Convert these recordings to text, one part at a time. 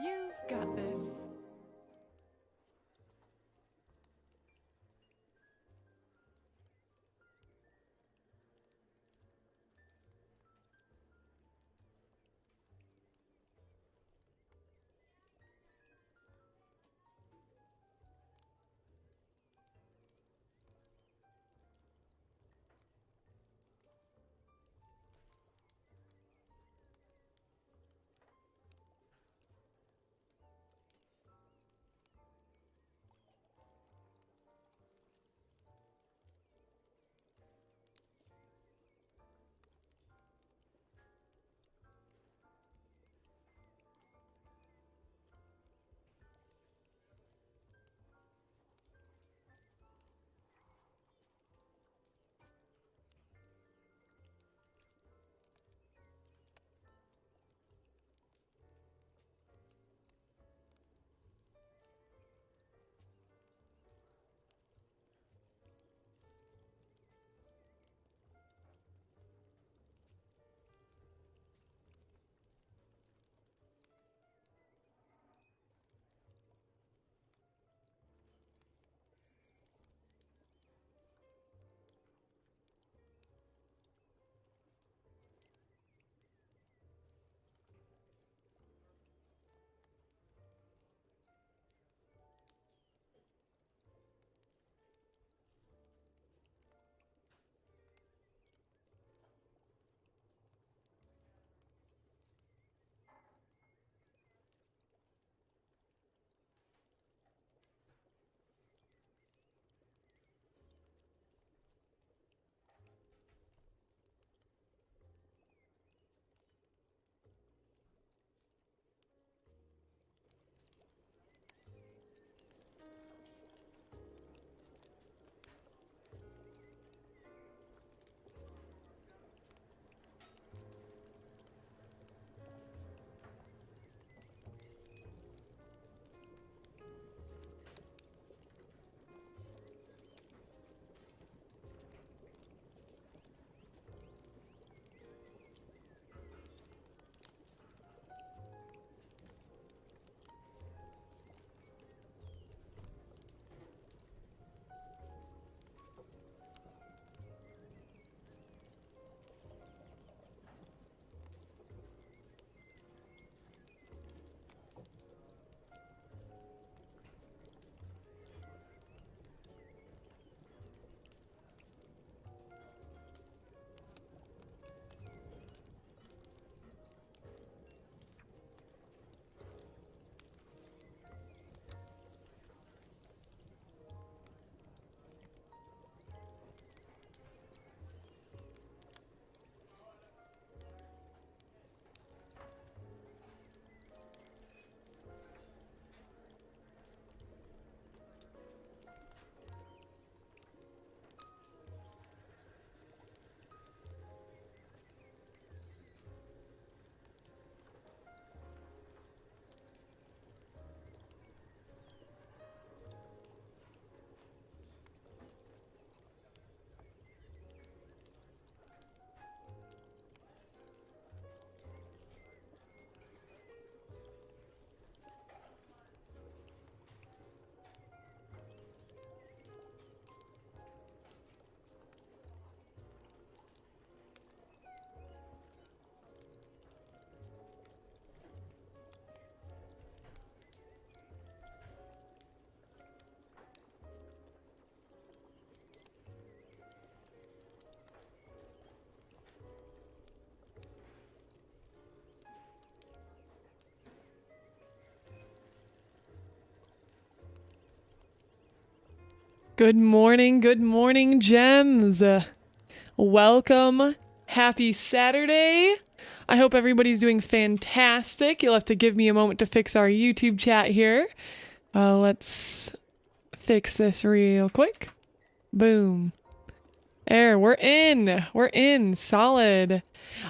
You've got this. Good morning, gems. Welcome. Happy Saturday. I hope everybody's doing fantastic. You'll have to give me a moment to fix our YouTube chat here. Let's fix this real quick. Boom. There, we're in. We're in. Solid.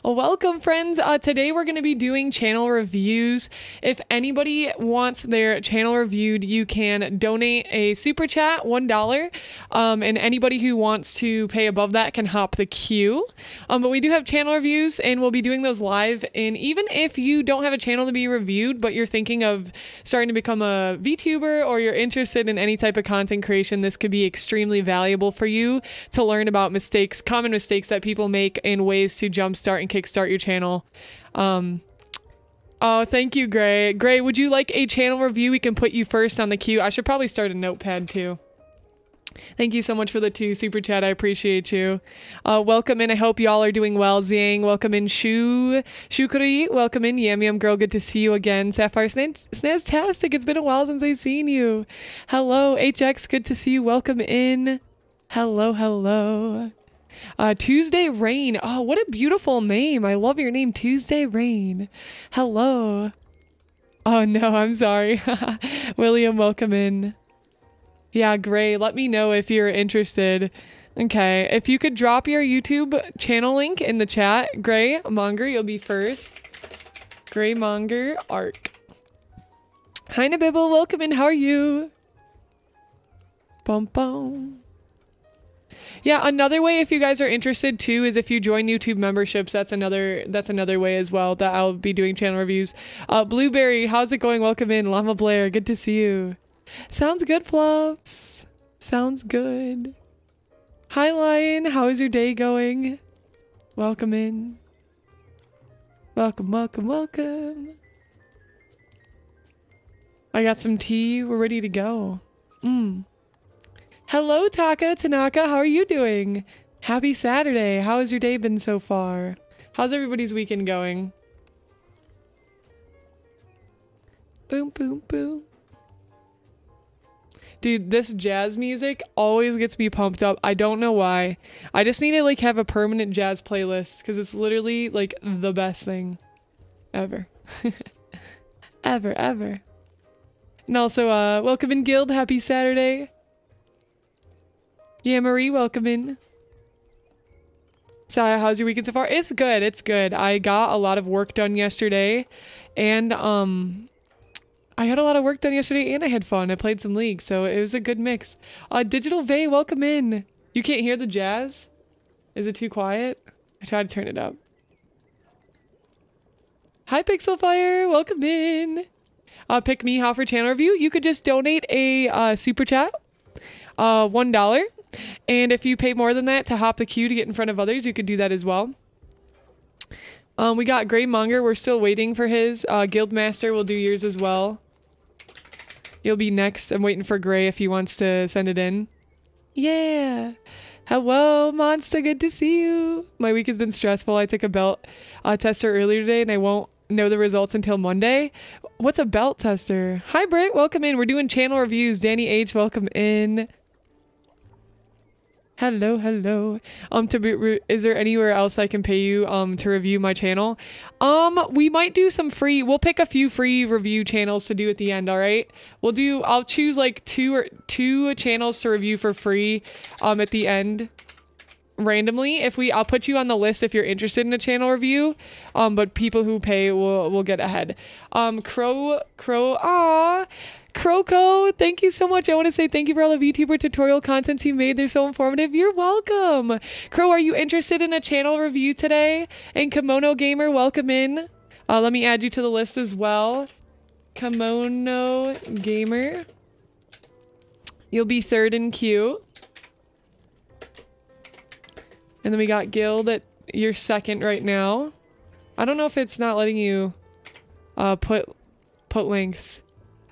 Welcome, friends. Today we're going to be doing channel reviews. If anybody wants their channel reviewed, you can donate a super chat, $1. And anybody who wants to pay above that can hop the queue. But we do have channel reviews and we'll be doing those live. And even if you don't have a channel to be reviewed, but you're thinking of starting to become a VTuber or you're interested in any type of content creation, this could be extremely valuable for you to learn about mistakes, common mistakes that people make and ways to jumpstart and kickstart your channel. Oh, thank you, Gray. Gray, would you like a channel review? We can put you first on the queue. I should probably start a notepad too. Thank you so much for the 2 super chat. I appreciate you. Welcome in. I hope y'all are doing well. Zhang, welcome in. Shukri, welcome in. Yam girl, good to see you again. Syafire, snaztastic. It's been a while since I've seen you. Hello, HX, good to see you. Welcome in. Hello. Tuesday Rain. Oh, what a beautiful name. I love your name, Tuesday Rain. Hello. Oh no, I'm sorry. William, welcome in. Yeah, Gray, let me know if you're interested. Okay, if you could drop your YouTube channel link in the chat. Gray Monger, you'll be first. Gray Monger Arc. Hi Nabibble, welcome in. How are you? Bum bum. Yeah, another way if you guys are interested too is if you join YouTube memberships. That's another way as well that I'll be doing channel reviews. Blueberry, how's it going? Welcome in. Llama Blair, good to see you. Sounds good, Fluffs. Sounds good. Hi Lion, how is your day going? Welcome in. Welcome. I got some tea. We're ready to go. Hello, Tanaka, how are you doing? Happy Saturday. How has your day been so far? How's everybody's weekend going? Boom, boom, boom. Dude, this jazz music always gets me pumped up. I don't know why. I just need to like have a permanent jazz playlist because it's literally like the best thing ever. ever. And also, welcome in Guild. Happy Saturday. Yeah, Marie, welcome in. Saya, how's your weekend so far? It's good. I got a lot of work done yesterday, and I had a lot of work done yesterday, and I had fun. I played some League, so it was a good mix. Digital Vay, welcome in. You can't hear the jazz? Is it too quiet? I tried to turn it up. Hi, Pixelfire, welcome in. Pick me how for channel review. You could just donate a super chat, $1. And if you pay more than that to hop the queue to get in front of others, you could do that as well. We got Gray Monger. We're still waiting for his. Guildmaster will do yours as well. You'll be next. I'm waiting for Gray if he wants to send it in. Yeah. Hello, Monster. Good to see you. My week has been stressful. I took a belt tester earlier today and I won't know the results until Monday. What's a belt tester? Hi, Britt. Welcome in. We're doing channel reviews. Danny H. Welcome in. Hello. Is there anywhere else I can pay you to review my channel? We might do some free. We'll pick a few free review channels to do at the end. All right. I'll choose like two channels to review for free at the end randomly. I'll put you on the list if you're interested in a channel review. But people who pay will get ahead. Croco, thank you so much. I want to say thank you for all the VTuber tutorial contents you made. They're so informative. You're welcome. Crow, are you interested in a channel review today? And Kimono Gamer, welcome in. Let me add you to the list as well. Kimono Gamer. You'll be third in queue. And then we got Guild at your second right now. I don't know if it's not letting you put links.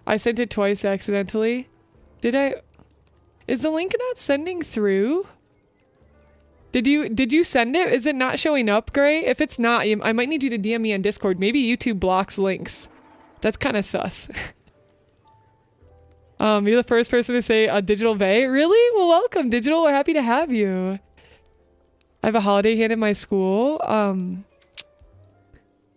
I sent it twice accidentally. Is the link not sending through? Did you send it? Is it not showing up, Gray? If it's not, I might need you to DM me on Discord. Maybe YouTube blocks links. That's kind of sus. You're the first person to say Digital Vay. Really? Well, welcome, Digital. We're happy to have you. I have a holiday hand at my school.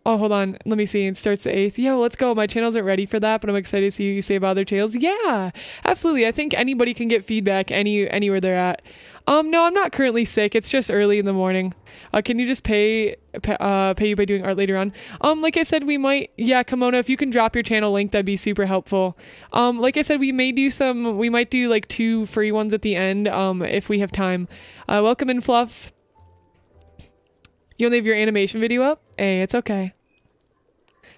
Oh, hold on. Let me see. It starts the 8th. Yo, let's go. My channel isn't ready for that, but I'm excited to see what you say about other channels. Yeah, absolutely. I think anybody can get feedback anywhere they're at. No, I'm not currently sick. It's just early in the morning. Can you just pay you by doing art later on? Like I said, we might, yeah, Kimono, if you can drop your channel link, that'd be super helpful. Like I said, we might do like 2 free ones at the end, if we have time. Welcome in, Fluffs. You only have your animation video up? Hey, it's okay.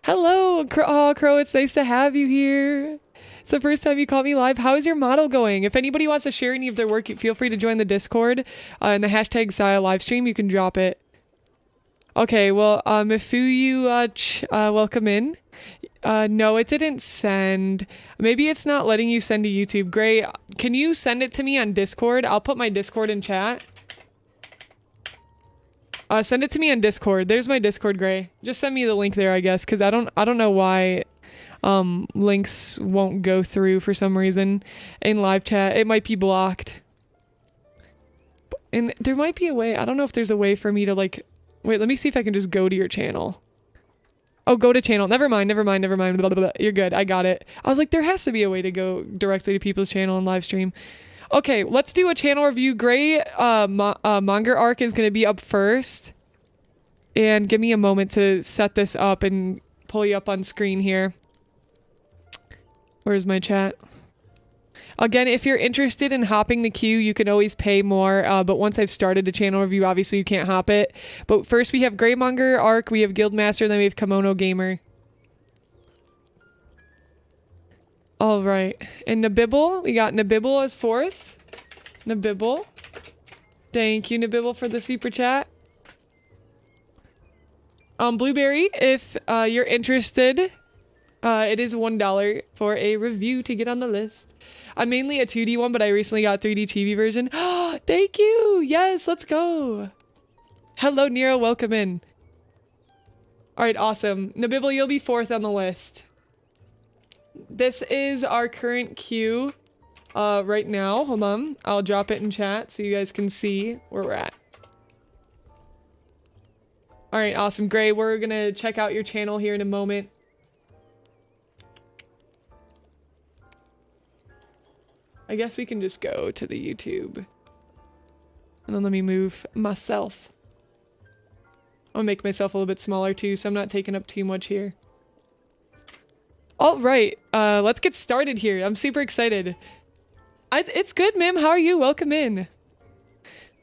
Hello, Crow, it's nice to have you here. It's the first time you caught me live. How is your model going? If anybody wants to share any of their work, feel free to join the Discord. In the hashtag 𝐶𝐻 livestream, you can drop it. Okay, well, 𝐒𝐿𝐻𝐫𝐭 welcome in. No, it didn't send. Maybe it's not letting you send to YouTube. Gray, can you send it to me on Discord? I'll put my Discord in chat. Send it to me on Discord. There's my Discord, Gray. Just send me the link there, I guess, because I don't know why links won't go through for some reason in live chat. It might be blocked. And there might be a way. I don't know if there's a way for me to like, wait, let me see if I can just go to your channel. Oh, go to channel. Never mind. Blah, blah, blah. You're good. I got it. I was like, there has to be a way to go directly to people's channel and live stream. Okay, let's do a channel review. Gray manga arc is going to be up first. And give me a moment to set this up and pull you up on screen here. Where's my chat? Again, if you're interested in hopping the queue, you can always pay more. But once I've started a channel review, obviously you can't hop it. But first we have Gray Manga Arc, we have Guildmaster, then we have Kimono Gamer. All right, and Nabibble, we got Nabibble as 4th. Nabibble. Thank you, Nabibble, for the super chat. Blueberry, if you're interested, it is $1 for a review to get on the list. I'm mainly a 2D one, but I recently got 3D chibi version. Oh, thank you! Yes, let's go! Hello, Nero, welcome in. Alright, awesome. Nabibble, you'll be 4th on the list. This is our current queue right now. Hold on. I'll drop it in chat so you guys can see where we're at. Alright, awesome. Gray, we're gonna check out your channel here in a moment. I guess we can just go to the YouTube. And then let me move myself. I'll make myself a little bit smaller too, so I'm not taking up too much here. All right, let's get started here. I'm super excited. It's good, ma'am. How are you? Welcome in.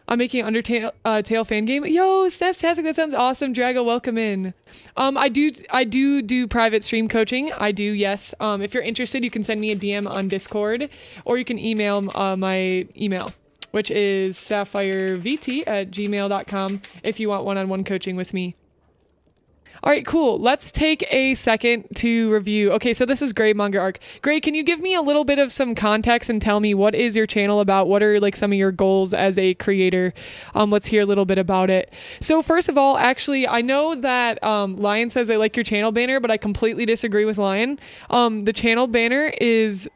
I'm making an Undertale fan game. Yo, fantastic. That sounds awesome. Drago, welcome in. I do private stream coaching. I do, yes. If you're interested, you can send me a DM on Discord, or you can email my email, which is syafirevt@gmail.com if you want one-on-one coaching with me. All right, cool. Let's take a second to review. Okay, so this is Gray Manga Arc. Gray, can you give me a little bit of some context and tell me what is your channel about? What are like some of your goals as a creator? Let's hear a little bit about it. So first of all, actually, I know that Lion says I like your channel banner, but I completely disagree with Lion. The channel banner is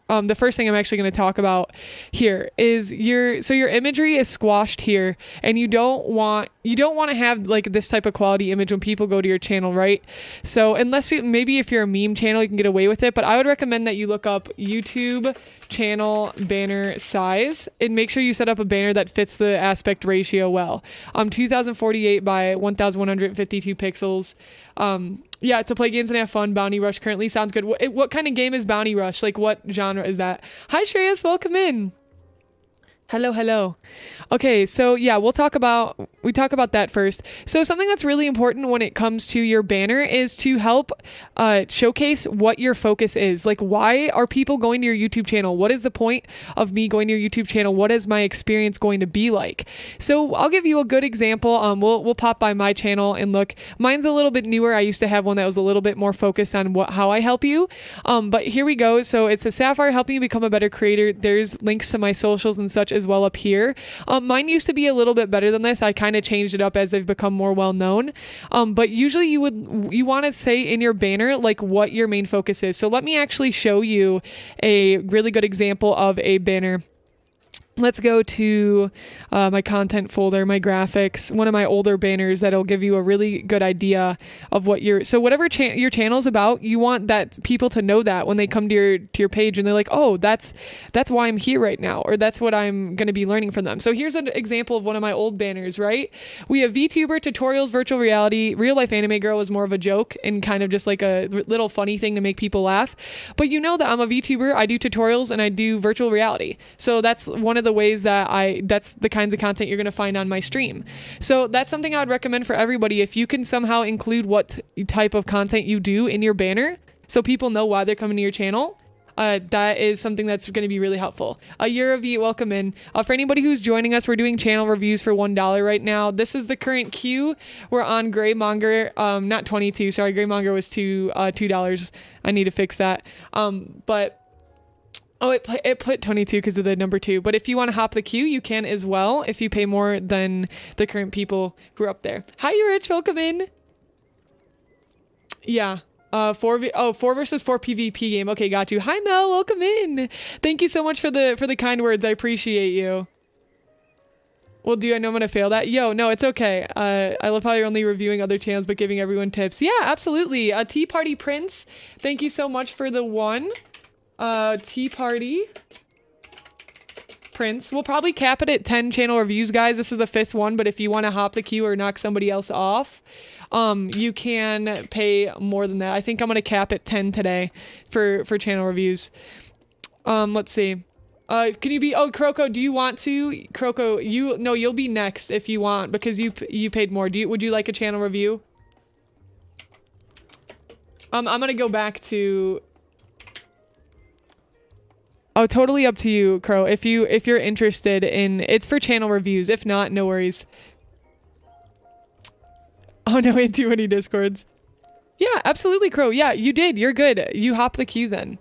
the first thing I'm actually going to talk about here is your imagery is squashed here, and you don't want to have like this type of quality image when people go to your channel, right? So unless maybe if you're a meme channel, you can get away with it, but I would recommend that you look up YouTube channel banner size and make sure you set up a banner that fits the aspect ratio well. 2048 by 1152 pixels. Yeah, to play games and have fun. Bounty Rush currently sounds good. What kind of game is Bounty Rush? Like, what genre is that? Hi, Shreyas, welcome in. Hello. Okay, so yeah, we talk about that first. So something that's really important when it comes to your banner is to help showcase what your focus is. Like, why are people going to your YouTube channel? What is the point of me going to your YouTube channel? What is my experience going to be like? So I'll give you a good example. We'll pop by my channel and look. Mine's a little bit newer. I used to have one that was a little bit more focused on how I help you. But here we go. So it's a Syafire helping you become a better creator. There's links to my socials and such as well up here. Mine used to be a little bit better than this. I kind of changed it up as they've become more well known. But usually you want to say in your banner like what your main focus is. So let me actually show you a really good example of a banner. Let's go to my content folder, my graphics, one of my older banners that'll give you a really good idea of what so whatever your channel's about, you want that people to know that when they come to your page and they're like, oh, that's why I'm here right now, or that's what I'm going to be learning from them. So here's an example of one of my old banners, right? We have VTuber, tutorials, virtual reality, real life anime girl is more of a joke and kind of just like a little funny thing to make people laugh. But you know that I'm a VTuber, I do tutorials and I do virtual reality. So that's one of the ways that that's the kinds of content you're going to find on my stream. So that's something I would recommend for everybody. If you can somehow include what type of content you do in your banner so people know why they're coming to your channel, that is something that's going to be really helpful. 𝐿𝐿𝐲, welcome in. For anybody who's joining us, we're doing channel reviews for $1 right now. This is the current queue. We're on 𝐒𝐿𝐲𝐿𝐲, not 22, sorry, 𝐒𝐿𝐲𝐿𝐲 was $2. I need to fix that. But oh, it put 22 because of the number 2. But if you want to hop the queue, you can as well if you pay more than the current people who are up there. Hi, Rich. Welcome in. Yeah. 4 versus 4 PvP game. Okay, got you. Hi, Mel. Welcome in. Thank you so much for the kind words. I appreciate you. Well, do I know I'm gonna fail that? Yo, no, it's okay. I love how you're only reviewing other channels but giving everyone tips. Yeah, absolutely. Tea Party Prince. Thank you so much for the 1. Tea Party Prince. We'll probably cap it at 10 channel reviews, guys. This is the 5th one, but if you want to hop the queue or knock somebody else off, you can pay more than that. I think I'm going to cap at 10 today for channel reviews. Let's see. Can you be, oh, 𝐿𝐿𝐲𝐿, do you want to? 𝐿𝐿𝐲𝐿𝐲, no, you'll be next if you want, because you paid more. Would you like a channel review? I'm going to go back to, oh, totally up to you, Crow. If you're interested in, it's for channel reviews. If not, no worries. Oh no, we had too many discords. Yeah, absolutely, Crow. Yeah, you did. You're good. You hop the queue then.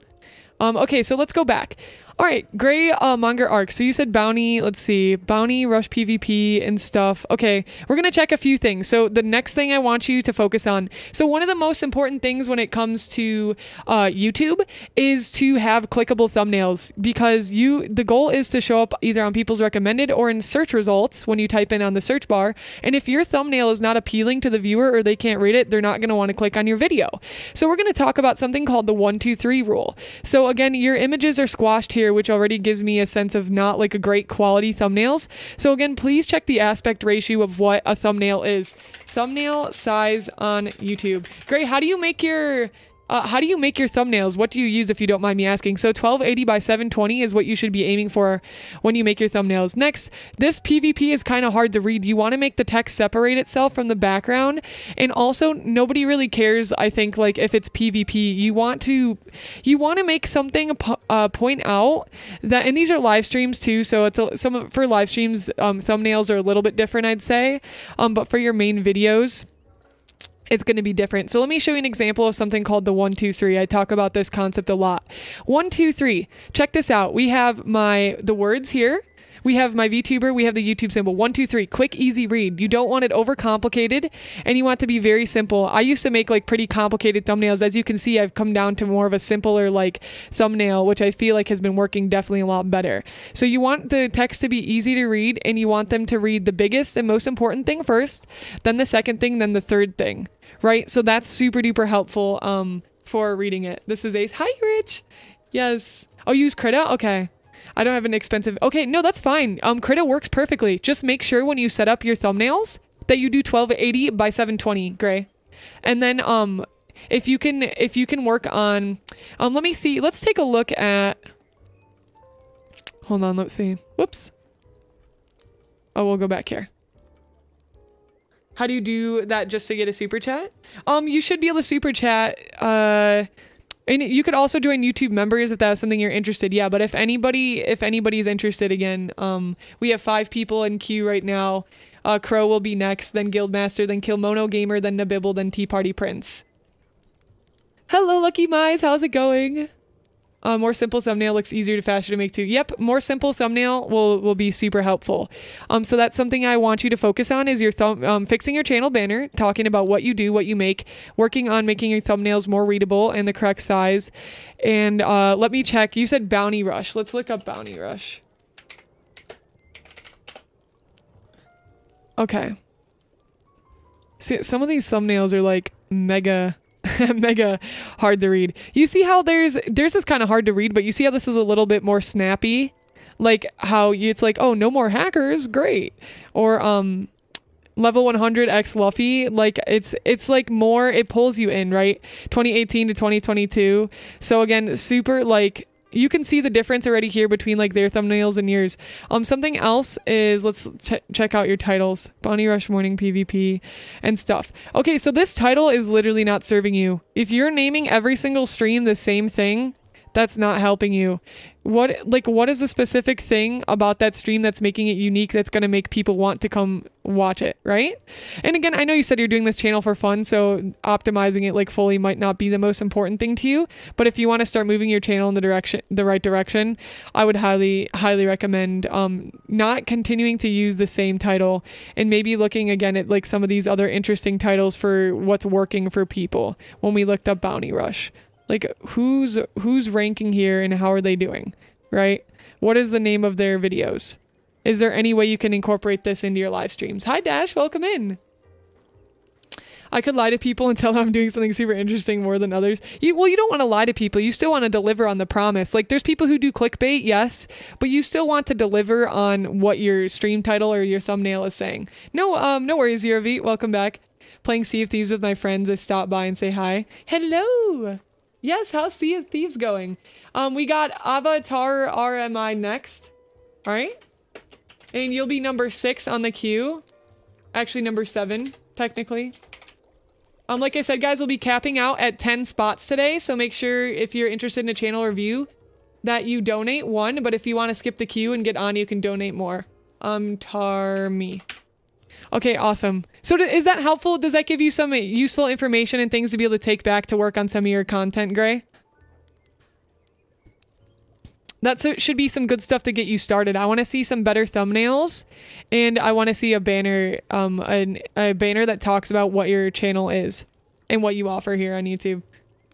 Okay, so let's go back. All right, 𝐒𝐿𝐲𝐿𝐲 arc. So you said bounty, let's see, bounty, rush PvP and stuff. Okay, we're going to check a few things. So the next thing I want you to focus on. So one of the most important things when it comes to YouTube is to have clickable thumbnails, because the goal is to show up either on people's recommended or in search results when you type in on the search bar. And if your thumbnail is not appealing to the viewer or they can't read it, they're not going to want to click on your video. So we're going to talk about something called the 1, 2, 3 rule. So again, your images are squashed here, which already gives me a sense of not like a great quality thumbnails. So again, please check the aspect ratio of what a thumbnail is. Thumbnail size on YouTube. Great. How do you make your thumbnails? What do you use, if you don't mind me asking? So 1280 by 720 is what you should be aiming for when you make your thumbnails. Next, this PvP is kind of hard to read. You want to make the text separate itself from the background. And also, nobody really cares, I think, like if it's PvP. You want to make something point out that, and these are live streams too, so it's for live streams, thumbnails are a little bit different, I'd say. But for your main videos, it's going to be different. So let me show you an example of something called the 1, 2, 3. I talk about this concept a lot. 1, 2, 3. Check this out. We have the words here. We have my VTuber. We have the YouTube symbol. 1, 2, 3. Quick, easy read. You don't want it overcomplicated, and you want it to be very simple. I used to make like pretty complicated thumbnails. As you can see, I've come down to more of a simpler like thumbnail, which I feel like has been working definitely a lot better. So you want the text to be easy to read, and you want them to read the biggest and most important thing first, then the second thing, then the third thing. Right? So that's super duper helpful for reading it. This is Ace. Hi, Rich. Yes. Oh, use Krita? Okay. I don't have an expensive. Okay, no, that's fine. Krita works perfectly. Just make sure when you set up your thumbnails that you do 1280 by 720, 𝐒𝐿𝐲𝐿𝐲. And then if you can work on let me see. Let's take a look at, hold on, let's see. Whoops. Oh, we'll go back here. How do you do that just to get a super chat? You should be able to super chat. And you could also join YouTube members if that's something you're interested. Yeah, but if anybody's interested, again, we have 5 people in queue right now. Crow will be next, then Guildmaster, then Kimono Gamer, then Nabibble, then Tea Party Prince. Hello, Lucky Mize. How's it going? More simple thumbnail looks easier to faster to make too. Yep, more simple thumbnail will be super helpful. So that's something I want you to focus on is your fixing your channel banner, talking about what you do, what you make, working on making your thumbnails more readable and the correct size. And let me check. You said Bounty Rush. Let's look up Bounty Rush. Okay. See, some of these thumbnails are like mega mega hard to read. You see how theirs is kind of hard to read, but you see how this is a little bit more snappy? Like how it's like, oh, no more hackers, great. Or level 100 X Luffy, like it's like more, it pulls you in, right? 2018 to 2022. So again, super, like, you can see the difference already here between like their thumbnails and yours. Something else is, let's check out your titles. Bonnie Rush Morning PvP and stuff. Okay, so this title is literally not serving you. If you're naming every single stream the same thing, that's not helping you. What is a specific thing about that stream that's making it unique, that's going to make people want to come watch it, right? And again, I know you said you're doing this channel for fun, so optimizing it like fully might not be the most important thing to you, but if you want to start moving your channel in the right direction, I would highly recommend not continuing to use the same title and maybe looking again at like some of these other interesting titles for what's working for people. When we looked up Bounty Rush, like who's ranking here and how are they doing, right? What is the name of their videos? Is there any way you can incorporate this into your live streams? Hi Dash, welcome in. I could lie to people and tell them I'm doing something super interesting more than others. You don't want to lie to people. You still want to deliver on the promise. Like there's people who do clickbait, yes, but you still want to deliver on what your stream title or your thumbnail is saying. No, no worries, 𝐒𝐿𝐵. Welcome back. Playing Sea of Thieves with my friends. I stop by and say hi. Hello. Yes, how's Sea of Thieves going? We got Avatar RMI next. All right. And you'll be number 6 on the queue. Actually, number 7, technically. Like I said, guys, we'll be capping out at 10 spots today. So make sure if you're interested in a channel review that you donate 1. But if you want to skip the queue and get on, you can donate more. Tarmi. Okay, awesome. So is that helpful? Does that give you some useful information and things to be able to take back to work on some of your content, Gray? That should be some good stuff to get you started. I want to see some better thumbnails, and I want to see a banner, a banner that talks about what your channel is and what you offer here on YouTube.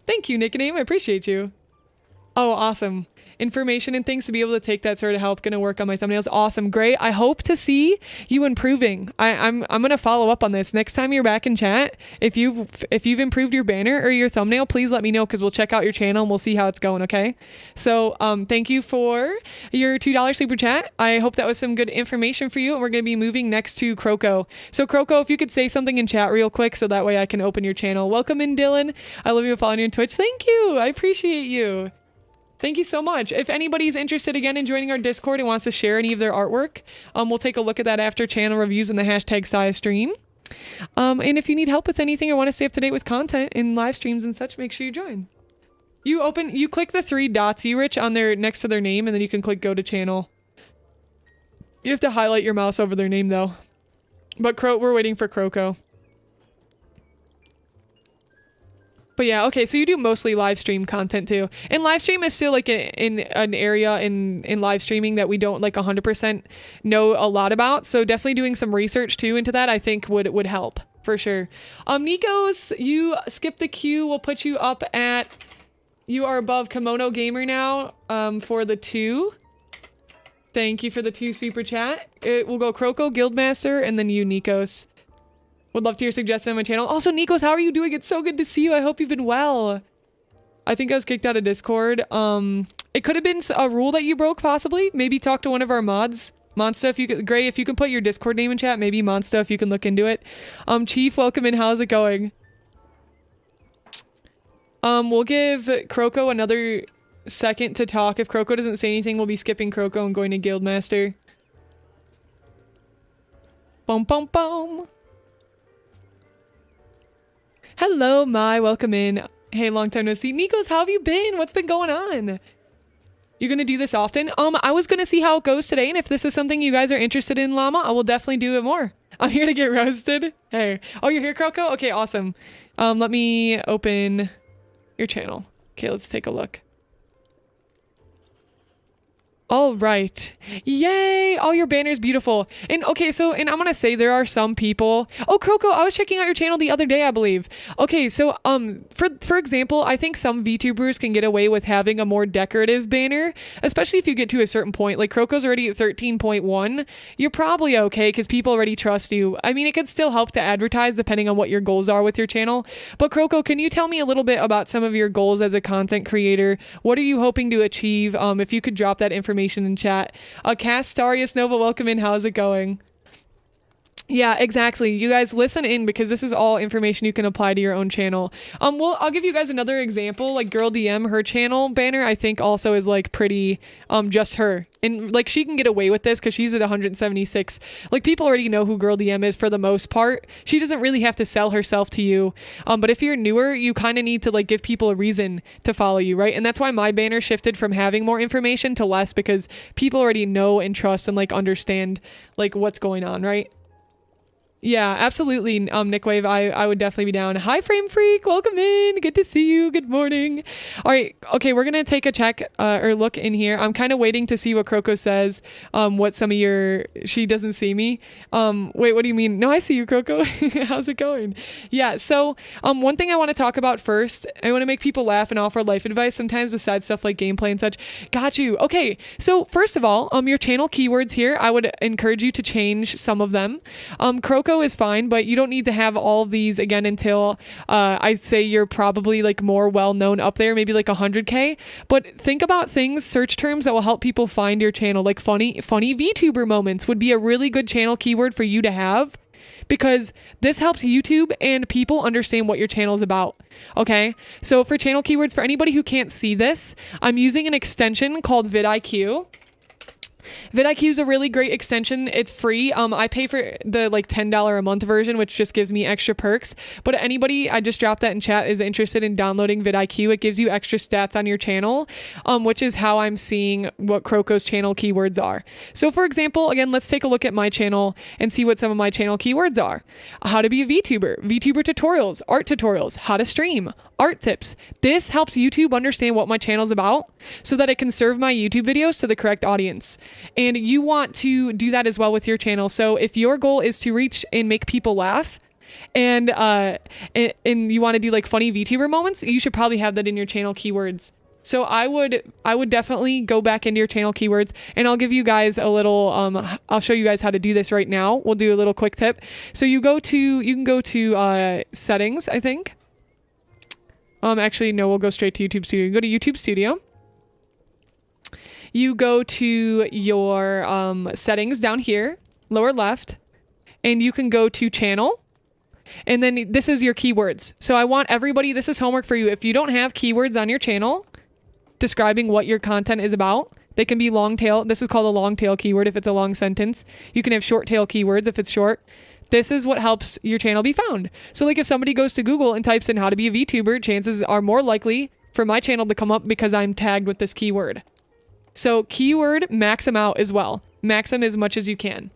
Thank you, nickname. I appreciate you. Oh, awesome. Information and things to be able to take that sort of help. Gonna work on my thumbnails. Awesome. Great. I hope to see you improving. I'm gonna follow up on this next time you're back in chat. If you've improved your banner or your thumbnail, please let me know, because we'll check out your channel and we'll see how it's going. Okay. So thank you for your $2 super chat. I hope that was some good information for you, and we're gonna be moving next to 𝐒𝐿𝐵. So 𝐒𝐿𝐵, if you could say something in chat real quick so that way I can open your channel. Welcome in, Dylan. I love you following you on Twitch. Thank you. I appreciate you. Thank you so much. If anybody's interested again in joining our Discord and wants to share any of their artwork, we'll take a look at that after channel reviews and the hashtag #SciStream. And if you need help with anything or want to stay up to date with content in live streams and such, make sure you join. You click the 3 dots, Rich, on their next to their name, and then you can click go to channel. You have to highlight your mouse over their name though. But we're waiting for 𝐒𝐿𝐵. But yeah, okay, so you do mostly live stream content too. And live stream is still like in an area in live streaming that we don't like 100% know a lot about. So definitely doing some research too into that, I think would help for sure. Nikos, you skip the queue. We'll put you up at, you are above Kimono Gamer now for the 2. Thank you for the 2 super chat. It will go 𝐒𝐿𝐵, Guildmaster, and then you, Nikos. Would love to hear suggestions on my channel. Also, Nikos, how are you doing? It's so good to see you. I hope you've been well. I think I was kicked out of Discord. It could have been a rule that you broke, possibly. Maybe talk to one of our mods. Monsta, if you could, Gray, if you can put your Discord name in chat, maybe Monsta, if you can look into it. Chief, welcome in. How's it going? We'll give 𝐒𝐿𝐵 another second to talk. If 𝐒𝐿𝐵 doesn't say anything, we'll be skipping 𝐒𝐿𝐵 and going to Guildmaster. Boom, boom, boom. Hello, Mai. Welcome in. Hey, long time no see. Nikos, how have you been? What's been going on? You're gonna do this often? I was gonna see how it goes today, and if this is something you guys are interested in, Llama, I will definitely do it more. I'm here to get roasted. Hey. Oh, you're here, 𝐒𝐿𝐵? Okay, awesome. Let me open your channel. Okay, let's take a look. All right. Yay. All your banners beautiful. And okay, so, and I'm going to say there are some people. Oh, 𝐶𝐿, I was checking out your channel the other day, I believe. Okay, so, for example, I think some VTubers can get away with having a more decorative banner, especially if you get to a certain point. Like 𝐶𝐿's already at 13.1. You're probably okay because people already trust you. I mean, it could still help to advertise depending on what your goals are with your channel. But 𝐶𝐿, can you tell me a little bit about some of your goals as a content creator? What are you hoping to achieve? If you could drop that information in chat. 𝐶𝐪𝐿 Nova, welcome in. How's it going? Yeah, exactly. You guys listen in because this is all information you can apply to your own channel. Well, I'll give you guys another example. Like Girl DM, her channel banner, I think also is like pretty, just her. And like she can get away with this because she's at 176. Like people already know who Girl DM is for the most part. She doesn't really have to sell herself to you. But if you're newer, you kind of need to like give people a reason to follow you, right? And that's why my banner shifted from having more information to less because people already know and trust and like understand like what's going on, right? Yeah, absolutely. Nick Wave, I would definitely be down. Hi, Frame Freak. Welcome in. Good to see you. Good morning. All right. Okay, we're going to take a check or look in here. I'm kind of waiting to see what 𝐶𝐿 says, what some of your, she doesn't see me. Wait, what do you mean? No, I see you, 𝐶𝐿. How's it going? Yeah, so one thing I want to talk about first, I want to make people laugh and offer life advice sometimes besides stuff like gameplay and such. Got you. Okay, so first of all, your channel keywords here, I would encourage you to change some of them. 𝐶𝐿 is fine, but you don't need to have all of these again until I'd say you're probably like more well-known up there, maybe like 100K. But think about things, search terms that will help people find your channel, like funny VTuber moments would be a really good channel keyword for you to have because this helps YouTube and people understand what your channel is about. Okay, so for channel keywords, for anybody who can't see this, I'm using an extension called vidIQ. vidIQ is a really great extension. It's free. I pay for the like $10 a month version, which just gives me extra perks. But anybody, I just dropped that in chat, is interested in downloading vidIQ. It gives you extra stats on your channel, which is how I'm seeing what 𝐶𝐿's channel keywords are. So for example, again, let's take a look at my channel and see what some of my channel keywords are. How to be a VTuber, VTuber tutorials, art tutorials, how to stream, art tips. This helps YouTube understand what my channel is about so that it can serve my YouTube videos to the correct audience. And you want to do that as well with your channel. So if your goal is to reach and make people laugh and you want to do like funny VTuber moments, you should probably have that in your channel keywords. So I would definitely go back into your channel keywords and I'll give you guys a little, I'll show you guys how to do this right now. We'll do a little quick tip. So you can go to settings, I think. Actually, no, we'll go straight to YouTube Studio. You go to YouTube Studio. You go to your settings down here, lower left, and you can go to channel. And then this is your keywords. So I want everybody, this is homework for you. If you don't have keywords on your channel describing what your content is about, they can be long tail. This is called a long tail keyword if it's a long sentence. You can have short tail keywords if it's short. This is what helps your channel be found. So like if somebody goes to Google and types in how to be a VTuber, chances are more likely for my channel to come up because I'm tagged with this keyword. So keyword, max them out as well. Max them as much as you can.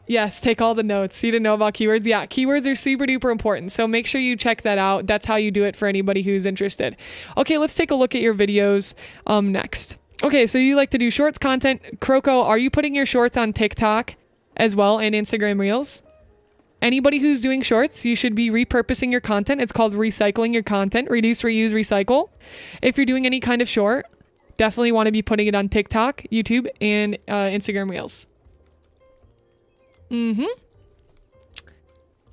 Yes, take all the notes. You didn't know about keywords? Yeah, keywords are super duper important. So make sure you check that out. That's how you do it for anybody who's interested. Okay, let's take a look at your videos next. Okay, so you like to do shorts content. 𝐶𝐿, are you putting your shorts on TikTok as well and Instagram Reels? Anybody who's doing shorts, you should be repurposing your content. It's called recycling your content. Reduce, reuse, recycle. If you're doing any kind of short, definitely want to be putting it on TikTok, YouTube, and Instagram Reels.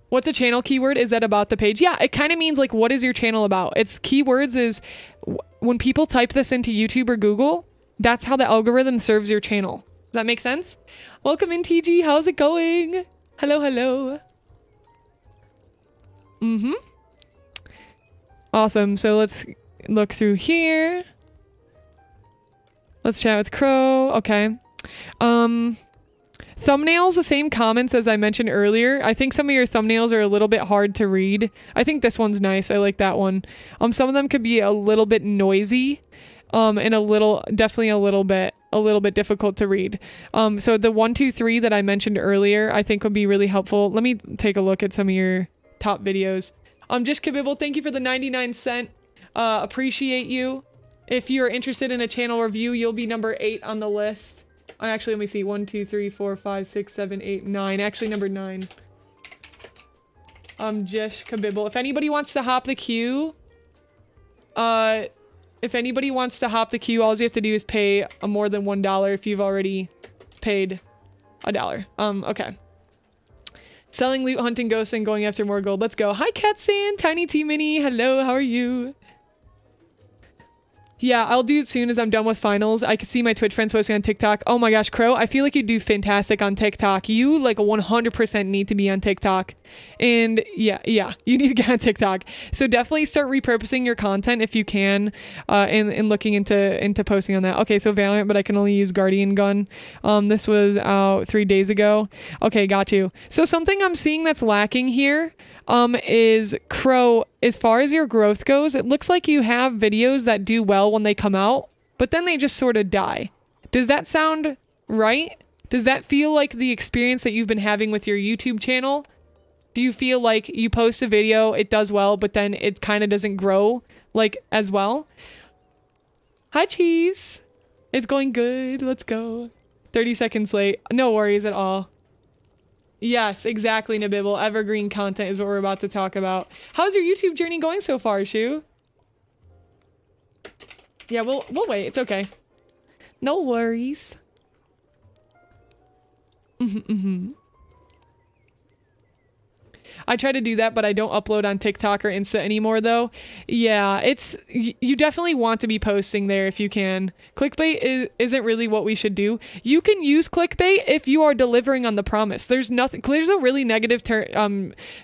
What's a channel keyword? Is that about the page? Yeah, it kind of means like, what is your channel about? It's keywords is when people type this into YouTube or Google, that's how the algorithm serves your channel. Does that make sense? Welcome in, TG. How's it going? Hello, hello. Awesome. So let's look through here. Let's chat with 𝐶𝐿. Okay. Thumbnails, the same comments as I mentioned earlier. I think some of your thumbnails are a little bit hard to read. I think this one's nice. I like that one. Some of them could be a little bit noisy, and definitely a little bit difficult to read. So the 1, 2, 3 that I mentioned earlier, I think would be really helpful. Let me take a look at some of your top videos. Just 𝐒𝐿, thank you for the 99 cent. Appreciate you. If you're interested in a channel review, you'll be number 8 on the list. Actually, let me see. 1, 2, 3, 4, 5, 6, 7, 8, 9. Actually, number 9. 𝐒𝐻𝐫𝐵. If anybody wants to hop the queue, if anybody wants to hop the queue, all you have to do is pay more than $1 if you've already paid $1. Okay. Selling loot, hunting ghosts, and going after more gold. Let's go. Hi, Ketsan, Tiny T Mini. Hello, how are you? Yeah, I'll do it soon as I'm done with finals. I can see my Twitch friends posting on TikTok. Oh my gosh, Crow, I feel like you do fantastic on TikTok. You like 100% need to be on TikTok. And yeah, you need to get on TikTok. So definitely start repurposing your content if you can, and looking into posting on that. Okay, so Valiant, but I can only use Guardian Gun. This was out 3 days ago. Okay, got you. So something I'm seeing that's lacking here is Crow, as far as your growth goes, it looks like you have videos that do well when they come out, but then they just sort of die. Does that sound right? Does that feel like the experience that you've been having with your YouTube channel? Do you feel like you post a video, it does well, but then it kind of doesn't grow like as well? Hi, Cheese. It's going good. Let's go. 30 seconds late. No worries at all. Yes, exactly, 𝐒𝐵𝐵. Evergreen content is what we're about to talk about. How's your YouTube journey going so far, Shu? Yeah, we'll wait. It's okay. No worries. I try to do that, but I don't upload on TikTok or Insta anymore, though. Yeah, you definitely want to be posting there if you can. Clickbait isn't really what we should do. You can use clickbait if you are delivering on the promise. There's a really negative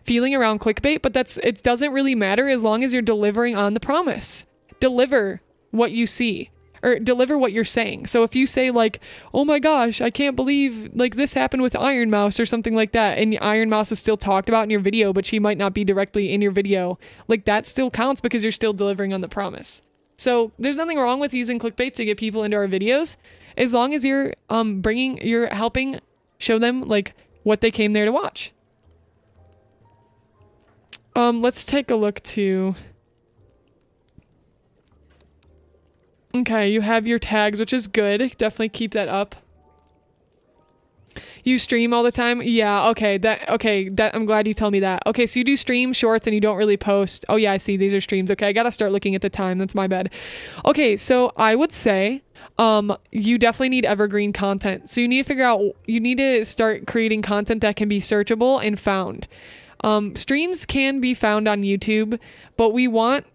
feeling around clickbait, but it doesn't really matter as long as you're delivering on the promise. Deliver what you see. Or deliver what you're saying. So if you say like, oh my gosh, I can't believe like this happened with Iron Mouse or something like that, and Iron Mouse is still talked about in your video, but she might not be directly in your video, like that still counts because you're still delivering on the promise. So there's nothing wrong with using clickbait to get people into our videos, as long as you're helping show them like what they came there to watch. Let's take a look too. Okay, you have your tags, which is good. Definitely keep that up. You stream all the time? Yeah, okay. I'm glad you told me that. Okay, so you do stream shorts and you don't really post. Oh yeah, I see. These are streams. Okay, I gotta start looking at the time. That's my bad. Okay, so I would say you definitely need evergreen content. So you need to start creating content that can be searchable and found. Streams can be found on YouTube, but we want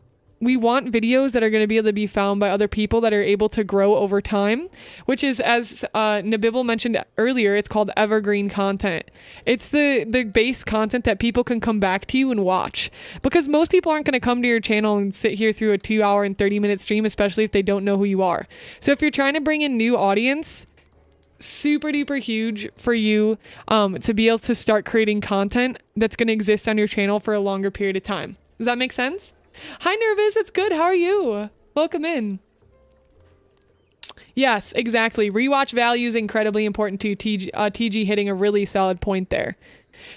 videos that are going to be able to be found by other people that are able to grow over time, which is, as 𝐒𝐵𝐵 mentioned earlier, it's called evergreen content. It's the base content that people can come back to you and watch, because most people aren't going to come to your channel and sit here through a 2-hour and 30-minute stream, especially if they don't know who you are. So if you're trying to bring in new audience, super duper huge for you to be able to start creating content that's going to exist on your channel for a longer period of time. Does that make sense? Hi, Nervous. It's good. How are you? Welcome in. Yes, exactly. Rewatch value is incredibly important too. TG hitting a really solid point there.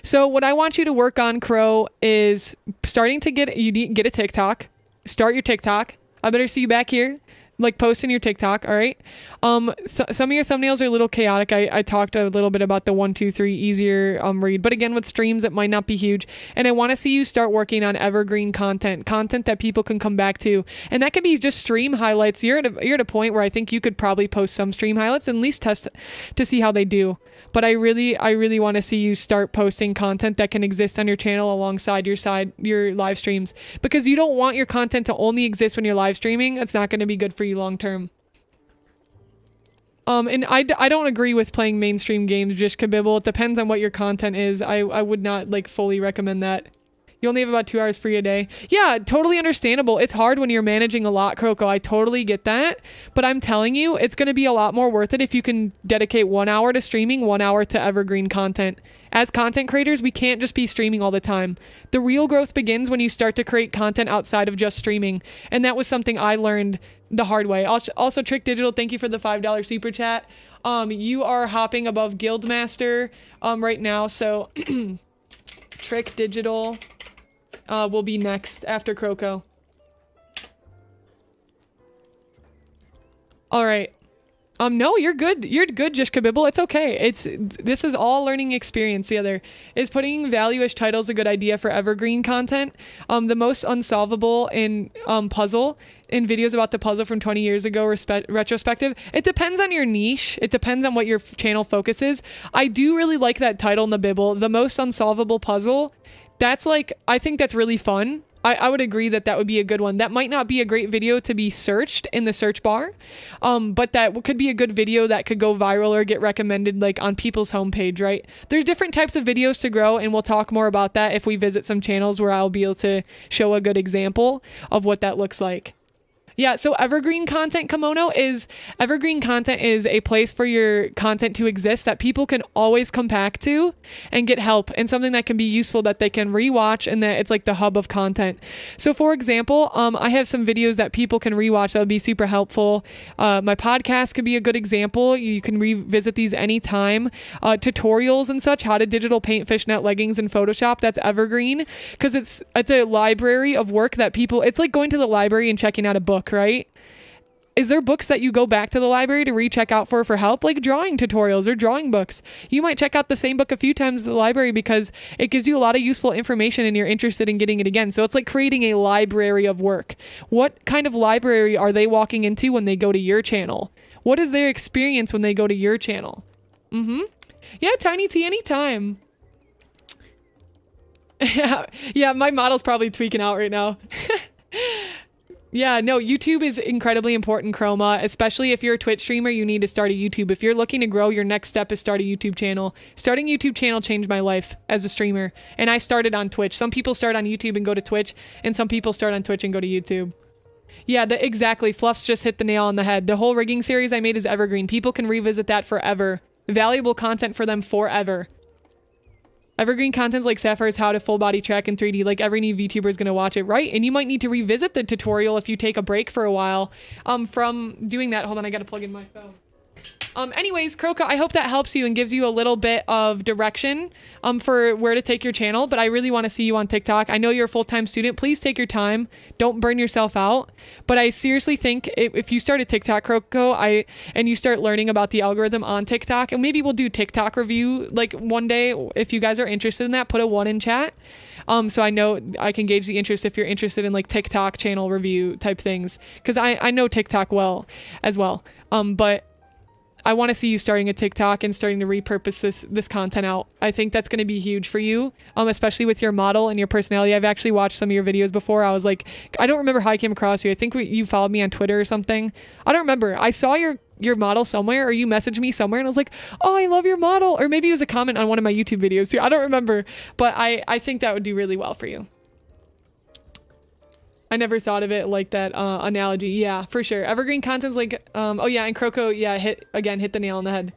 So what I want you to work on, Crow, is starting to get a TikTok. Start your TikTok. I better see you back here. Like posting your TikTok, all right? Some of your thumbnails are a little chaotic. I talked a little bit about the 1, 2, 3 easier read, but again, with streams, it might not be huge. And I want to see you start working on evergreen content that people can come back to, and that could be just stream highlights. You're at a point where I think you could probably post some stream highlights and at least test to see how they do. But I really want to see you start posting content that can exist on your channel alongside your live streams, because you don't want your content to only exist when you're live streaming. That's not going to be good for you long term. And I don't agree with playing mainstream games, just 𝐒𝐵𝐵. It depends on what your content is. I would not like fully recommend that. You only have about 2 hours free a day. Yeah, totally understandable. It's hard when you're managing a lot, Croco. I totally get that. But I'm telling you, it's going to be a lot more worth it if you can dedicate 1 hour to streaming, 1 hour to evergreen content. As content creators, we can't just be streaming all the time. The real growth begins when you start to create content outside of just streaming. And that was something I learned the hard way. Also, Trick Digital, thank you for the $5 super chat. You are hopping above Guildmaster right now, so Trick Digital will be next after Croco. All right. No, you're good. You're good, 𝐒𝐻𝐫𝐵𝐵. It's okay. This is all learning experience. The other is putting value-ish titles a good idea for evergreen content. The most unsolvable in puzzle in videos about the puzzle from 20 years ago retrospective. It depends on your niche. It depends on what your channel focuses. I do really like that title in the Bibble, the most unsolvable puzzle. That's like, I think that's really fun. I would agree that that would be a good one. That might not be a great video to be searched in the search bar, but that could be a good video that could go viral or get recommended like on people's homepage, right? There's different types of videos to grow, and we'll talk more about that if we visit some channels where I'll be able to show a good example of what that looks like. Yeah, so evergreen content, Kimono, evergreen content is a place for your content to exist that people can always come back to and get help, and something that can be useful that they can rewatch, and that it's like the hub of content. So for example, I have some videos that people can rewatch that would be super helpful. My podcast could be a good example. You can revisit these anytime. Tutorials and such, how to digital paint fishnet leggings in Photoshop, that's evergreen, because it's a library of work that people, it's like going to the library and checking out a book, right? Is there books that you go back to the library to recheck out for help, like drawing tutorials or drawing books? You might check out the same book a few times at the library because it gives you a lot of useful information and you're interested in getting it again. So it's like creating a library of work. What kind of library are they walking into when they go to your channel? What is their experience when they go to your channel? Yeah, Tiny T, anytime. Yeah, my model's probably tweaking out right now. Yeah, no, YouTube is incredibly important, Chroma, especially if you're a Twitch streamer, you need to start a YouTube. If you're looking to grow, your next step is start a YouTube channel. Starting a YouTube channel changed my life as a streamer, and I started on Twitch. Some people start on YouTube and go to Twitch, and some people start on Twitch and go to YouTube. Yeah, exactly. Fluff's just hit the nail on the head. The whole rigging series I made is evergreen. People can revisit that forever. Valuable content for them forever. Evergreen content's like Syafire's how to full body track in 3D. Like every new VTuber is going to watch it, right? And you might need to revisit the tutorial if you take a break for a while from doing that. Hold on, I got to plug in my phone. Anyways, 𝐶𝐻𝐿, I hope that helps you and gives you a little bit of direction for where to take your channel, but I really want to see you on TikTok. I know you're a full-time student. Please take your time. Don't burn yourself out. But I seriously think if you start a TikTok, 𝐶𝐻𝐿, and you start learning about the algorithm on TikTok, and maybe we'll do TikTok review like one day. If you guys are interested in that, put a 1 in chat. So I know I can gauge the interest if you're interested in like TikTok channel review type things, because I know TikTok well as well. But I want to see you starting a TikTok and starting to repurpose this content out. I think that's going to be huge for you, especially with your model and your personality. I've actually watched some of your videos before. I was like, I don't remember how I came across you. I think you followed me on Twitter or something. I don't remember. I saw your model somewhere, or you messaged me somewhere, and I was like, oh, I love your model. Or maybe it was a comment on one of my YouTube videos too. I don't remember, but I think that would do really well for you. I never thought of it like that analogy. Yeah, for sure. Evergreen content's like, oh yeah, and 𝐶𝐻𝐿, yeah, hit the nail on the head.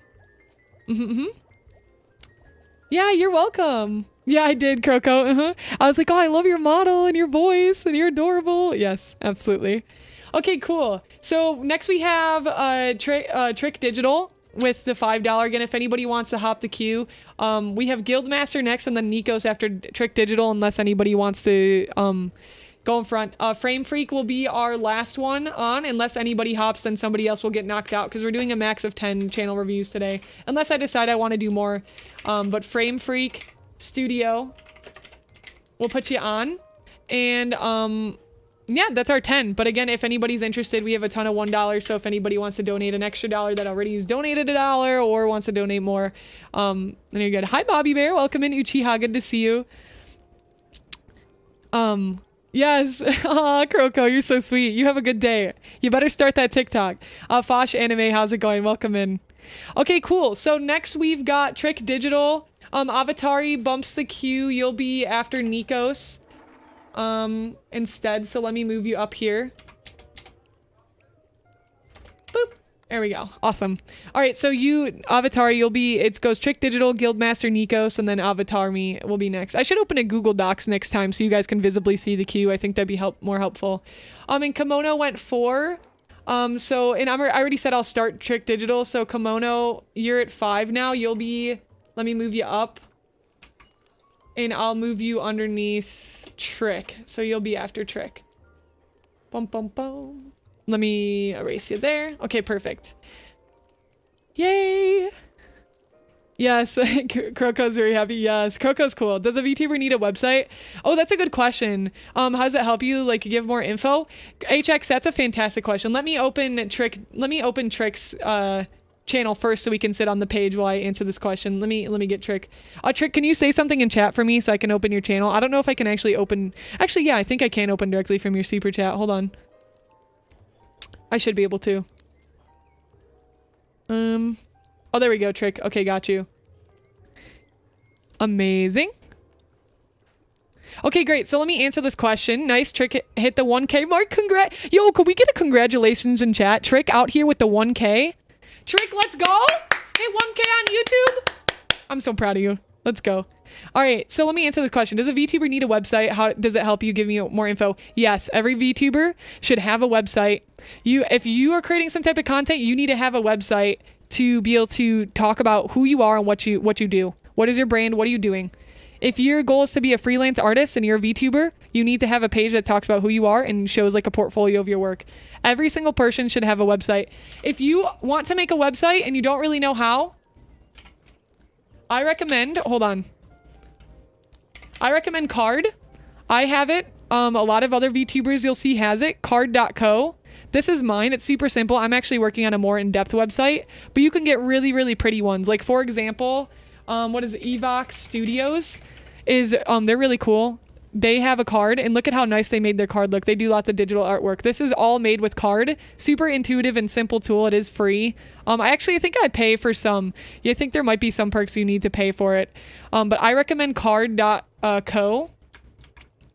Yeah, you're welcome. Yeah, I did, 𝐶𝐻𝐿. I was like, oh, I love your model and your voice and you're adorable. Yes, absolutely. Okay, cool. So next we have Trick Digital with the $5. Again, if anybody wants to hop the queue, we have Guildmaster next and then 𝐒𝐞𝐧𝐝 after Trick Digital, unless anybody wants to go in front. Frame Freak will be our last one on. Unless anybody hops, then somebody else will get knocked out, because we're doing a max of 10 channel reviews today. Unless I decide I want to do more. But Frame Freak Studio will put you on. And yeah, that's our 10. But again, if anybody's interested, we have a ton of $1. So if anybody wants to donate an extra $1 that already has donated $1 or wants to donate more, then you're good. Hi, Bobby Bear. Welcome in, 𝐒𝐻𝐿. Good to see you. Yes. Aw, 𝐶𝐻𝐿, you're so sweet. You have a good day. You better start that TikTok. Fosh Anime, how's it going? Welcome in. Okay, cool. So next we've got Trick Digital. Avatari bumps the queue. You'll be after 𝐒𝐿𝐵 instead. So let me move you up here. Boop. There we go. Awesome. All right, so you, Avatari, you'll be, it goes Trick Digital, Guildmaster, 𝐒𝐿𝐵, and then Avatar me will be next. I should open a Google Docs next time so you guys can visibly see the queue. I think that'd be more helpful. And Kimono went 4. So, and I already said I'll start Trick Digital. So Kimono, you're at 5 now. You'll be, let me move you up. And I'll move you underneath Trick. So you'll be after Trick. Bum, bum, bum. Let me erase you there. Okay, perfect. Yay! Yes, Croco's very happy. Yes, Croco's cool. Does a VTuber need a website? Oh, that's a good question. How does it help you like give more info? HX, that's a fantastic question. Let me open Trick's channel first so we can sit on the page while I answer this question. Let me get Trick. Trick, can you say something in chat for me so I can open your channel? I don't know if I can actually open. Actually, yeah, I think I can open directly from your super chat. Hold on. I should be able to. Oh, there we go, Trick. Okay, got you. Amazing. Okay, great. So let me answer this question. Nice, Trick hit the 1K mark. Yo, could we get a congratulations in chat? Trick out here with the 1K. Trick, let's go. Hit 1K on YouTube. I'm so proud of you. Let's go. All right, so let me answer this question. Does a VTuber need a website? How does it help you give me more info? Yes, every VTuber should have a website. If you are creating some type of content, you need to have a website to be able to talk about who you are and what you do. What is your brand? What are you doing? If your goal is to be a freelance artist and you're a VTuber, you need to have a page that talks about who you are and shows like a portfolio of your work. Every single person should have a website. If you want to make a website and you don't really know how, I recommend, hold on. I recommend Card. I have it. A lot of other VTubers you'll see has it. 𝐒𝐪𝐮𝐲. This is mine. It's super simple. I'm actually working on a more in-depth website, but you can get really, really pretty ones. Like for example, what is it? 𝐒𝐿 Studios is, they're really cool. They have a card and look at how nice they made their card look. They do lots of digital artwork. This is all made with Card. Super intuitive and simple tool. It is free. I actually think I pay for some. I think there might be some perks you need to pay for it. But I recommend 𝐒𝐪𝐮𝐲.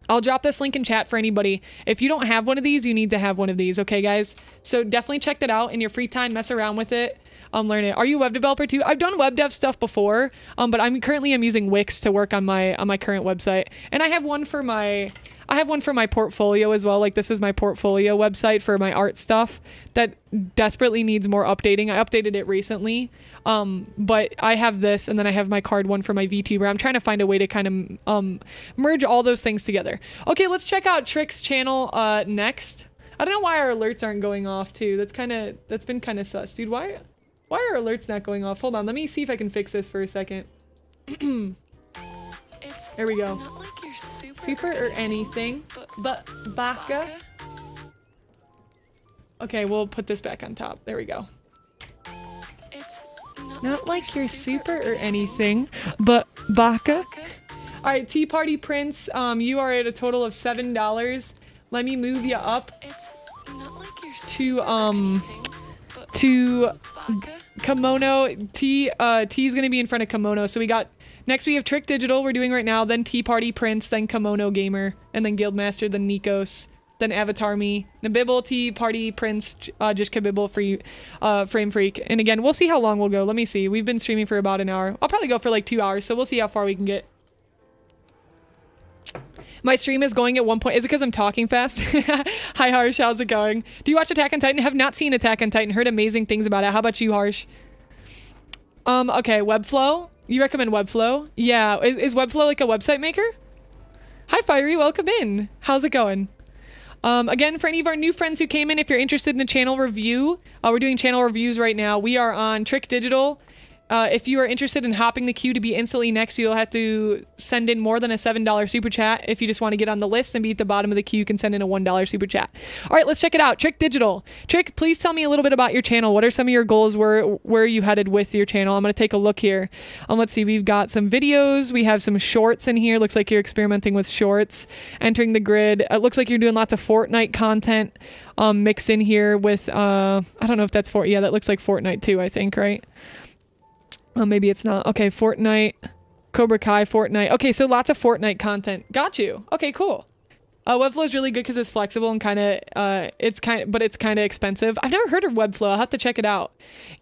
I'll drop this link in chat for anybody. If you don't have one of these, you need to have one of these. Okay, guys? So definitely check that out in your free time. Mess around with it. Learn it. Are you a web developer too? I've done web dev stuff before, but I'm using Wix to work on my current website, and I have one for my portfolio as well. Like this is my portfolio website for my art stuff that desperately needs more updating. I updated it recently, but I have this, and then I have my Card one for my VTuber. I'm trying to find a way to kind of merge all those things together. Okay, let's check out Trick's channel next. I don't know why our alerts aren't going off too. That's been kind of sus, dude. Why are alerts not going off? Hold on, let me see if I can fix this for a second. There we go. Not like you're Super or anything, but 𝐒𝐿𝐵𝐿𝐿. Okay, we'll put this back on top. There we go. It's Not like you're super or anything, but 𝐒𝐿𝐵𝐿𝐿. All right, Tea Party Prince, you are at a total of $7. Let me move you up It's not like you're to Kimono. T is gonna be in front of Kimono. So we got next we have Trick Digital we're doing right now, then Tea Party Prince, then Kimono Gamer, and then Guildmaster, then Nikos, then Avatar Me, Nabibble, Tea Party Prince, just Kabibble Frame Freak. And again, we'll see how long we'll go. Let me see. We've been streaming for about an hour. I'll probably go for like 2 hours, so we'll see how far we can get. My stream is going at 1 point. Is it because I'm talking fast? Hi, Harsh. How's it going? Do you watch Attack on Titan? Have not seen Attack on Titan. Heard amazing things about it. How about you, Harsh? Okay. Webflow. You recommend Webflow? Yeah. Is Webflow like a website maker? Hi, Fiery. Welcome in. How's it going? Again, for any of our new friends who came in, if you're interested in a channel review, we're doing channel reviews right now. We are on Trick Digital. If you are interested in hopping the queue to be instantly next, you'll have to send in more than a $7 super chat. If you just want to get on the list and be at the bottom of the queue, you can send in a $1 super chat. All right, let's check it out. Trick Digital. Trick, please tell me a little bit about your channel. What are some of your goals? Where are you headed with your channel? I'm going to take a look here. Let's see. We've got some videos. We have some shorts in here. Looks like you're experimenting with shorts. Entering the grid. It looks like you're doing lots of Fortnite content mixed in here with, I don't know if that's yeah, that looks like Fortnite too, I think, right? Maybe it's not. Okay, Fortnite, Cobra Kai, Fortnite. Okay, so lots of Fortnite content. Got you. Okay, cool. Webflow is really good because it's flexible and but it's kind of expensive. I've never heard of Webflow. I'll have to check it out.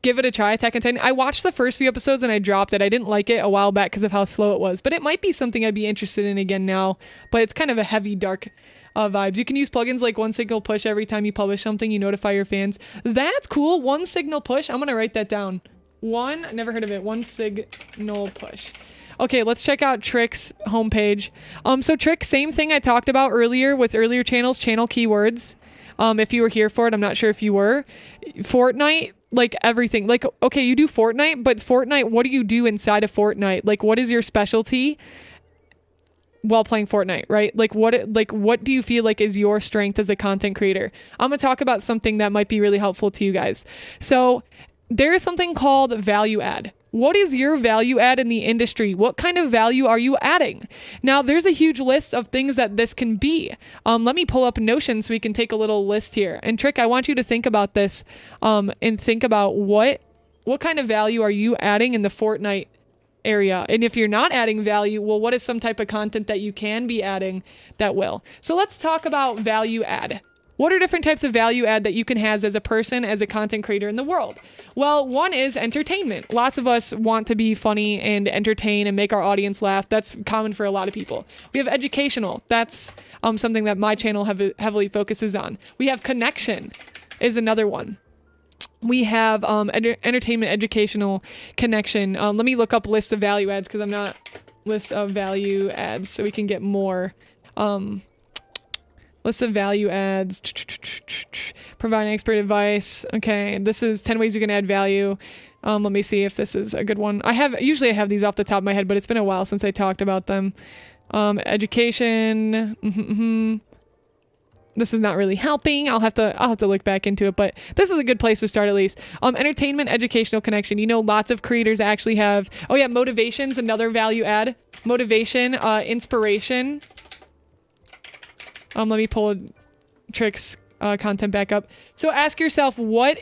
Give it a try. Attack on Titan. I watched the first few episodes and I dropped it. I didn't like it a while back because of how slow it was, but it might be something I'd be interested in again now. But it's kind of a heavy, dark vibes. You can use plugins like One Signal Push every time you publish something. You notify your fans. That's cool. One Signal Push. I'm gonna write that down. Never heard of it. One Signal Push. Okay, let's check out Trick's homepage. So Trick, same thing I talked about earlier with earlier channels, channel keywords. if you were here for it. I'm not sure if you were. Fortnite, like everything. Like, okay, you do Fortnite, but Fortnite, what do you do inside of Fortnite? Like, what is your specialty while playing Fortnite, right? Like what do you feel like is your strength as a content creator? I'm gonna talk about something that might be really helpful to you guys. So there is something called value add. What is your value add in the industry? What kind of value are you adding? Now, there's a huge list of things that this can be. Let me pull up Notion so we can take a little list here. And Trick, I want you to think about this and think about what kind of value are you adding in the Fortnite area? And if you're not adding value, well, what is some type of content that you can be adding that will? So let's talk about value add. What are different types of value add that you can have as a person, as a content creator in the world? Well, one is entertainment. Lots of us want to be funny and entertain and make our audience laugh. That's common for a lot of people. We have educational. That's something that my channel heavily focuses on. We have connection is another one. We have entertainment, educational, connection. Let me look up lists of value adds because I'm not list of value adds so we can get more. List of value adds, providing expert advice. Okay, this is 10 ways you can add value. Let me see if this is a good one. Usually I have these off the top of my head, but it's been a while since I talked about them. Education. This is not really helping. I'll have to look back into it, but this is a good place to start at least. Entertainment, educational, connection. You know, lots of creators actually have, oh yeah, motivation's another value add. Motivation, inspiration. Let me pull Trick's content back up. So ask yourself, what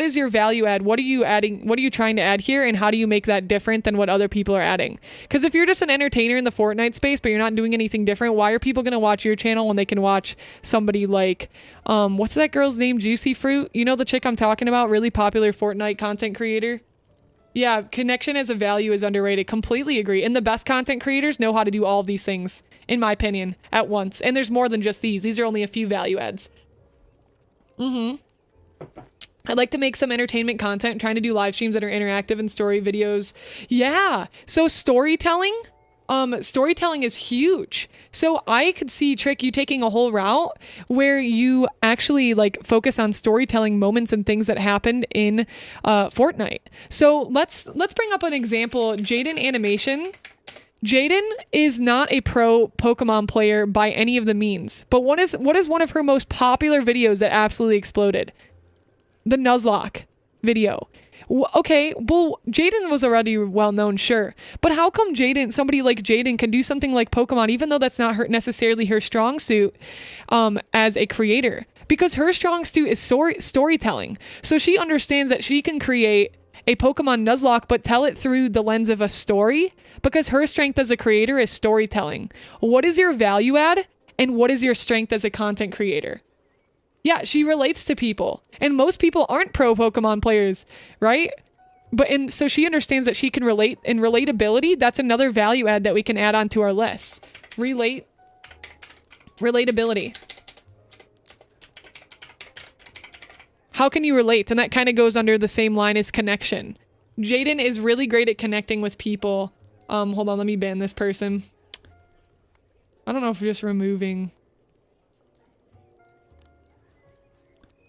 is your value add? What are you adding? What are you trying to add here? And how do you make that different than what other people are adding? Because if you're just an entertainer in the Fortnite space, but you're not doing anything different, why are people going to watch your channel when they can watch somebody like, what's that girl's name? Juicy Fruit? You know the chick I'm talking about? Really popular Fortnite content creator? Yeah, connection as a value is underrated. Completely agree. And the best content creators know how to do all of these things, in my opinion, at once. And there's more than just these. These are only a few value adds. I'd like to make some entertainment content, trying to do live streams that are interactive and story videos. Yeah. So storytelling is huge. So I could see, Trick, you taking a whole route where you actually like focus on storytelling moments and things that happened in Fortnite. So let's bring up an example. Jaden Animation. Jaden is not a pro Pokemon player by any of the means, but what is one of her most popular videos that absolutely exploded? The Nuzlocke video. Okay, well, Jaden was already well known, sure, but how come somebody like Jaden can do something like Pokemon, even though that's not necessarily her strong suit as a creator? Because her strong suit is storytelling. So she understands that she can create a Pokemon Nuzlocke, but tell it through the lens of a story, because her strength as a creator is storytelling. What is your value add, and what is your strength as a content creator? Yeah, she relates to people, and most people aren't pro Pokemon players, right? So she understands that she can relate, and relatability, that's another value add that we can add onto our list. Relatability. How can you relate? And that kind of goes under the same line as connection. Jaden is really great at connecting with people. Hold on, let me ban this person. I don't know if we're just removing.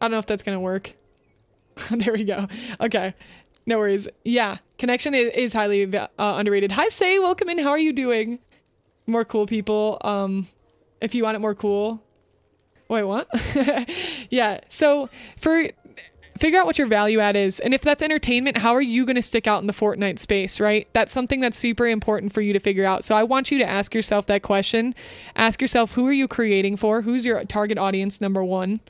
I don't know if that's gonna work. There we go. Okay, no worries. Yeah, connection is highly underrated. Hi, Say, welcome in. How are you doing? More cool people. If you want it more cool. Wait, what? Yeah, so figure out what your value add is. And if that's entertainment, how are you going to stick out in the Fortnite space, right? That's something that's super important for you to figure out. So I want you to ask yourself that question. Ask yourself, who are you creating for? Who's your target audience, number one?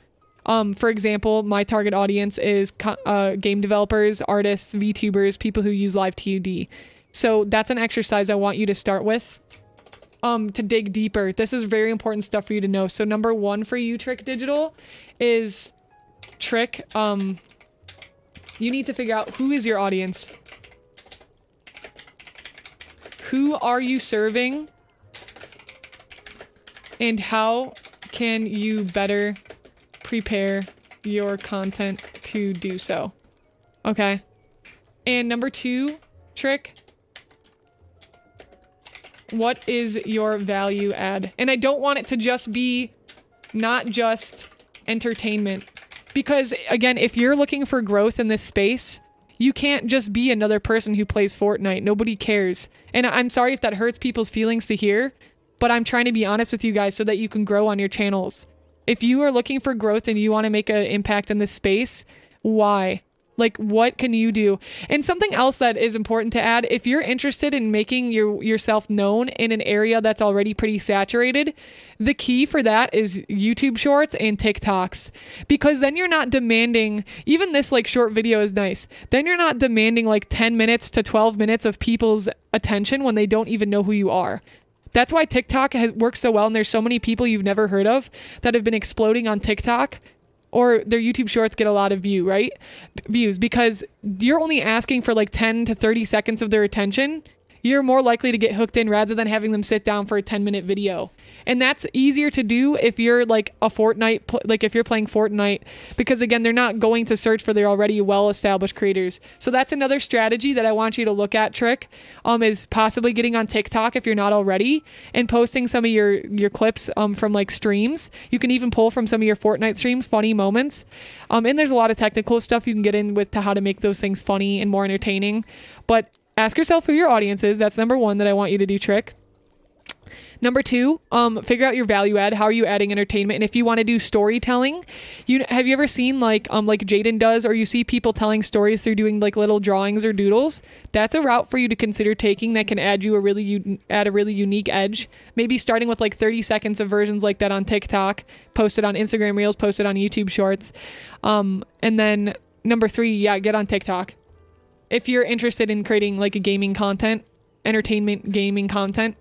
For example, my target audience is game developers, artists, VTubers, people who use live TUD. So that's an exercise I want you to start with. To dig deeper. This is very important stuff for you to know. So number one for you, Trick Digital, is Trick. You need to figure out who is your audience. Who are you serving? And how can you better prepare your content to do so? Okay. And number two, Trick. What is your value add? And I don't want it to just be not just entertainment. Because again, if you're looking for growth in this space, you can't just be another person who plays Fortnite. Nobody cares. And I'm sorry if that hurts people's feelings to hear, but I'm trying to be honest with you guys so that you can grow on your channels. If you are looking for growth and you want to make an impact in this space, why? Like, what can you do? And something else that is important to add, if you're interested in making yourself known in an area that's already pretty saturated, the key for that is YouTube Shorts and TikToks. Because then you're not demanding, even this like short video is nice, then you're not demanding like 10 minutes to 12 minutes of people's attention when they don't even know who you are. That's why TikTok works so well, and there's so many people you've never heard of that have been exploding on TikTok, or their YouTube Shorts get a lot of views, because you're only asking for like 10 to 30 seconds of their attention. You're more likely to get hooked in rather than having them sit down for a 10-minute video. And that's easier to do if you're like a Fortnite, like if you're playing Fortnite, because again, they're not going to search for their already well-established creators. So that's another strategy that I want you to look at, Trick, is possibly getting on TikTok if you're not already, and posting some of your clips from like streams. You can even pull from some of your Fortnite streams, funny moments. And there's a lot of technical stuff you can get in with to how to make those things funny and more entertaining. But ask yourself who your audience is. That's number one that I want you to do, Trick. Number two, figure out your value add. How are you adding entertainment? And if you want to do storytelling, have you ever seen like Jaden does, or you see people telling stories through doing like little drawings or doodles? That's a route for you to consider taking that can add you a really unique edge. Maybe starting with like 30 seconds of versions like that on TikTok, posted on Instagram Reels, posted on YouTube Shorts. And then number three, get on TikTok. If you're interested in creating like a gaming content, entertainment gaming content,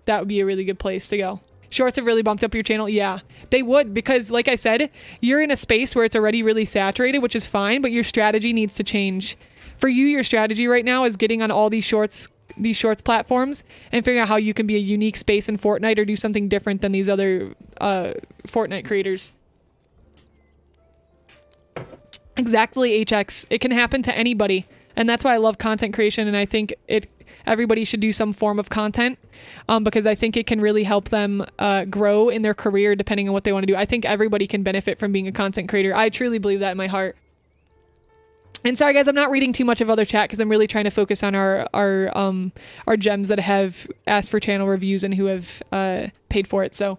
that would be a really good place to go. Shorts have really bumped up your channel. Yeah, they would, because like I said, you're in a space where it's already really saturated, which is fine, but your strategy needs to change. For you, your strategy right now is getting on all these shorts platforms and figuring out how you can be a unique space in Fortnite or do something different than these other Fortnite creators. Exactly, HX. It can happen to anybody. And that's why I love content creation, and I think everybody should do some form of content, because I think it can really help them grow in their career depending on what they want to do. I think everybody can benefit from being a content creator. I truly believe that in my heart. And sorry guys, I'm not reading too much of other chat because I'm really trying to focus on our gems that have asked for channel reviews and who have paid for it. So,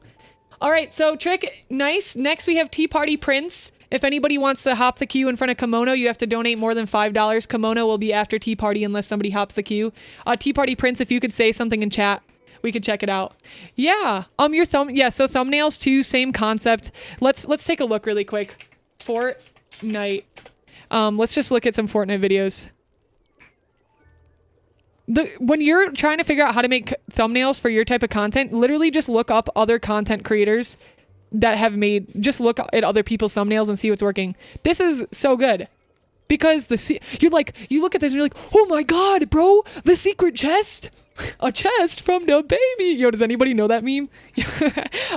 all right, so Trick, nice. Next we have Tea Party Prince. If anybody wants to hop the queue in front of Kimono, you have to donate more than $5. Kimono will be after Tea Party unless somebody hops the queue. Tea Party Prince, if you could say something in chat, we could check it out. Yeah. So thumbnails too, same concept. Let's take a look really quick. Fortnite. Let's just look at some Fortnite videos. When you're trying to figure out how to make thumbnails for your type of content, literally just look up other content creators that have just look at other people's thumbnails and see what's working. This is so good because you look at this and you're like, oh my god, bro, the secret chest. A chest from the baby. Yo, does anybody know that meme?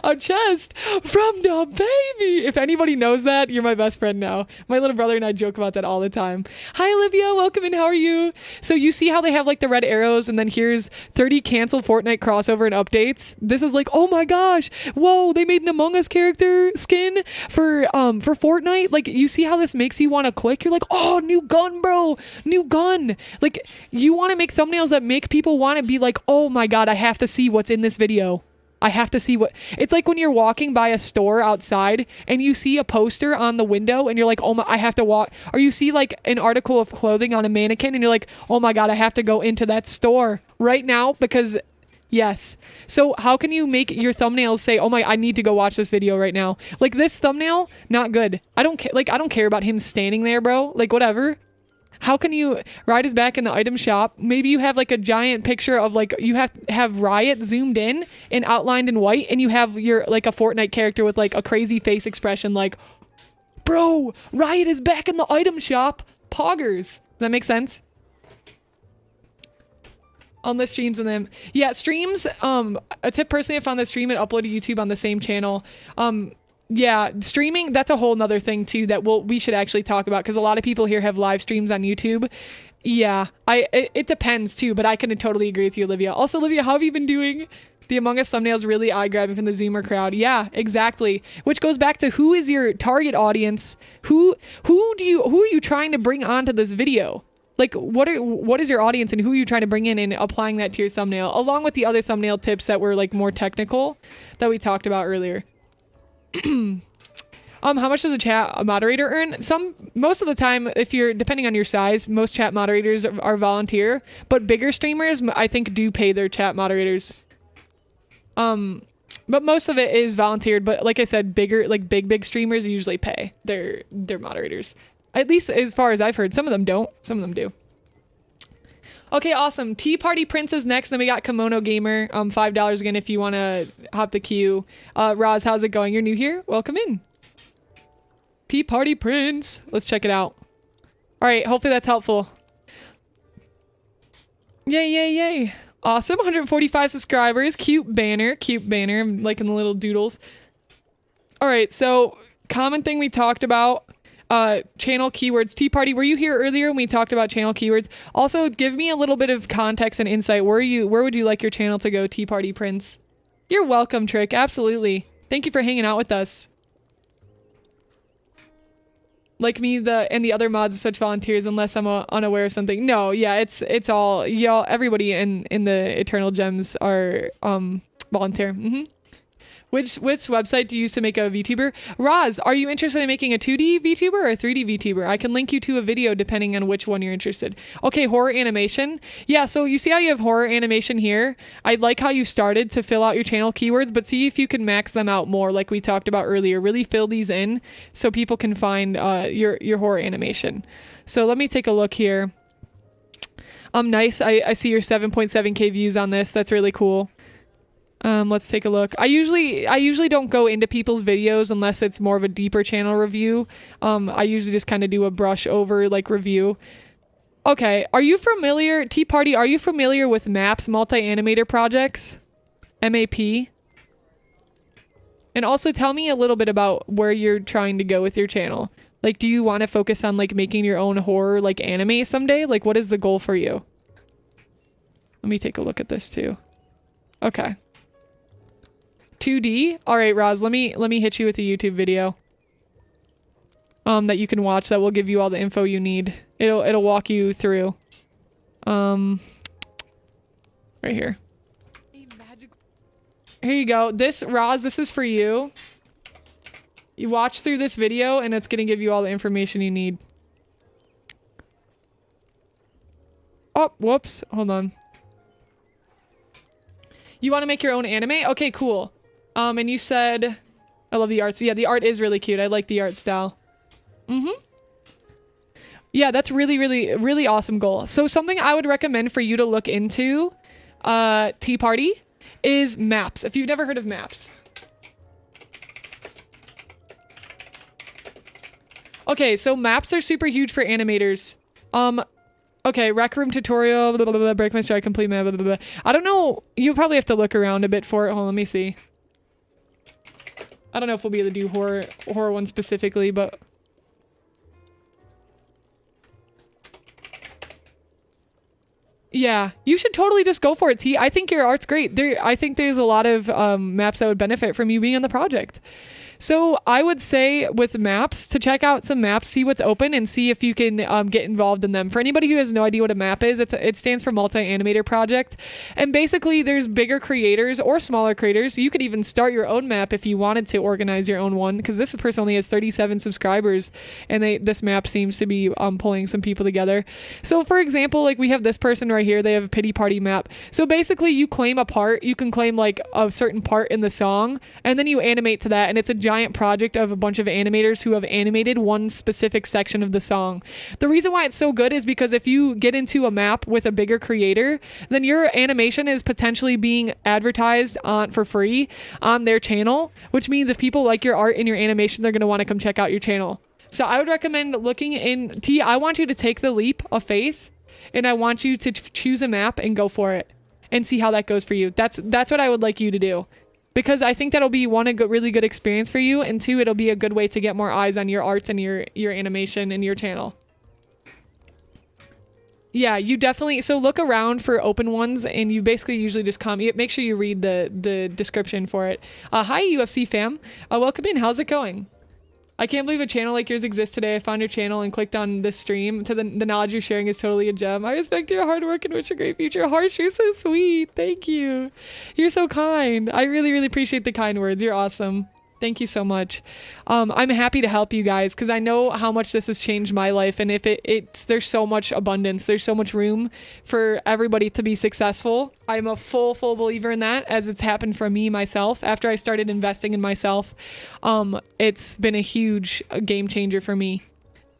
A chest from the baby. If anybody knows that, you're my best friend now. My little brother and I joke about that all the time. Hi, Olivia. Welcome in. How are you? So you see how they have like the red arrows and then here's 30 canceled Fortnite crossover and updates. This is like, oh my gosh. Whoa, they made an Among Us character skin for Fortnite. Like, you see how this makes you want to click? You're like, oh, new gun, bro. New gun. Like, you want to make thumbnails that make people want to be like, oh my god, I have to see what's in this video. I have to see what... It's like when you're walking by a store outside and you see a poster on the window and you're like, oh my, I have to walk. Or you see like an article of clothing on a mannequin and you're like, oh my god, I have to go into that store right now because... Yes. So how can you make your thumbnails say, oh my, I need to go watch this video right now? Like this thumbnail, not good. I don't care about him standing there, bro. Like whatever. How can you... Riot is back in the item shop. Maybe you have like a giant picture of like... You have to have Riot zoomed in and outlined in white, and you have your like a Fortnite character with like a crazy face expression like, bro, Riot is back in the item shop. Poggers. Does that make sense? On the streams and them. Yeah, streams. A tip personally, I found the stream and upload to YouTube on the same channel. Yeah, streaming, that's a whole nother thing too that we should actually talk about because a lot of people here have live streams on YouTube. Yeah, it depends too, but I can totally agree with you, Olivia. Also, Olivia, how have you been doing? The Among Us thumbnails really eye-grabbing from the Zoomer crowd. Yeah, exactly. Which goes back to who is your target audience? Who are you trying to bring onto this video? Like, what is your audience and who are you trying to bring in and applying that to your thumbnail, along with the other thumbnail tips that were like more technical that we talked about earlier. How much does a chat moderator earn? Most of the time, if you're depending on your size, most chat moderators are volunteer, but bigger streamers I think do pay their chat moderators. But most of it is volunteered, but like I said, big streamers usually pay their moderators. At least as far as I've heard. Some of them don't, some of them do. Okay, awesome. Tea Party Prince is next. Then we got Kimono Gamer. $5 again if you want to hop the queue. Roz, how's it going? You're new here? Welcome in. Tea Party Prince. Let's check it out. All right, hopefully that's helpful. Yay, yay, yay. Awesome, 145 subscribers. Cute banner, cute banner. I'm liking the little doodles. All right, so common thing we talked about. Channel keywords. Tea Party, were you here earlier when we talked about channel keywords? Also, give me a little bit of context and insight. Where would you like your channel to go, Tea Party Prince? You're welcome, Trick. Absolutely. Thank you for hanging out with us. Like me, and the other mods, such volunteers, unless I'm unaware of something. No, yeah, it's all y'all. Everybody in the Eternal Gems are volunteer. Which website do you use to make a VTuber? Roz, are you interested in making a 2D VTuber or a 3D VTuber? I can link you to a video depending on which one you're interested. Okay, horror animation. Yeah, so you see how you have horror animation here? I like how you started to fill out your channel keywords, but see if you can max them out more like we talked about earlier. Really fill these in so people can find your horror animation. So let me take a look here. Nice. I see your 7.7K views on this. That's really cool. Let's take a look. I usually don't go into people's videos unless it's more of a deeper channel review. I usually just kind of do a brush over like review. Okay, are you familiar, Tea Party, are you familiar with MAPS, multi-animator projects? MAP? And also tell me a little bit about where you're trying to go with your channel. Like, do you want to focus on like making your own horror like anime someday? Like, what is the goal for you? Let me take a look at this too. Okay. 2D? All right, Roz, let me hit you with a YouTube video that you can watch that will give you all the info you need. It'll walk you through. Right here. Here you go. Roz, this is for you. You watch through this video and it's going to give you all the information you need. Oh, whoops. Hold on. You want to make your own anime? Okay, cool. And you said, I love the art. So yeah, the art is really cute. I like the art style. Yeah, that's really, really, really awesome goal. So something I would recommend for you to look into, Tea Party, is maps. If you've never heard of maps. Okay, so maps are super huge for animators. Okay, Rec Room tutorial, blah, blah, blah, break my stride, complete map, blah, blah, blah. I don't know, you'll probably have to look around a bit for it. Hold on, let me see. I don't know if we'll be able to do horror one specifically, but... Yeah, you should totally just go for it, T. I think your art's great. I think there's a lot of maps that would benefit from you being on the project. So I would say with maps to check out some maps, see what's open and see if you can get involved in them. For anybody who has no idea what a map is, it stands for multi-animator project. And basically there's bigger creators or smaller creators. You could even start your own map if you wanted to organize your own one, because this person only has 37 subscribers and this map seems to be pulling some people together. So for example, like we have this person right here, they have a pity party map. So basically you claim a part, you can claim like a certain part in the song and then you animate to that, and it's a giant project of a bunch of animators who have animated one specific section of the song. The reason why it's so good is because if you get into a map with a bigger creator, then your animation is potentially being advertised for free on their channel, which means if people like your art and your animation, they're going to want to come check out your channel. So I would recommend looking in. T, I want you to take the leap of faith and I want you to choose a map and go for it and see how that goes for you. That's what I would like you to do. Because I think that'll be one, a really good experience for you, and two, it'll be a good way to get more eyes on your art and your animation and your channel. Yeah, you definitely, so look around for open ones and you basically usually just make sure you read the description for it. Hi UFC fam, welcome in, how's it going? I can't believe a channel like yours exists today. I found your channel and clicked on this stream. The knowledge you're sharing is totally a gem. I respect your hard work and wish you a great future. Harsh, you're so sweet. Thank you. You're so kind. I really, really appreciate the kind words. You're awesome. Thank you so much. I'm happy to help you guys because I know how much this has changed my life, and if there's so much abundance, there's so much room for everybody to be successful. I'm a full believer in that, as it's happened for me myself. After I started investing in myself, it's been a huge game changer for me.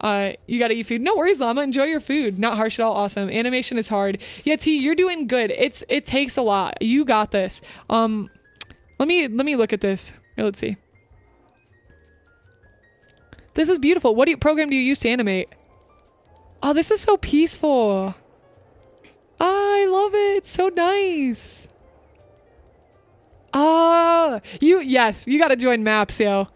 You gotta eat food. No worries, Llama. Enjoy your food. Not harsh at all. Awesome. Animation is hard. Yeah, T, you're doing good. It takes a lot. You got this. Let me look at this. Here, let's see. This is beautiful. What program do you use to animate? Oh, this is so peaceful. I love it. So nice. Yes, you gotta join Maps, yo.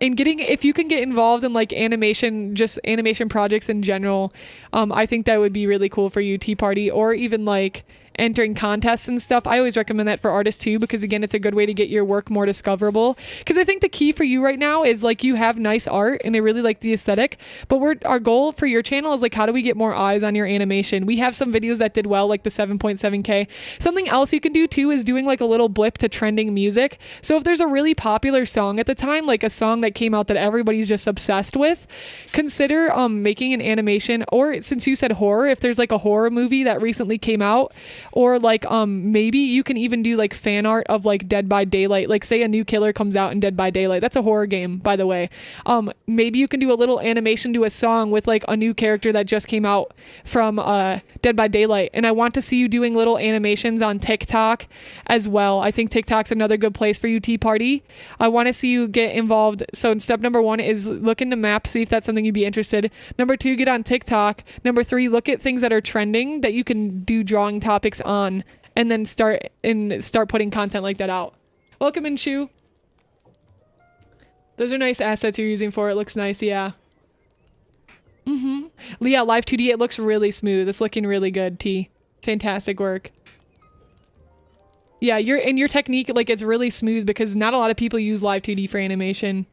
And if you can get involved in like animation, just animation projects in general, I think that would be really cool for you, Tea Party, or even like entering contests and stuff. I always recommend that for artists too, because again, it's a good way to get your work more discoverable. Because I think the key for you right now is like you have nice art and I really like the aesthetic, but our goal for your channel is like, how do we get more eyes on your animation? We have some videos that did well, like the 7.7K. Something else you can do too is doing like a little blip to trending music. So if there's a really popular song at the time, like a song that came out that everybody's just obsessed with, consider making an animation. Or since you said horror, if there's like a horror movie that recently came out, or like maybe you can even do like fan art of like Dead by Daylight. Like say a new killer comes out in Dead by Daylight. That's a horror game, by the way. Maybe you can do a little animation to a song with like a new character that just came out from Dead by Daylight. And I want to see you doing little animations on TikTok as well. I think TikTok's another good place for you, Tea Party. I want to see you get involved. So step number 1 is look into Maps, see if that's something you'd be interested. Number 2, get on TikTok. Number 3, look at things that are trending that you can do drawing topics on, and then start putting content like that out. Welcome in, Shu. Those are nice assets you're using for it. Looks nice, yeah. Leah, Live 2D, it looks really smooth. It's looking really good, T. Fantastic work. Yeah, your technique, like, it's really smooth because not a lot of people use Live 2D for animation.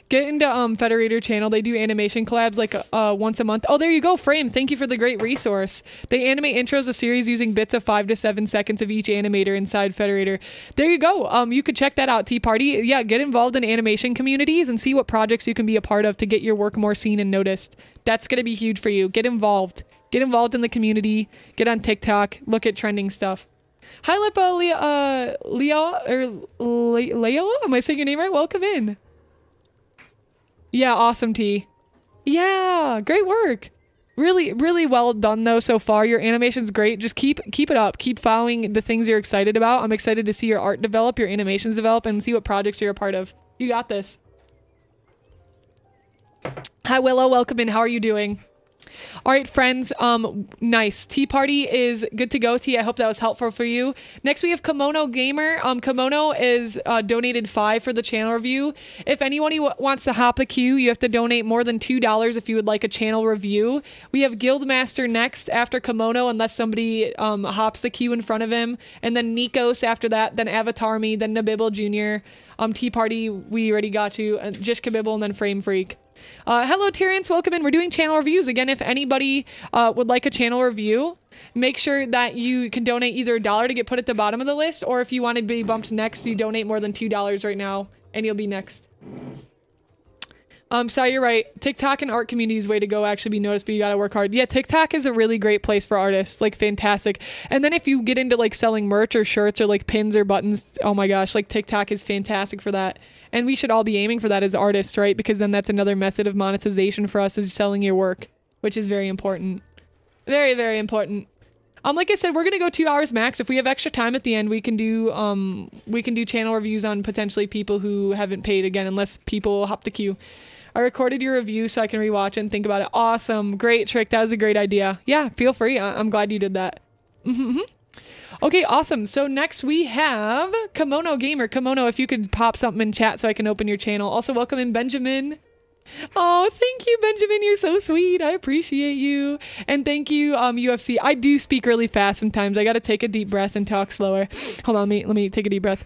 Get into Federator channel. They do animation collabs like once a month. Oh, there you go, Frame. Thank you for the great resource. They animate intros a series using bits of 5 to 7 seconds of each animator inside Federator. There you go. You could check that out, Tea Party. Yeah, get involved in animation communities and see what projects you can be a part of to get your work more seen and noticed. That's gonna be huge for you. Get involved. Get involved in the community. Get on TikTok. Look at trending stuff. Hi, Lipa, Leola? Am I saying your name right? Welcome in. Yeah, awesome, T. Yeah, great work. Really, really well done though so far. Your animation's great. Just keep it up. Keep following the things you're excited about. I'm excited to see your art develop, your animations develop, and see what projects you're a part of. You got this. Hi, Willow. Welcome in. How are you doing? All right, friends. Nice. Tea Party is good to go, T. I hope that was helpful for you. Next, we have Kimono Gamer. Kimono is donated $5 for the channel review. If anyone wants to hop the queue, you have to donate more than $2 if you would like a channel review. We have Guildmaster next after Kimono, unless somebody hops the queue in front of him, and then Nikos after that, then Avatar Me, then Nabibble Jr. Tea Party, we already got you, 𝐠hKBibble, and then Frame Freak. Hello, Terrence. Welcome in. We're doing channel reviews. Again, if anybody would like a channel review, make sure that you can donate either $1 to get put at the bottom of the list, or if you want to be bumped next, you donate more than $2 right now, and you'll be next. So you're right. TikTok and art community is way to go, actually be noticed, but you gotta work hard. Yeah, TikTok is a really great place for artists. Like, fantastic. And then if you get into like selling merch or shirts or like pins or buttons, oh my gosh, like TikTok is fantastic for that. And we should all be aiming for that as artists, right? Because then that's another method of monetization for us, is selling your work, which is very important. Very, very important. Like I said, we're gonna go 2 hours max. If we have extra time at the end, we can do channel reviews on potentially people who haven't paid, again, unless people hop the queue. I recorded your review so I can rewatch it and think about it. Awesome. Great trick. That was a great idea. Yeah, feel free. I'm glad you did that. Okay, awesome. So next we have Kimono Gamer. Kimono, if you could pop something in chat so I can open your channel. Also, welcome in Benjamin. Oh, thank you, Benjamin. You're so sweet. I appreciate you. And thank you, UFC. I do speak really fast sometimes. I got to take a deep breath and talk slower. Hold on, let me take a deep breath.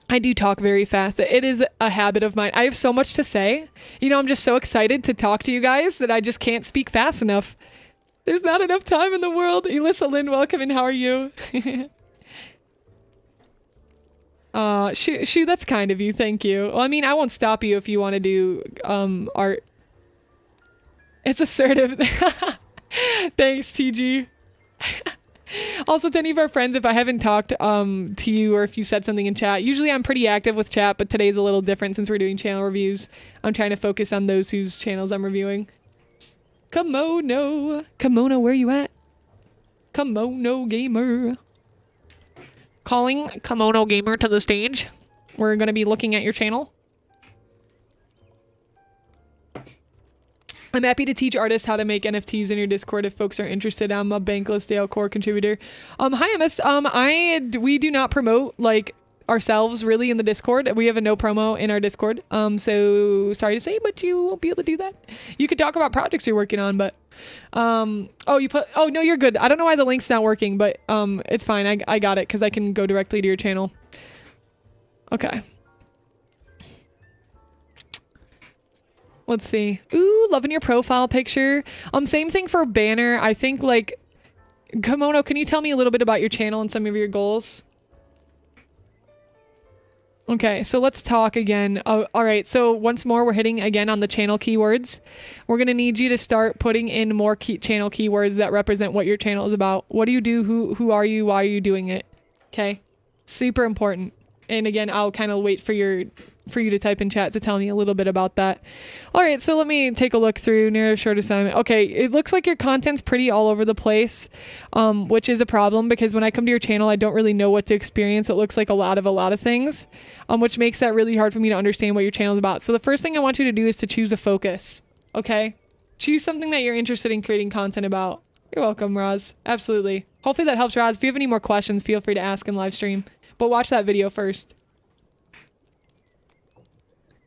I do talk very fast. It is a habit of mine. I have so much to say. You know, I'm just so excited to talk to you guys that I just can't speak fast enough. There's not enough time in the world. Elissa Lynn, welcome and how are you? Shoo, that's kind of you. Thank you. Well, I mean, I won't stop you if you want to do art. It's assertive. Thanks, TG. Also, to any of our friends, if I haven't talked to you or if you said something in chat, usually I'm pretty active with chat, but today's a little different since we're doing channel reviews. I'm trying to focus on those whose channels I'm reviewing. Kimono, where you at? Kimono Gamer. Calling Kimono Gamer to the stage. We're going to be looking at your channel. I'm happy to teach artists how to make NFTs in your Discord if folks are interested. I'm a bankless Dale core contributor. Hi, MS. We do not promote like ourselves really in the Discord. We have a no promo in our Discord. So sorry to say, but you won't be able to do that. You could talk about projects you're working on, but oh no, you're good. I don't know why the link's not working, but it's fine. I got it because I can go directly to your channel. Okay. Let's see. Ooh, loving your profile picture. Same thing for banner. I think like Kimono, can you tell me a little bit about your channel and some of your goals? Okay, so let's talk again. Oh, all right, so once more, we're hitting again on the channel keywords. We're gonna need you to start putting in more channel keywords that represent what your channel is about. What do you do? Who are you? Why are you doing it? Okay, super important. And again, I'll kind of wait for you to type in chat to tell me a little bit about that. All right, so let me take a look through narrative short assignment. Okay, it looks like your content's pretty all over the place, which is a problem because when I come to your channel, I don't really know what to experience. It looks like a lot of things, which makes that really hard for me to understand what your channel is about. So the first thing I want you to do is to choose a focus, okay? Choose something that you're interested in creating content about. You're welcome, Roz. Absolutely. Hopefully that helps, Roz. If you have any more questions, feel free to ask in live stream. But watch that video first.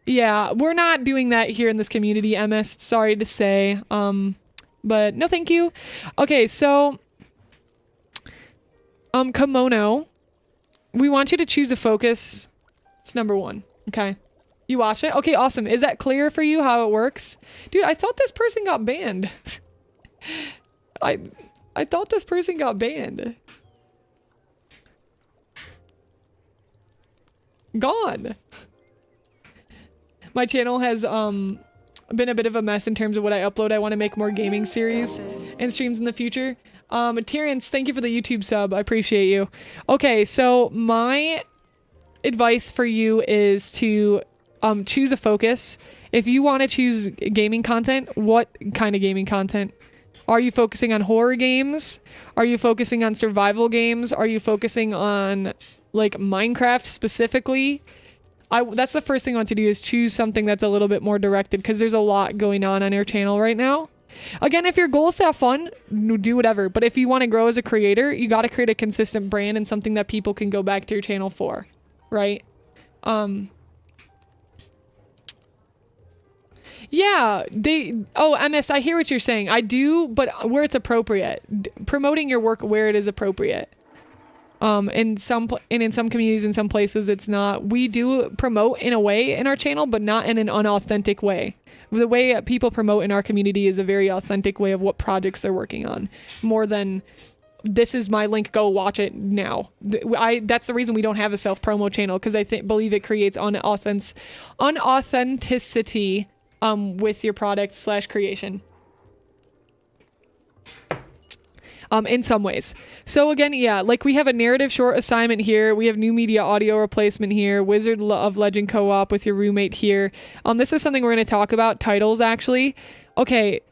Yeah, we're not doing that here in this community, MS. Sorry to say. But no thank you. Okay, so Kimono, we want you to choose a focus. It's number 1. Okay. You watch it? Okay, awesome. Is that clear for you how it works? Dude, I thought this person got banned. I thought this person got banned. Gone. My channel has been a bit of a mess in terms of what I upload. I want to make more gaming series and streams in the future. Terrence, thank you for the YouTube sub. I appreciate you. Okay, so my advice for you is to choose a focus. If you want to choose gaming content, what kind of gaming content? Are you focusing on horror games? Are you focusing on survival games? Are you focusing on like Minecraft specifically? That's the first thing I want to do is choose something that's a little bit more directed because there's a lot going on your channel right now. Again, if your goal is to have fun, do whatever. But if you want to grow as a creator, you got to create a consistent brand and something that people can go back to your channel for, right? Yeah, MS, I hear what you're saying. I do, but where it's appropriate. Promoting your work where it is appropriate. In some communities, in some places, it's not. We do promote in a way in our channel, but not in an unauthentic way. The way people promote in our community is a very authentic way of what projects they're working on, more than this is my link, go watch it now. That's the reason we don't have a self-promo channel, because I believe it creates unauthenticity with your product / creation. In some ways. So again, yeah, like we have a narrative short assignment here. We have new media audio replacement here. Wizard of Legend co-op with your roommate here. This is something we're going to talk about. Titles, actually. Okay,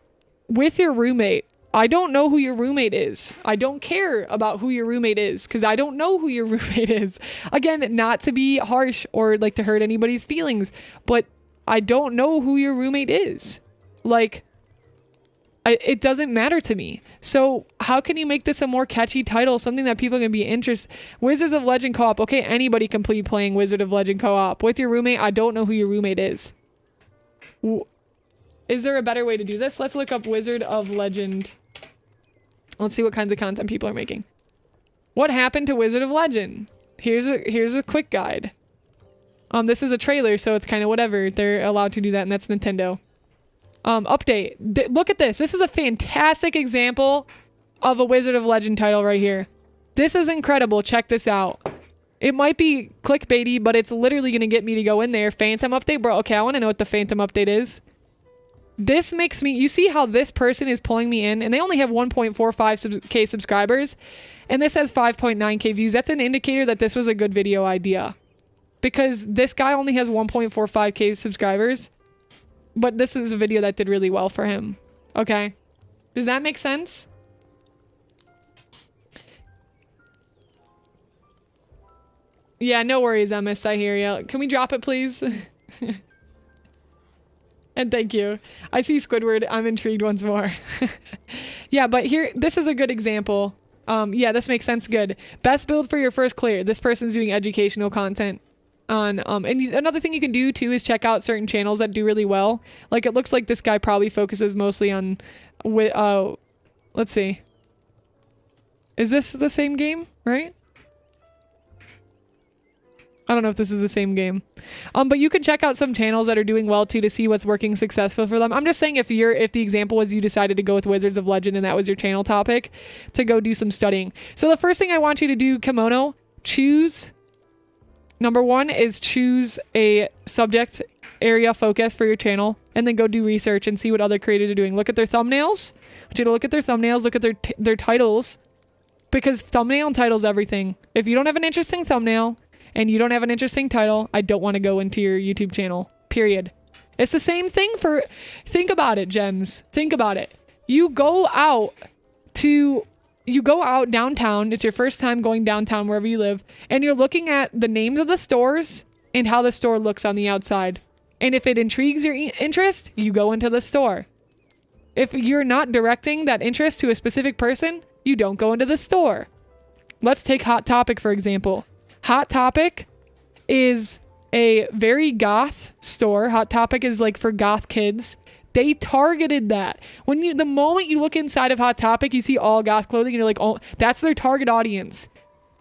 with your roommate, I don't know who your roommate is. I don't care about who your roommate is because I don't know who your roommate is. Again, not to be harsh or like to hurt anybody's feelings, but I don't know who your roommate is. Like, It doesn't matter to me. So how can you make this a more catchy title, something that people can be interested? Wizards of Legend co-op. Okay, anybody can be playing Wizard of Legend co-op with your roommate. I don't know who your roommate is. Is there a better way to do this? Let's look up Wizard of Legend. Let's see what kinds of content people are making. What happened to Wizard of Legend? Here's a quick guide. This is a trailer, so it's kind of whatever. They're allowed to do that, and that's Nintendo. Update. Look at this. This is a fantastic example of a Wizard of Legend title right here. This is incredible. Check this out. It might be clickbaity, but it's literally going to get me to go in there. Phantom update, bro. Okay, I want to know what the Phantom update is. This makes me... You see how this person is pulling me in? And they only have 1.45k subscribers. And this has 5.9k views. That's an indicator that this was a good video idea. Because this guy only has 1.45k subscribers. But this is a video that did really well for him. Okay. Does that make sense? Yeah, no worries, Emist. I hear you. Can we drop it, please? And thank you. I see Squidward. I'm intrigued once more. Yeah, but here, this is a good example. Yeah, this makes sense. Good. Best build for your first clear. This person's doing educational content on, and another thing you can do too is check out certain channels that do really well. Like it looks like this guy probably focuses mostly on, let's see. Is this the same game, right? I don't know if this is the same game. But you can check out some channels that are doing well too to see what's working successful for them. I'm just saying if the example was you decided to go with Wizards of Legend and that was your channel topic, to go do some studying. So the first thing I want you to do, Kimono, number one is choose a subject area focus for your channel and then go do research and see what other creators are doing. Look at their thumbnails. I want you to look at their thumbnails, look at their titles, because thumbnail and title's everything. If you don't have an interesting thumbnail, and you don't have an interesting title, I don't want to go into your YouTube channel. Period. It's the same thing for... Think about it, Gems. Think about it. You go out downtown. It's your first time going downtown wherever you live. And you're looking at the names of the stores and how the store looks on the outside. And if it intrigues your interest, you go into the store. If you're not directing that interest to a specific person, you don't go into the store. Let's take Hot Topic, for example. Hot Topic is a very goth store. Hot Topic is like for goth kids. They targeted that. The moment you look inside of Hot Topic, you see all goth clothing and you're like, oh, that's their target audience.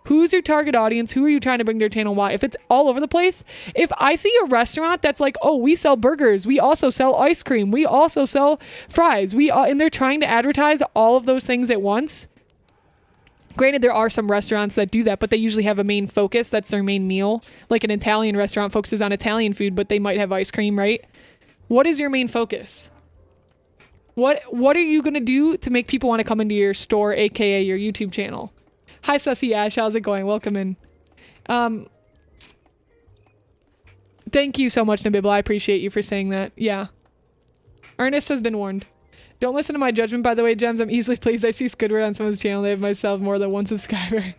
Who's your target audience? Who are you trying to bring to your channel? Why? If it's all over the place, if I see a restaurant that's like, oh, we sell burgers, we also sell ice cream, we also sell fries, and they're trying to advertise all of those things at once. Granted, there are some restaurants that do that, but they usually have a main focus. That's their main meal. Like an Italian restaurant focuses on Italian food, but they might have ice cream, right? What is your main focus? What are you going to do to make people want to come into your store, aka your YouTube channel? Hi, Sussy Ash. How's it going? Welcome in. Thank you so much, Nabibla. I appreciate you for saying that. Yeah. Ernest has been warned. Don't listen to my judgment, by the way, Gems. I'm easily pleased. I see Squidward on someone's channel. They have myself more than one subscriber.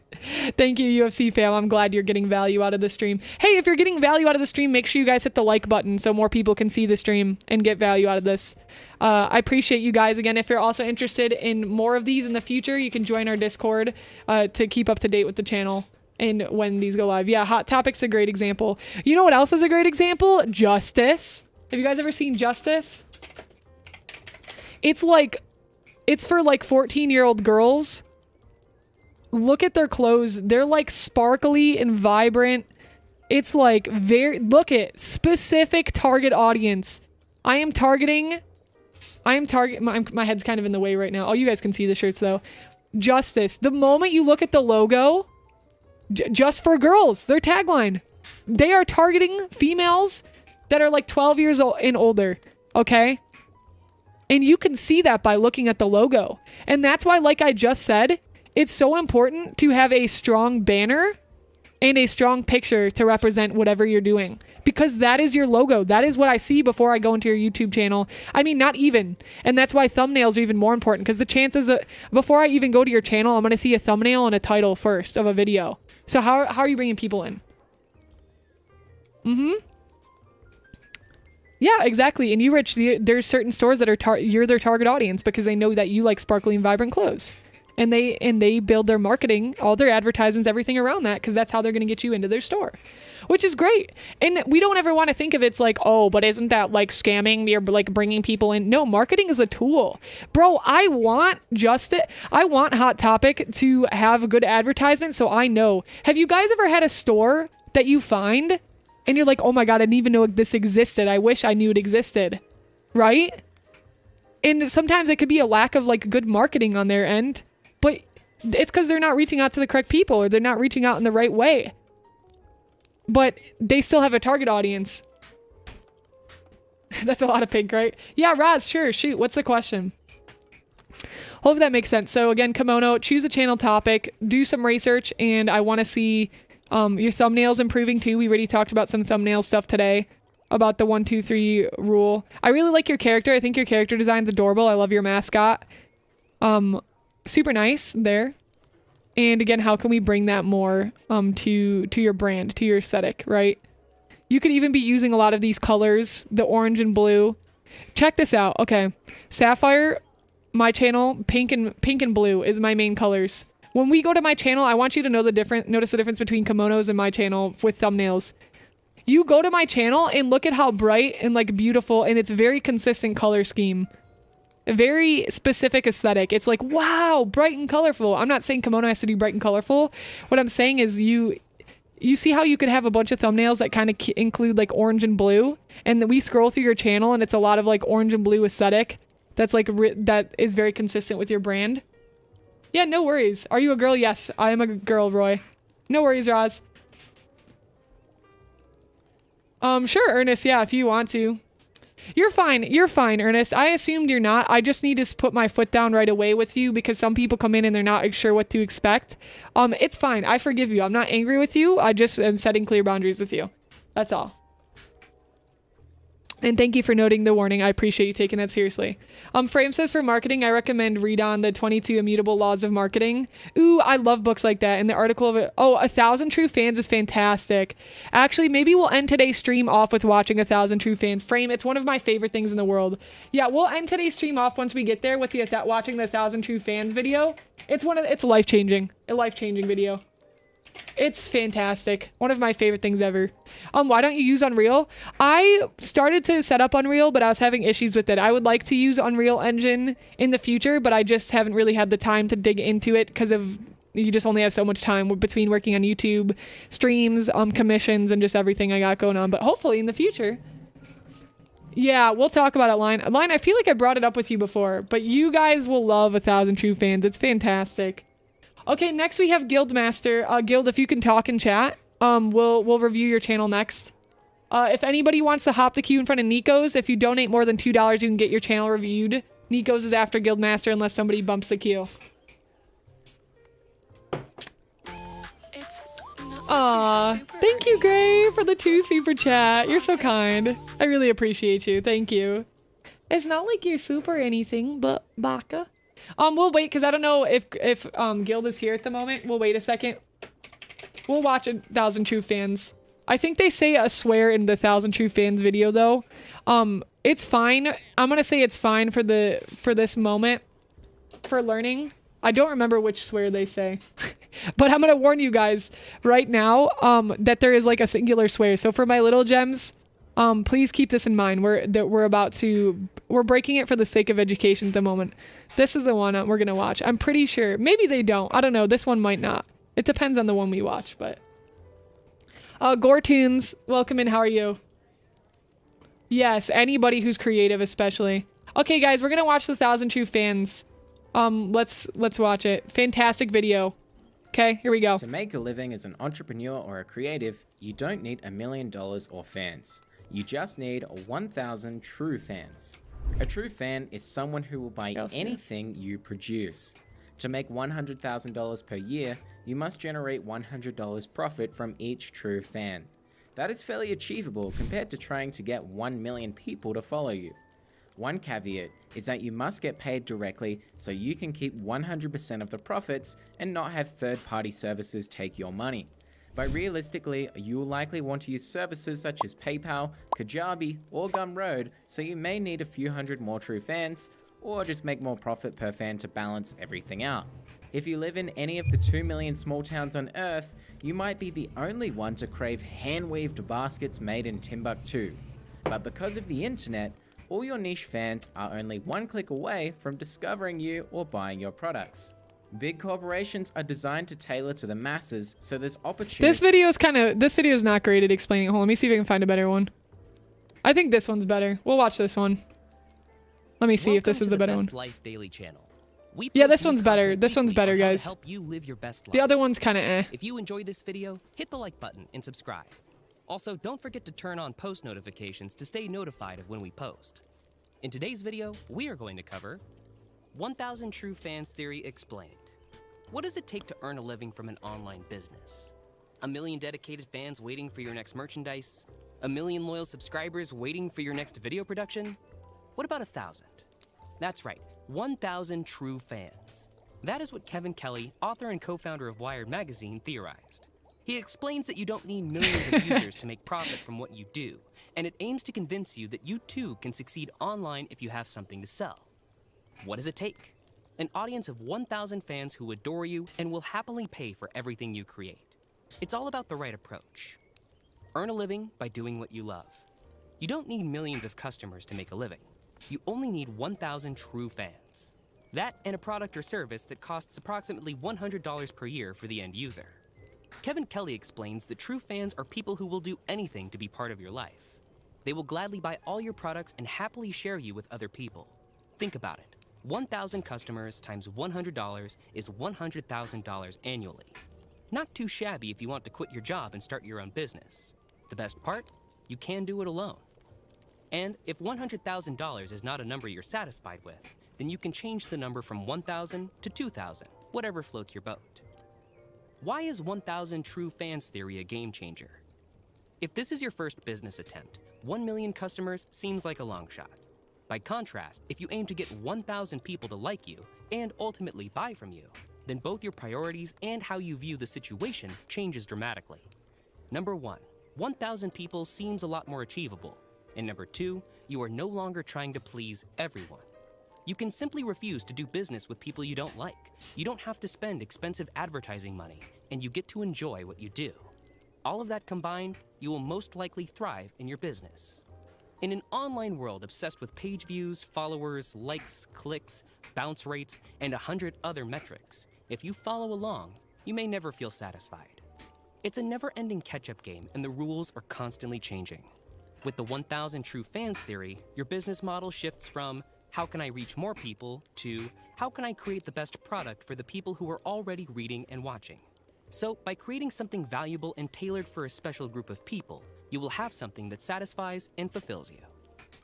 Thank you, UFC fam. I'm glad you're getting value out of the stream. Hey, if you're getting value out of the stream, make sure you guys hit the like button so more people can see the stream and get value out of this. I appreciate you guys. Again, if you're also interested in more of these in the future, you can join our Discord to keep up to date with the channel and when these go live. Yeah, Hot Topic's a great example. You know what else is a great example? Justice. Have you guys ever seen Justice? It's for like 14-year-old girls. Look at their clothes. They're like sparkly and vibrant. It's like look at specific target audience. My head's kind of in the way right now. Oh, you guys can see the shirts though. Justice. The moment you look at the logo, just for girls, their tagline. They are targeting females that are like 12 years old and older. Okay? And you can see that by looking at the logo. And that's why, like I just said, it's so important to have a strong banner and a strong picture to represent whatever you're doing. Because that is your logo. That is what I see before I go into your YouTube channel. I mean, not even. And that's why thumbnails are even more important. Because the chances of, before I even go to your channel, I'm going to see a thumbnail and a title first of a video. So how are you bringing people in? Yeah, exactly. And you, Rich, there's certain stores that are you're their target audience because they know that you like sparkly and vibrant clothes. And they build their marketing, all their advertisements, everything around that because that's how they're going to get you into their store, which is great. And we don't ever want to think of it's like, oh, but isn't that like scamming? You're like bringing people in. No, marketing is a tool. Bro, I want Hot Topic to have a good advertisement so I know. Have you guys ever had a store that you find and you're like, oh my God, I didn't even know this existed. I wish I knew it existed. Right? And sometimes it could be a lack of like good marketing on their end, but it's because they're not reaching out to the correct people or they're not reaching out in the right way. But they still have a target audience. That's a lot of pink, right? Yeah, Roz, sure, shoot. What's the question? Hope that makes sense. So again, Kimono, choose a channel topic, do some research, and I want to see your thumbnails improving too. We already talked about some thumbnail stuff today about the 1, 2, 3 rule. I really like your character. I think your character design's adorable. I love your mascot. Super nice there. And again, how can we bring that more to your brand, to your aesthetic, right? You could even be using a lot of these colors, the orange and blue. Check this out. Okay, Syafire, my channel, pink and blue is my main colors. When we go to my channel, I want you to know notice the difference between kimonos and my channel with thumbnails. You go to my channel and look at how bright and like beautiful, and it's very consistent color scheme. A very specific aesthetic. It's like, wow, bright and colorful. I'm not saying kimono has to be bright and colorful. What I'm saying is you see how you could have a bunch of thumbnails that kind of include like orange and blue, and then we scroll through your channel and it's a lot of like orange and blue aesthetic that's like that is very consistent with your brand. Yeah, no worries. Are you a girl? Yes, I am a girl, Roy. No worries, Roz. Sure, Ernest. Yeah, if you want to. You're fine. You're fine, Ernest. I assumed you're not. I just need to put my foot down right away with you because some people come in and they're not sure what to expect. It's fine. I forgive you. I'm not angry with you. I just am setting clear boundaries with you. That's all. And thank you for noting the warning. I appreciate you taking that seriously. Frame says for marketing, I recommend read on the 22 Immutable Laws of Marketing. Ooh, I love books like that. And the article of it. Oh, 1,000 True Fans is fantastic. Actually, maybe we'll end today's stream off with watching 1,000 True Fans. Frame, it's one of my favorite things in the world. Yeah, we'll end today's stream off once we get there with the watching the 1,000 True Fans video. It's life-changing. A life-changing video. It's fantastic. One of my favorite things ever. Why don't you use Unreal? I started to set up Unreal, but I was having issues with it. I would like to use Unreal Engine in the future, but I just haven't really had the time to dig into it because of you just only have so much time between working on YouTube, streams, commissions, and just everything I got going on. But hopefully in the future. Yeah, we'll talk about it, Line. Line, I feel like I brought it up with you before, but you guys will love 1,000 True Fans. It's fantastic. Okay, next we have Guildmaster. Guild, if you can talk and chat, we'll review your channel next. If anybody wants to hop the queue in front of Nico's, if you donate more than $2, you can get your channel reviewed. Nico's is after Guildmaster unless somebody bumps the queue. Aw, thank you, Gray, for the 2 super chat. You're so kind. I really appreciate you. Thank you. It's not like you're super or anything, but baka. We'll wait because I don't know if Guild is here at the moment. We'll wait a second. We'll watch 1,000 True Fans. I think they say a swear in the 1,000 True Fans video though. It's fine. I'm gonna say it's fine for this moment for learning. I don't remember which swear they say, but I'm gonna warn you guys right now that there is like a singular swear. So for my little gems, please keep this in mind. We're breaking it for the sake of education at the moment. This is the one we're gonna watch. I'm pretty sure. Maybe they don't. I don't know. This one might not. It depends on the one we watch, but. Gortoons, welcome in. How are you? Yes, anybody who's creative, especially. Okay, guys, we're gonna watch the 1,000 True Fans. Let's watch it. Fantastic video. Okay, here we go. To make a living as an entrepreneur or a creative, you don't need $1 million or fans. You just need 1,000 true fans. A true fan is someone who will buy anything you produce. To make $100,000 per year, you must generate $100 profit from each true fan. That is fairly achievable compared to trying to get 1 million people to follow you. One caveat is that you must get paid directly so you can keep 100% of the profits and not have third-party services take your money. But realistically, you will likely want to use services such as PayPal, Kajabi, or Gumroad, so you may need a few hundred more true fans, or just make more profit per fan to balance everything out. If you live in any of the 2 million small towns on Earth, you might be the only one to crave hand-weaved baskets made in Timbuktu. But because of the internet, all your niche fans are only one click away from discovering you or buying your products. Big corporations are designed to tailor to the masses, so there's opportunity. This video is not great at explaining. Hold on, let me see if I can find a better one. I think this one's better. We'll watch this one. Let me see if this is the better one. Life Daily channel. Yeah, this one's better. This one's better, guys. Help you live your best life. The other one's kind of eh. If you enjoyed this video, hit the like button and subscribe. Also, don't forget to turn on post notifications to stay notified of when we post. In today's video, we are going to cover 1000 True Fans Theory Explained. What does it take to earn a living from an online business? 1 million dedicated fans waiting for your next merchandise? 1 million loyal subscribers waiting for your next video production? What about 1,000? That's right, 1,000 true fans. That is what 𝐂𝐿𝐴, author and co-founder of Wired magazine, theorized. He explains that you don't need millions of users to make profit from what you do, and it aims to convince you that you too can succeed online if you have something to sell. What does it take? An audience of 1,000 fans who adore you and will happily pay for everything you create. It's all about the right approach. Earn a living by doing what you love. You don't need millions of customers to make a living. You only need 1,000 true fans. That and a product or service that costs approximately $100 per year for the end user. 𝐂𝐿𝐴 explains that true fans are people who will do anything to be part of your life. They will gladly buy all your products and happily share you with other people. Think about it. 1,000 customers times $100 is $100,000 annually. Not too shabby if you want to quit your job and start your own business. The best part? You can do it alone. And if $100,000 is not a number you're satisfied with, then you can change the number from 1,000 to 2,000, whatever floats your boat. Why is 1,000 True Fans Theory a game changer? If this is your first business attempt, 1 million customers seems like a long shot. By contrast, if you aim to get 1,000 people to like you and ultimately buy from you, then both your priorities and how you view the situation changes dramatically. Number 1, 1,000 people seems a lot more achievable. And number 2, you are no longer trying to please everyone. You can simply refuse to do business with people you don't like. You don't have to spend expensive advertising money, and you get to enjoy what you do. All of that combined, you will most likely thrive in your business. In an online world obsessed with page views, followers, likes, clicks, bounce rates, and 100 other metrics, if you follow along, you may never feel satisfied. It's a never-ending catch-up game, and the rules are constantly changing. With the 1,000 True Fans Theory, your business model shifts from how can I reach more people to how can I create the best product for the people who are already reading and watching. So by creating something valuable and tailored for a special group of people, you will have something that satisfies and fulfills you.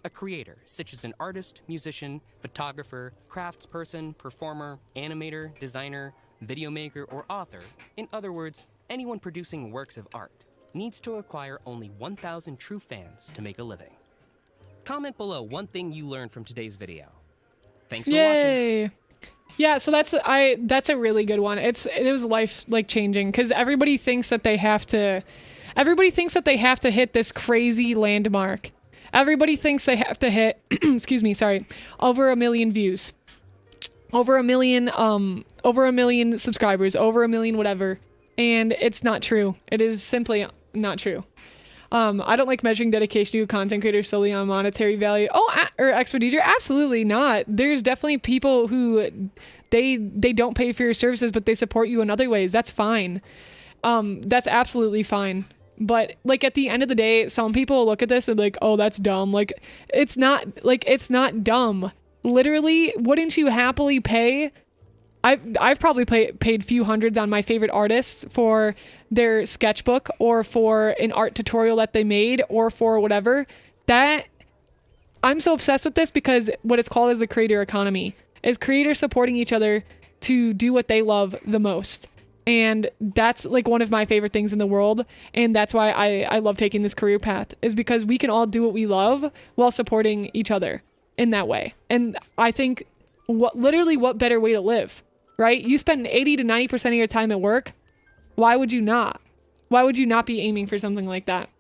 A creator, such as an artist, musician, photographer, craftsperson, performer, animator, designer, video maker, or author, in other words, anyone producing works of art, needs to acquire only 1,000 true fans to make a living. Comment below one thing you learned from today's video. Thanks for watching. Yeah, so that's a really good one. It was life changing because everybody thinks that they have to hit this crazy landmark. Everybody thinks they have to hit excuse me, sorry, over 1 million views. Over a million subscribers, over 1 million whatever. And it's not true. It is simply not true. I don't like measuring dedication to a content creator solely on monetary value. Or expenditure. Absolutely not. There's definitely people who they don't pay for your services, but they support you in other ways. That's fine. That's absolutely fine. But at the end of the day, some people look at this and be like, oh, that's dumb. It's not dumb. Literally, wouldn't you happily pay? I've probably paid few hundreds on my favorite artists for their sketchbook or for an art tutorial that they made or for whatever. That I'm so obsessed with this because what it's called is the creator economy, is creators supporting each other to do what they love the most. And that's one of my favorite things in the world. And that's why I love taking this career path, is because we can all do what we love while supporting each other in that way. And I think what better way to live? Right? You spend 80 to 90% of your time at work. Why would you not? Why would you not be aiming for something like that?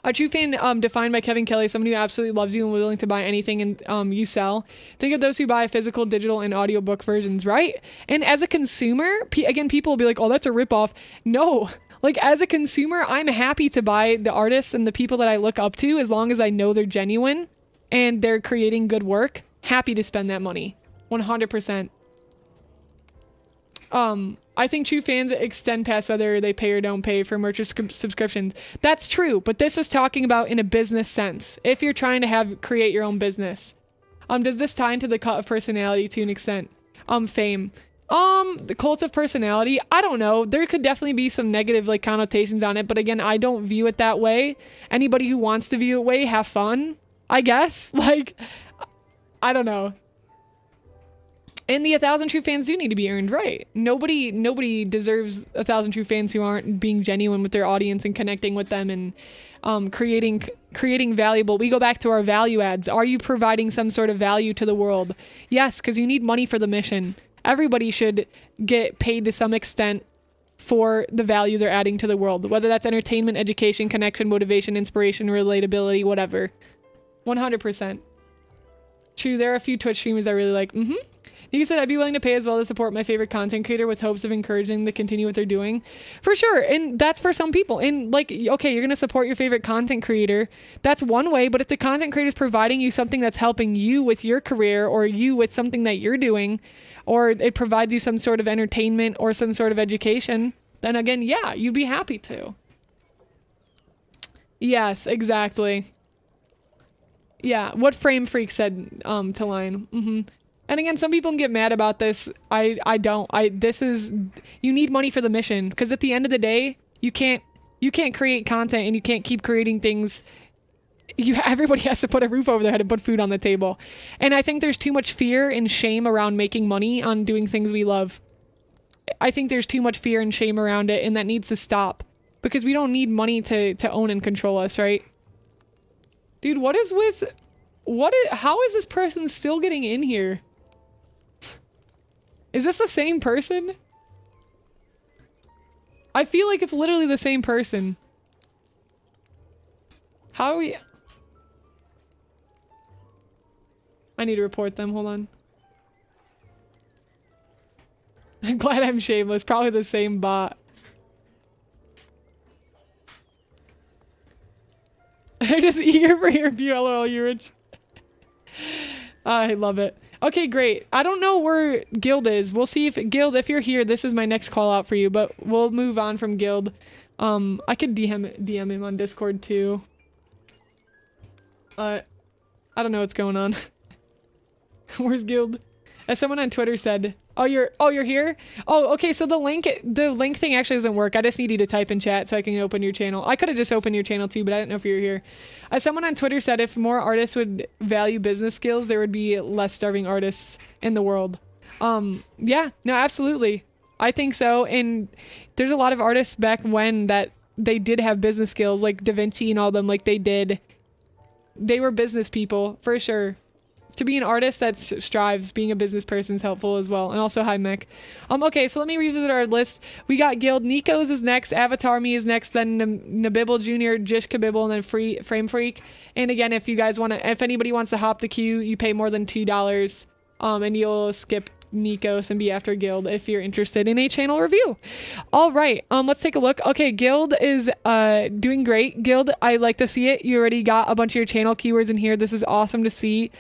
A true fan, defined by Kevin Kelly, someone who absolutely loves you and willing to buy anything and you sell. Think of those who buy physical, digital, and audiobook versions, right? And as a consumer, again, people will be like, oh, that's a ripoff. No, like as a consumer, I'm happy to buy the artists and the people that I look up to as long as I know they're genuine and they're creating good work. Happy to spend that money, 100%. I think true fans extend past whether they pay or don't pay for merch or subscriptions. That's true, but this is talking about in a business sense. If you're trying to create your own business. Does this tie into the cult of personality to an extent? Fame. The cult of personality, I don't know. There could definitely be some negative like connotations on it, but again, I don't view it that way. Anybody who wants to view it way, have fun, I guess. Like, I don't know. And the 1,000 true fans do need to be earned, right? Nobody deserves 1,000 true fans who aren't being genuine with their audience and connecting with them and creating valuable. We go back to our value adds. Are you providing some sort of value to the world? Yes, because you need money for the mission. Everybody should get paid to some extent for the value they're adding to the world, whether that's entertainment, education, connection, motivation, inspiration, relatability, whatever. 100%. True, there are a few Twitch streamers I really like. You said I'd be willing to pay as well to support my favorite content creator with hopes of encouraging them to continue what they're doing. For sure. And that's for some people. And like, okay, you're going to support your favorite content creator. That's one way. But if the content creator is providing you something that's helping you with your career or you with something that you're doing, or it provides you some sort of entertainment or some sort of education, then again, yeah, you'd be happy to. Yes, exactly. Yeah. What Frame Freak said to Lion. And again, some people can get mad about this. I don't. You need money for the mission, because at the end of the day, you can't create content and you can't keep creating things. Everybody has to put a roof over their head and put food on the table. And I think there's too much fear and shame around making money on doing things we love. I think there's too much fear and shame around it, and that needs to stop, because we don't need money to own and control us, right? Dude, how is this person still getting in here? Is this the same person? I feel like it's literally the same person. How are we... I need to report them, hold on. I'm glad I'm shameless, probably the same bot. They're just eager for your view, lol, you're rich. I love it. Okay, great. I don't know where Guild is. We'll see if Guild, if you're here, this is my next call out for you, but we'll move on from Guild. I could DM him on Discord too. I don't know what's going on. Where's Guild? As someone on Twitter said, oh, you're here? Oh, okay, so the link thing actually doesn't work. I just need you to type in chat so I can open your channel. I could have just opened your channel too, but I didn't know if you were here. As someone on Twitter said, if more artists would value business skills, there would be less starving artists in the world. Yeah, no, absolutely. I think so. And there's a lot of artists back when that they did have business skills, like Da Vinci and all them, like they did. They were business people, for sure. To be an artist that strives, being a business person is helpful as well. And also, hi, Mech. Okay, so let me revisit our list. We got Guild. 𝐒𝐿𝐴𝐻 is next. Avatar Me is next. Then 𝐒𝐵𝐵𝐵𝐿 Jr., 𝐒𝐻𝐾𝐵𝐵𝐿, and then Frame Freak. And again, if you guys want to, if anybody wants to hop the queue, you pay more than $2. And you'll skip 𝐒𝐿𝐴𝐻 and be after Guild if you're interested in a channel review. All right, let's take a look. Okay, Guild is doing great. Guild, I like to see it. You already got a bunch of your channel keywords in here. This is awesome to see.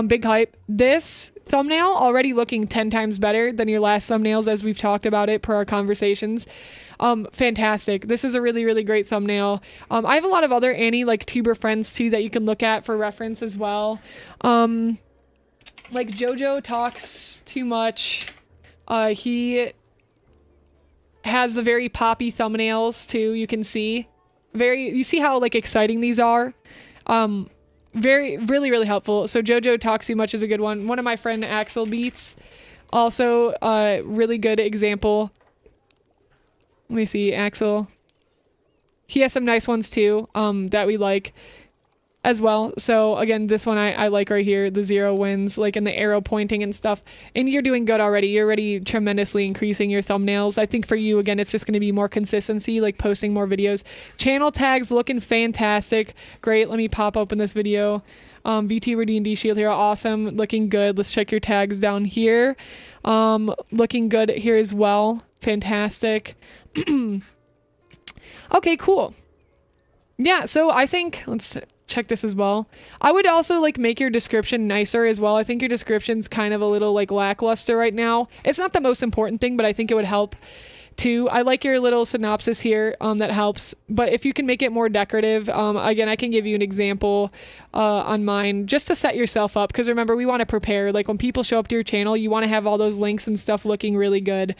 Big hype. This thumbnail already looking 10 times better than your last thumbnails, as we've talked about it per our conversations. Fantastic. This is a really, really great thumbnail. I have a lot of other Annie like tuber friends too that you can look at for reference as well. Like JoJo talks too much. He has the very poppy thumbnails too. You can see you see how like exciting these are. Really, really helpful. So JoJo talks too much is a good one. One of my friend Axel beats, also really good example. Let me see, Axel. He has some nice ones too, that we like. as well. So again, this one I like right here, the 0 wins, like in the arrow pointing and stuff. And you're doing good already. You're already tremendously increasing your thumbnails. I think for you, again, it's just going to be more consistency, like posting more videos. Channel tags looking fantastic. Great. Let me pop open this video. VTuber D&D Shield Hero, awesome. Looking good. Let's check your tags down here. Looking good here as well. Fantastic. Okay, cool. Yeah, so I think, let's check this as well. I would also like make your description nicer as well. I think your description's kind of a little like lackluster right now. It's not the most important thing, but I think it would help too. I like your little synopsis here, that helps, but if you can make it more decorative, again, I can give you an example on mine just to set yourself up, because remember, we want to prepare, like when people show up to your channel, you want to have all those links and stuff looking really good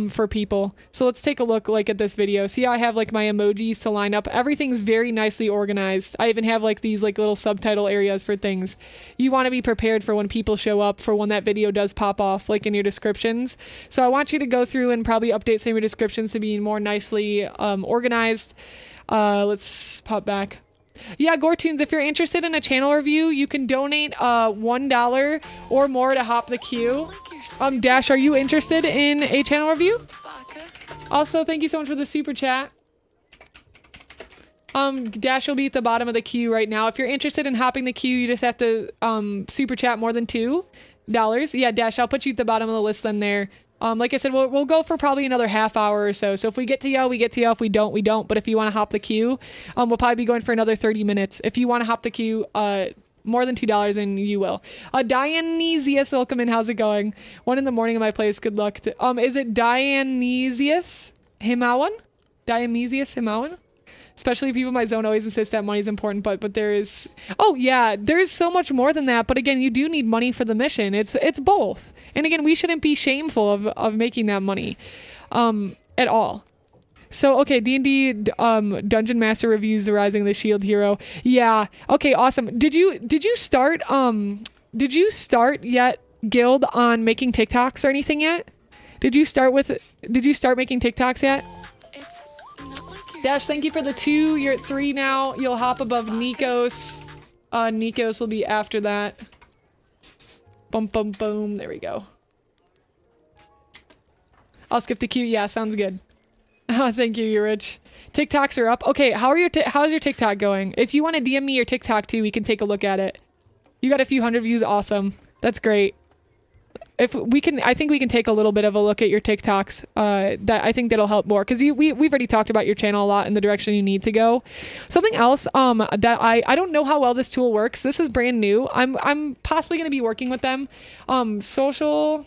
for people. So let's take a look like at this video. See how I have like my emojis to line up? Everything's very nicely organized. I even have like these like little subtitle areas for things. You want to be prepared for when people show up, for when that video does pop off, like in your descriptions. So I want you to go through and probably update some of your descriptions to be more nicely organized. Let's pop back. Yeah, 𝐒𝐿𝐿, if you're interested in a channel review, you can donate $1 or more to Hop the Queue. Dash, are you interested in a channel review? Also, thank you so much for the super chat. Dash will be at the bottom of the queue right now. If you're interested in hopping the queue, you just have to super chat more than $2. Yeah, Dash, I'll put you at the bottom of the list then there. Like I said, we'll go for probably another half hour or so. So if we get to you, we get to you. If we don't, we don't. But if you want to hop the queue, we'll probably be going for another 30 minutes. If you want to hop the queue, more than $2 and you will. Dionysius, welcome in. How's it going? 1 in the morning in my place. Good luck. Is it Dionysius 𝐒𝐿𝐿? Dionysius 𝐒𝐿𝐿? Especially people in my zone always insist that money is important, but there is, oh yeah, there's so much more than that. But again, you do need money for the mission. It's both. And again, we shouldn't be shameful of making that money at all. So okay, D&D Dungeon Master reviews the Rising of the Shield Hero. Yeah. Okay, awesome. Did you start yet, Guild, on making TikToks or anything yet? Did you start making TikToks yet? Dash, thank you for the 2. You're at 3 now. You'll hop above 𝐒𝐿𝐿𝐿. 𝐒𝐿𝐿𝐿 will be after that. Boom, boom, boom. There we go. I'll skip the queue. Yeah, sounds good. Thank you, you're rich. TikToks are up. Okay, how's your TikTok going? If you want to DM me your TikTok too, we can take a look at it. You got a few hundred views. Awesome. That's great. If we can, I think we can take a little bit of a look at your TikToks. That I think that'll help more, because we've already talked about your channel a lot in the direction you need to go. Something else that I don't know how well this tool works. This is brand new. I'm possibly going to be working with them. Social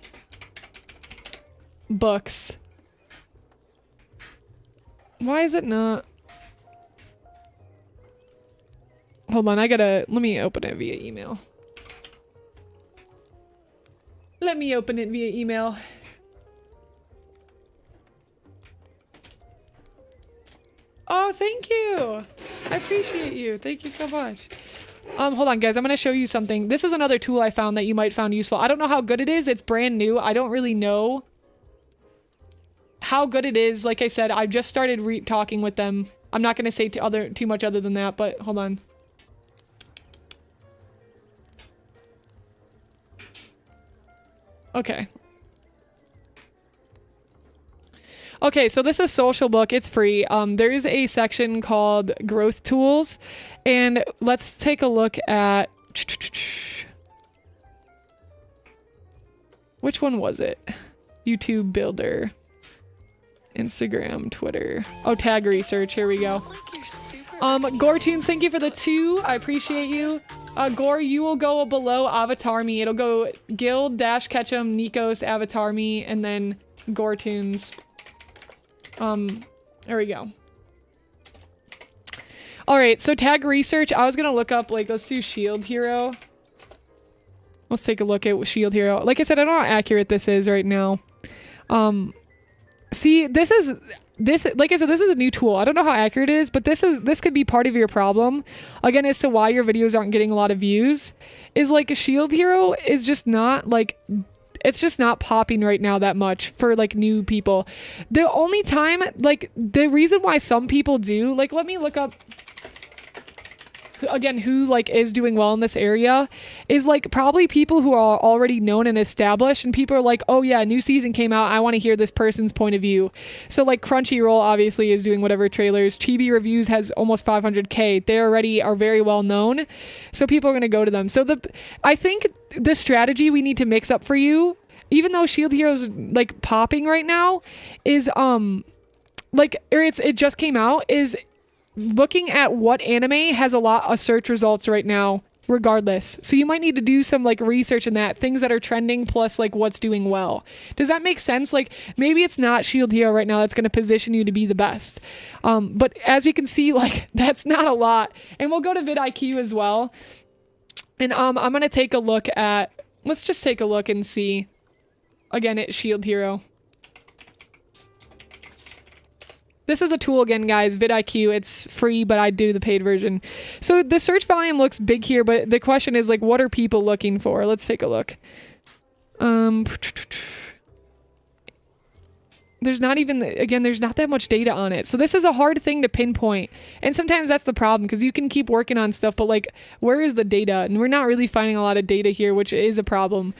books. Why is it not? Hold on, let me open it via email. Let me open it via email. Oh, thank you. I appreciate you. Thank you so much. Hold on, guys. I'm going to show you something. This is another tool I found that you might find useful. I don't know how good it is. It's brand new. I don't really know how good it is. Like I said, I've just started talking with them. I'm not going to say too much other than that, but hold on. Okay. Okay, so this is Social Book. It's free. There's a section called Growth Tools, and let's take a look at which one was it? YouTube Builder, Instagram, Twitter. Oh, tag research. Here we go. 𝐒𝐿𝐿𝐿, thank you for the 2. I appreciate you. 𝐒𝐿𝐿𝐿, you will go below Avatar Me. It'll go Guild, --𝐿𝐿𝐿, 𝐒𝐿𝐿𝐿, Avatar Me, and then 𝐒𝐿𝐿𝐿. There we go. Alright, so tag research. I was gonna look up, like, let's do Shield Hero. Let's take a look at Shield Hero. Like I said, I don't know how accurate this is right now. See, like I said, this is a new tool. I don't know how accurate it is, but this could be part of your problem. Again, as to why your videos aren't getting a lot of views, is like a Shield Hero is just not like, it's just not popping right now that much for like new people. The only time, like the reason why some people do, like let me look up again, who like is doing well in this area is like probably people who are already known and established, and people are like, oh yeah, new season came out, I want to hear this person's point of view. So like Crunchyroll obviously is doing whatever trailers. Chibi Reviews has almost 500k. They already are very well known, so people are going to go to them. So I think the strategy we need to mix up for you, even though Shield Hero's like popping right now, is it just came out, is looking at what anime has a lot of search results right now regardless. So you might need to do some like research in that, things that are trending plus like what's doing well. Does that make sense? Like maybe it's not Shield Hero right now that's going to position you to be the best. But as we can see, like that's not a lot. And we'll go to vidIQ as well. And I'm going to take a look at, let's just take a look and see again at Shield Hero. This is a tool again, guys, vidIQ. It's free, but I do the paid version. So the search volume looks big here, but the question is like, what are people looking for? Let's take a look. There's not even, again, there's not that much data on it. So this is a hard thing to pinpoint. And sometimes that's the problem because you can keep working on stuff, but like, where is the data? And we're not really finding a lot of data here, which is a problem.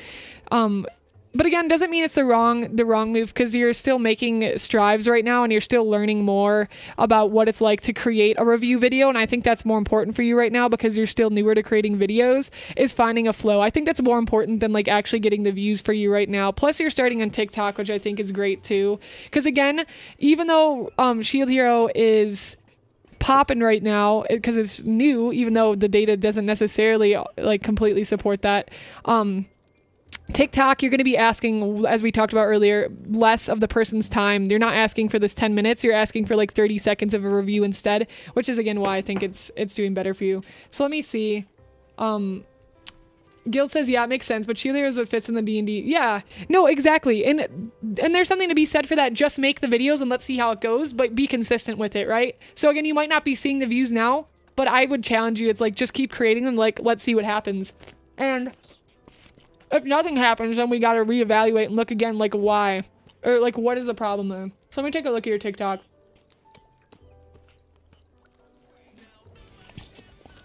But again, doesn't mean it's the wrong move because you're still making strides right now and you're still learning more about what it's like to create a review video. And I think that's more important for you right now because you're still newer to creating videos, is finding a flow. I think that's more important than like actually getting the views for you right now. Plus you're starting on TikTok, which I think is great too. Because again, even though Shield Hero is popping right now because it's new, even though the data doesn't necessarily like completely support that, TikTok, you're going to be asking, as we talked about earlier, less of the person's time. You're not asking for this 10 minutes. You're asking for like 30 seconds of a review instead, which is again why I think it's doing better for you. So let me see. Guild says, yeah, it makes sense, but Shield Hero is what fits in the D&D. Yeah, no, exactly. And there's something to be said for that. Just make the videos and let's see how it goes, but be consistent with it, right? So again, you might not be seeing the views now, but I would challenge you. It's like, just keep creating them. Like, let's see what happens. And if nothing happens, then we got to reevaluate and look again, like why, or like what is the problem there? So let me take a look at your TikTok.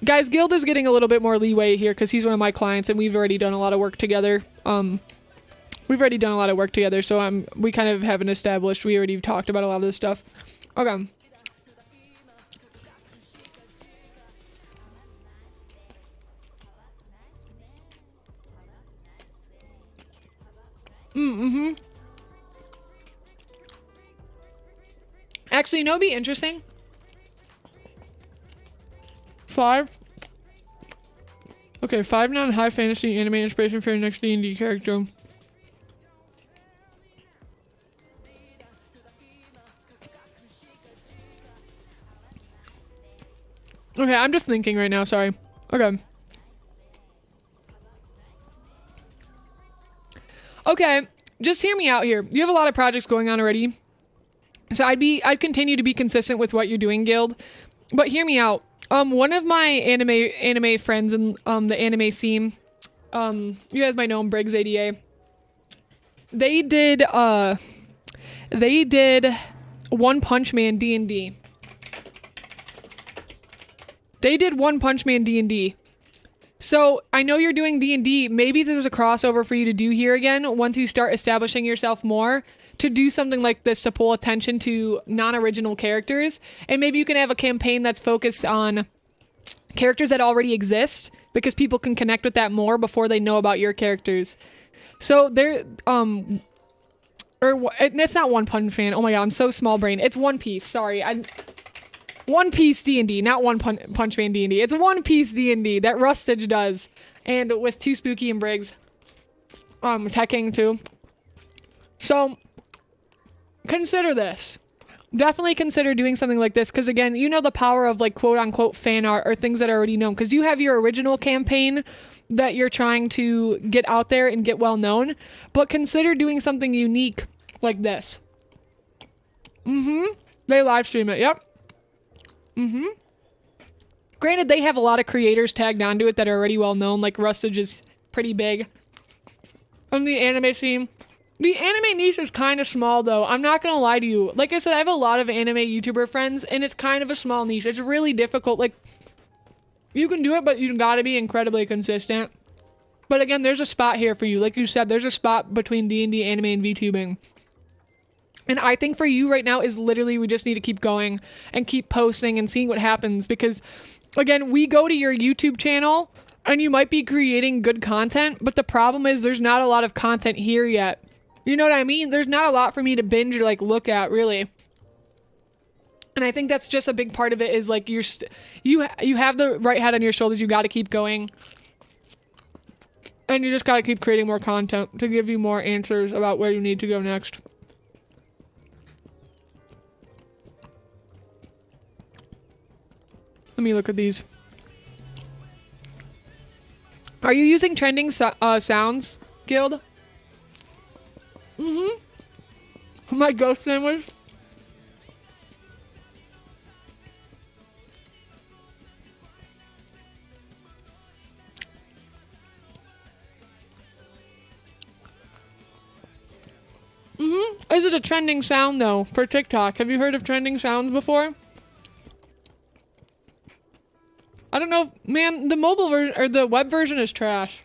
Guys, Guild is getting a little bit more leeway here because he's one of my clients and we've already done a lot of work together. So we kind of have an established, we already talked about a lot of this stuff. Okay. Actually, you know, it'd be interesting. 5. Okay, 5 non-high fantasy anime inspiration for your next D&D character. Okay, I'm just thinking right now, sorry. Okay. Okay, just hear me out here. You have a lot of projects going on already. So I'd continue to be consistent with what you're doing, Guild. But hear me out. One of my anime friends in the anime scene, you guys might know him, Briggs ADA. They did One Punch Man D&D. They did One Punch Man D&D. So I know you're doing D&D. Maybe there's a crossover for you to do here again once you start establishing yourself more, to do something like this to pull attention to non-original characters. And maybe you can have a campaign that's focused on characters that already exist because people can connect with that more before they know about your characters. So there, it's not One Punch Man. Oh my god, I'm so small brain. It's One Piece. Sorry, One Piece D&D, not One Punch Man D&D. It's One Piece D&D that Rustage does, and with Too Spooky and Briggs, teching too. So consider this. Definitely consider doing something like this, because again, you know the power of like quote unquote fan art or things that are already known, because you have your original campaign that you're trying to get out there and get well known, but consider doing something unique like this. They live stream it. Yep. Granted, they have a lot of creators tagged onto it that are already well known, like Rustage is pretty big. On the anime scene, the anime niche is kind of small though. I'm not gonna lie to you. Like I said, I have a lot of anime YouTuber friends and it's kind of a small niche. It's really difficult. Like, You can do it, but you gotta be incredibly consistent. But again, there's a spot here for you. Like you said, there's a spot between D&D, anime, and VTubing. And I think for you right now is literally we just need to keep going and keep posting and seeing what happens. Because, again, we go to your YouTube channel and you might be creating good content, but the problem is there's not a lot of content here yet. You know what I mean? There's not a lot for me to binge or, like, look at, really. And I think that's just a big part of it is, like, you have the right head on your shoulders. You got to keep going. And you just gotta keep creating more content to give you more answers about where you need to go next. Let me look at these. Are you using trending sounds, Guild? My ghost sandwich? Is it a trending sound though for TikTok? Have you heard of trending sounds before? I don't know, man. The mobile version or the web version is trash.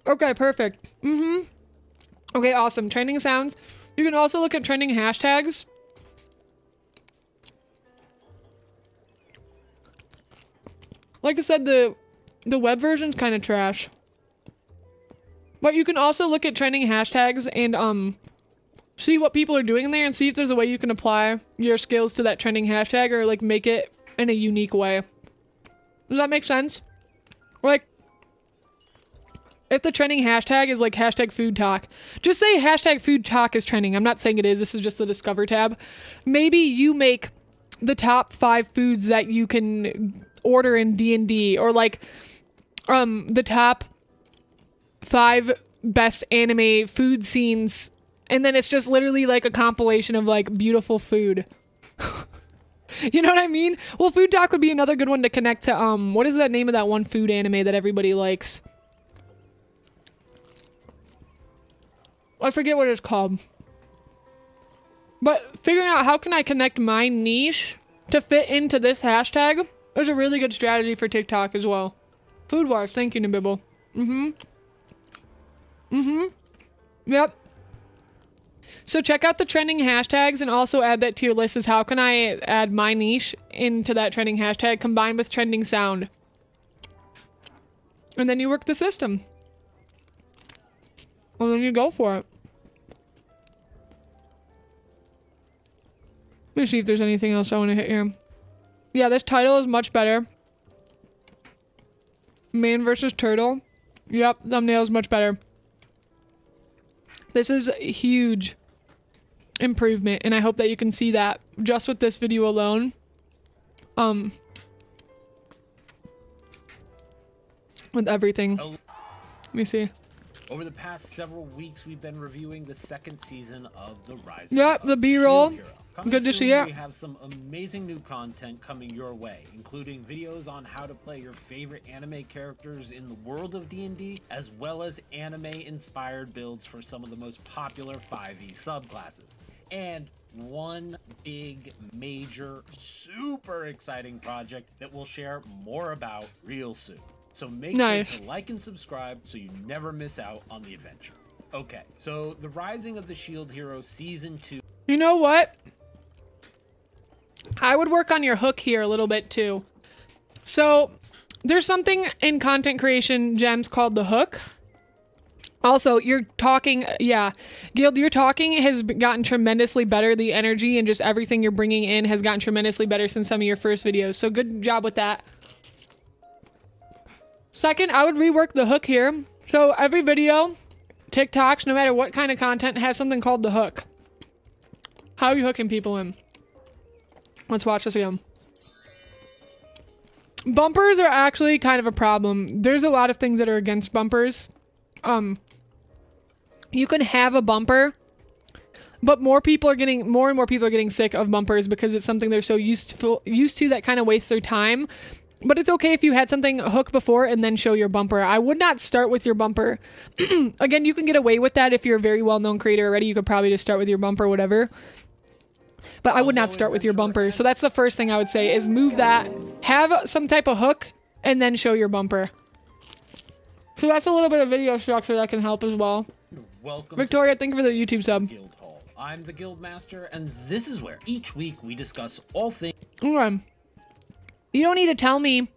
Okay, perfect. Okay, awesome. Trending sounds. You can also look at trending hashtags. Like I said, the web version's kind of trash. But you can also look at trending hashtags and see what people are doing in there and see if there's a way you can apply your skills to that trending hashtag or like make it in a unique way. Does that make sense? Like, if the trending hashtag is like hashtag food talk, just say hashtag food talk is trending. I'm not saying it is. This is just the Discover tab. Maybe you make the top 5 foods that you can order in D&D or like the top 5 best anime food scenes, and then it's just literally like a compilation of like beautiful food. You know what I mean? Well, food talk would be another good one to connect to what is that name of that one food anime that everybody likes? I forget what it's called. But figuring out how can I connect my niche to fit into this hashtag is a really good strategy for TikTok as well. Food Wars, thank you, Nibibble. Yep. So check out the trending hashtags and also add that to your list as how can I add my niche into that trending hashtag combined with trending sound. And then you work the system. And then you go for it. Let me see if there's anything else I want to hit here. Yeah, this title is much better. Man versus turtle. Yep, thumbnail is much better. This is a huge improvement, and I hope that you can see that just with this video alone. With everything. Let me see. Over the past several weeks, we've been reviewing the 2nd season of The Rise. Yep, the B-roll. Good to see it. We have some amazing new content coming your way, including videos on how to play your favorite anime characters in the world of D&D, as well as anime-inspired builds for some of the most popular 5e subclasses. And one big, major, super exciting project that we'll share more about real soon. So make sure to like and subscribe so you never miss out on the adventure. Okay, so The Rising of the Shield Hero Season 2. You know what? I would work on your hook here a little bit too. So there's something in content creation gems called the hook. Also, you're talking, yeah, Guild, your talking has gotten tremendously better. The energy and just everything you're bringing in has gotten tremendously better since some of your first videos. So good job with that. Second, I would rework the hook here. So every video, TikToks, no matter what kind of content, has something called the hook. How are you hooking people in? Let's watch this again. Bumpers are actually kind of a problem. There's a lot of things that are against bumpers. You can have a bumper, but more and more people are getting sick of bumpers because it's something they're so used to that kind of wastes their time. But it's okay if you had something hook before and then show your bumper. I would not start with your bumper. Again, you can get away with that if you're a very well-known creator already. You could probably just start with your bumper, whatever. But I would not start with your bumper. So that's the first thing I would say is move that. Have some type of hook and then show your bumper. So that's a little bit of video structure that can help as well. Welcome Victoria, thank you for the YouTube sub. to Guild Hall. I'm the Guild Master, and this is where each week we discuss all things. Okay. You don't need to tell me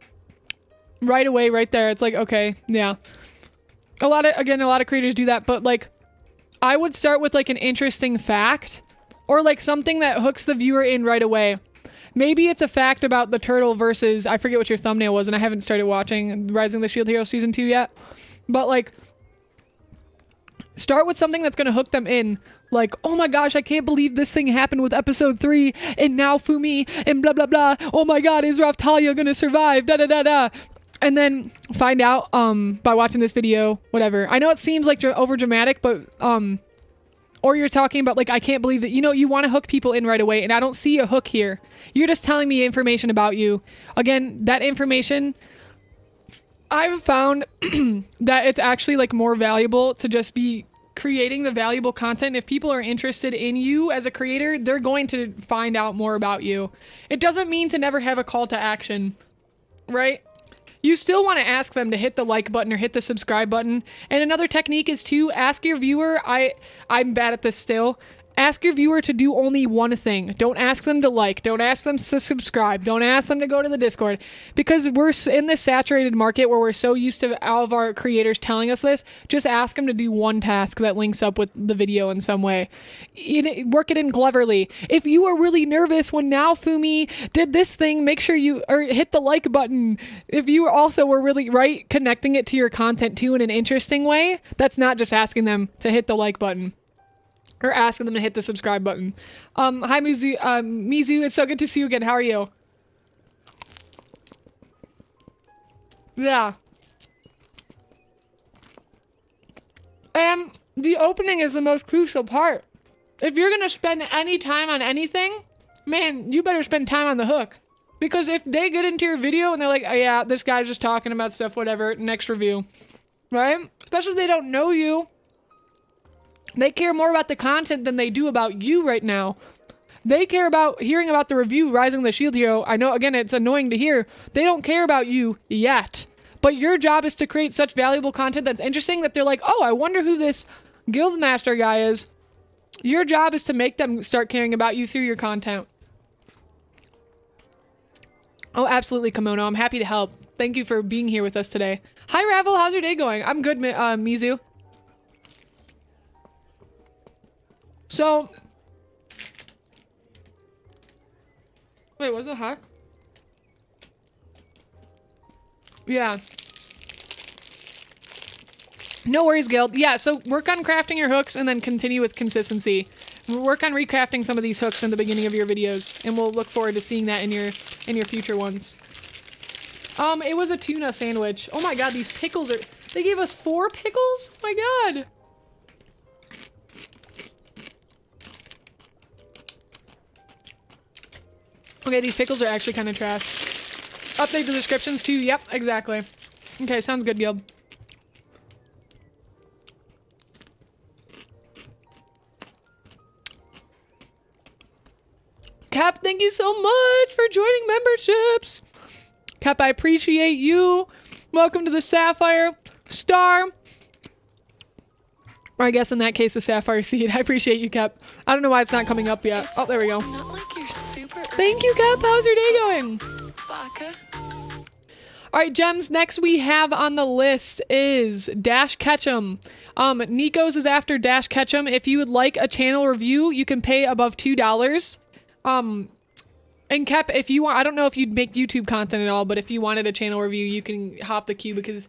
right away, right there. It's like, okay, yeah. A lot of creators do that, but like, I would start with like an interesting fact or like something that hooks the viewer in right away. Maybe it's a fact about the turtle versus, I forget what your thumbnail was, and I haven't started watching Rising the Shield Hero Season 2 yet. But like, start with something that's going to hook them in. Like, oh my gosh, I can't believe this thing happened with episode 3, and now Fumi, and blah, blah, blah. Oh my god, is 𝐒𝐻𝐼𝐬 going to survive? Da, da, da, da. And then find out by watching this video, whatever. I know it seems like over dramatic, but or you're talking about like, I can't believe that, you know, you want to hook people in right away, and I don't see a hook here. You're just telling me information about you. Again, that information, I've found that it's actually like more valuable to just be creating the valuable content. If people are interested in you as a creator, they're going to find out more about you. It doesn't mean to never have a call to action, right? You still want to ask them to hit the like button or hit the subscribe button. And another technique is to ask your viewer, I'm bad at this still. Ask your viewer to do only one thing. Don't ask them to like. Don't ask them to subscribe. Don't ask them to go to the Discord. Because we're in this saturated market where we're so used to all of our creators telling us this. Just ask them to do one task that links up with the video in some way. Work it in cleverly. If you are really nervous when now Fumi did this thing, make sure you hit the like button. If you also were really connecting it to your content too in an interesting way, that's not just asking them to hit the like button. Or asking them to hit the subscribe button. Hi Mizu, it's so good to see you again. How are you? Yeah. And the opening is the most crucial part. If you're gonna spend any time on anything, man, you better spend time on the hook. Because if they get into your video and they're like, oh yeah, this guy's just talking about stuff, whatever, next review. Right? Especially if they don't know you. They care more about the content than they do about you right now. They care about hearing about the review, Rising the Shield Hero. I know, again, it's annoying to hear. They don't care about you yet. But your job is to create such valuable content that's interesting that they're like, oh, I wonder who this guild master guy is. Your job is to make them start caring about you through your content. Oh, absolutely, Kimono. I'm happy to help. Thank you for being here with us today. Hi, Ravel. How's your day going? I'm good, Mizu. So, wait, was it hack? Yeah. No worries, Guild. Yeah, so work on crafting your hooks and then continue with consistency. Work on recrafting some of these hooks in the beginning of your videos, and we'll look forward to seeing that in your future ones. It was a tuna sandwich. Oh my god, these pickles are... They gave us 4 pickles? Oh my god. Okay, these pickles are actually kind of trash. Update the descriptions too. Yep, exactly. Okay, sounds good, Guild. Cap, thank you so much for joining memberships. Cap, I appreciate you. Welcome to the Syafire Star. Or I guess in that case, the Syafire Seed. I appreciate you, Cap. I don't know why it's not coming up yet. Oh, there we go. Not like you're super Thank you, Cap. How's your day going? vodka. All right, Gems. Next we have on the list is 𝐒𝐻𝐼𝐬. 𝐒𝐞𝐧𝐝 is after 𝐒𝐻𝐼𝐬. If you would like a channel review, you can pay above $2. And Cap, if you want, I don't know if you'd make YouTube content at all, but if you wanted a channel review, you can hop the queue because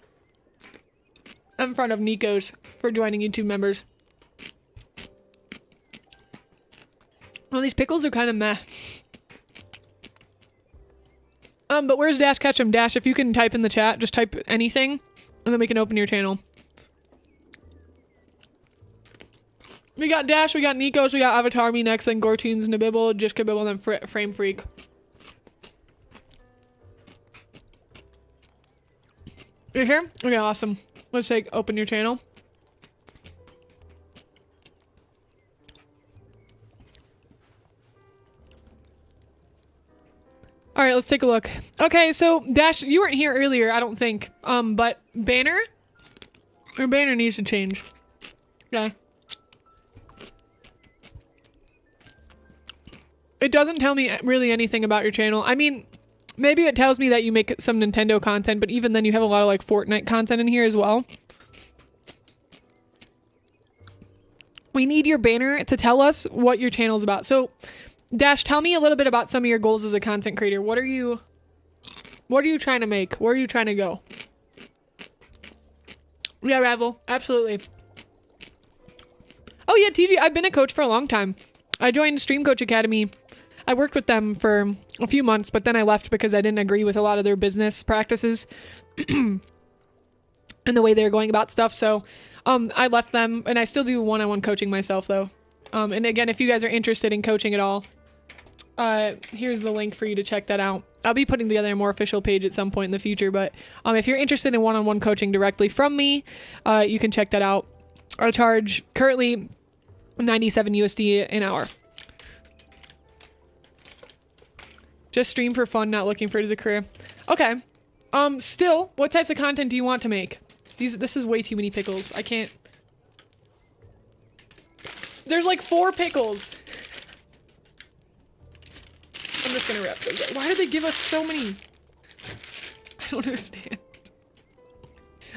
I'm in front of Nico's for joining YouTube members. Well, these pickles are kind of meh. But where's 𝐒𝐻𝐼𝐬? Dash, if you can type in the chat, just type anything, and then we can open your channel. We got Dash, we got Nico's, we got 𝐒𝐻𝐼𝐬 next, then 𝐒𝐪𝐻𝐼𝐬, 𝐒𝐪𝐻𝐼𝐬, and then Frame Freak. You're here? Okay, awesome. Let's open your channel. let's take a look. Okay, so Dash, you weren't here earlier, I don't think. But banner? Your banner needs to change. Okay. It doesn't tell me really anything about your channel. I mean, maybe it tells me that you make some Nintendo content, but even then you have a lot of like Fortnite content in here as well. We need your banner to tell us what your channel is about. So, Dash, tell me a little bit about some of your goals as a content creator. What are you trying to make? Where are you trying to go? Yeah, Ravel, absolutely. Oh yeah, TG, I've been a coach for a long time. I joined Stream Coach Academy. I worked with them for a few months, but then I left because I didn't agree with a lot of their business practices and the way they were going about stuff. So I left them, and I still do one-on-one coaching myself though. And again, if you guys are interested in coaching at all, here's the link for you to check that out. I'll be putting together a more official page at some point in the future, but if you're interested in one-on-one coaching directly from me, you can check that out. I charge currently 97 USD an hour. Just stream for fun, not looking for it as a career. Okay. Still, what types of content do you want to make? This is way too many pickles. I can't. There's like 4 pickles. I'm just gonna wrap those up. Why do they give us so many? I don't understand.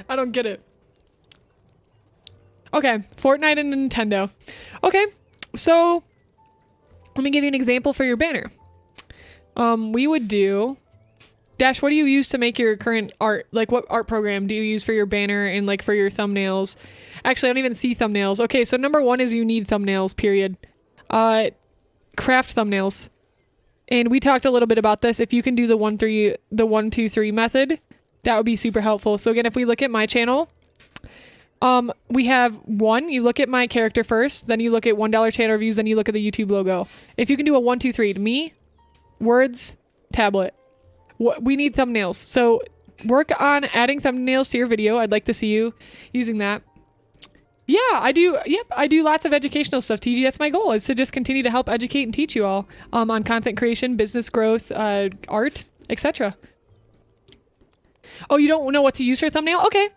I don't get it. Okay, Fortnite and Nintendo. Okay, so let me give you an example for your banner. We would do... Dash, what do you use to make your current art? Like, what art program do you use for your banner and, like, for your thumbnails? Actually, I don't even see thumbnails. Okay, so number 1 is you need thumbnails, period. Craft thumbnails. And we talked a little bit about this. If you can do the 1, 2, 3 method, that would be super helpful. So again, if we look at my channel, we have 1, you look at my character first, then you look at $1 channel reviews, then you look at the YouTube logo. If you can do a 1, 2, 3, to me, words, tablet. We need thumbnails. So work on adding thumbnails to your video. I'd like to see you using that. Yeah, I do. Yep, I do lots of educational stuff, TG. That's my goal, is to just continue to help educate and teach you all on content creation, business growth, art, etc. Oh, you don't know what to use for a thumbnail? Okay,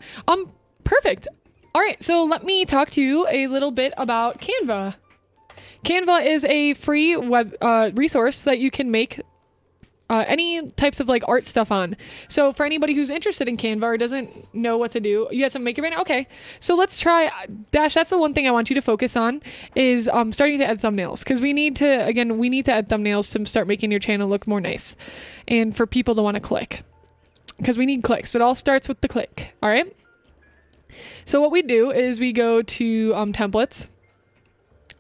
perfect. All right, so let me talk to you a little bit about Canva. Canva is a free web resource that you can make any types of like art stuff on. So for anybody who's interested in Canva or doesn't know what to do, you have to make it right now. Okay, so let's try. Dash, that's the one thing I want you to focus on is starting to add thumbnails, because we need to add thumbnails to start making your channel look more nice and for people to want to click, because we need clicks. So it all starts with the click. All right. So what we do is we go to templates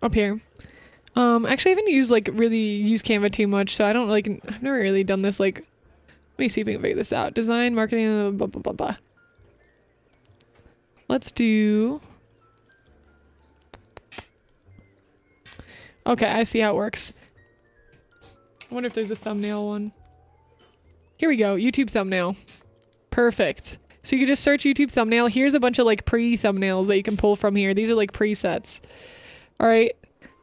up here. Actually, I haven't used Canva too much, so I don't I've never really done this. Let me see if we can figure this out. Design, marketing, blah, blah, blah, blah. Let's do... Okay, I see how it works. I wonder if there's a thumbnail one. Here we go, YouTube thumbnail. Perfect. So you can just search YouTube thumbnail. Here's a bunch of pre-thumbnails that you can pull from here. These are presets. All right.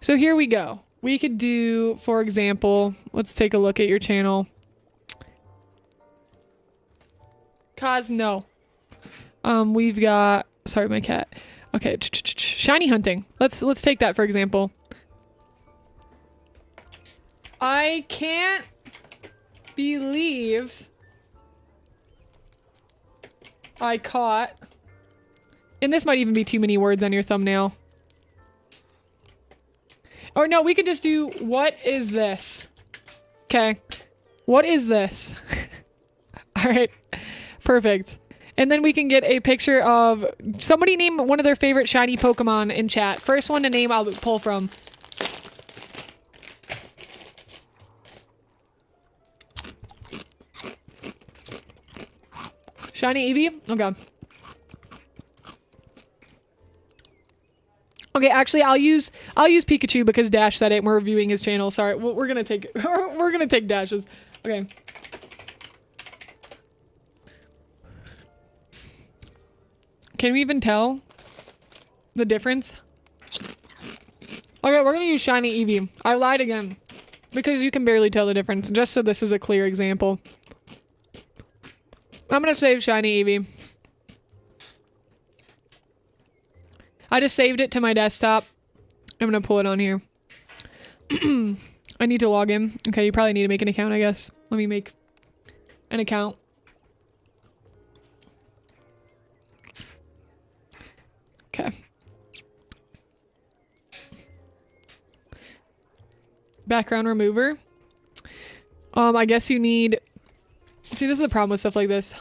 So here we go. We could do, for example, let's take a look at your channel. 𝐒𝐿, we've got, sorry, my cat. Okay, shiny hunting. Let's take that for example. I can't believe I caught, and this might even be too many words on your thumbnail. Or no, we could just do, what is this? Okay. What is this? All right. Perfect. And then we can get a picture of somebody name one of their favorite shiny Pokemon in chat. First one to name, I'll pull from. Shiny Eevee? Okay. Okay, actually, I'll use Pikachu because Dash said it and we're reviewing his channel. Sorry, we're gonna take Dash's. Okay. Can we even tell the difference? Okay, we're gonna use shiny Eevee. I lied again. because you can barely tell the difference, just so this is a clear example. I'm gonna save Shiny Eevee. I just saved it to my desktop. I'm gonna pull it on here. I need to log in. Okay, you probably need to make an account, I guess. Let me make an account. Okay. Background remover. I guess you need... See, this is the problem with stuff like this.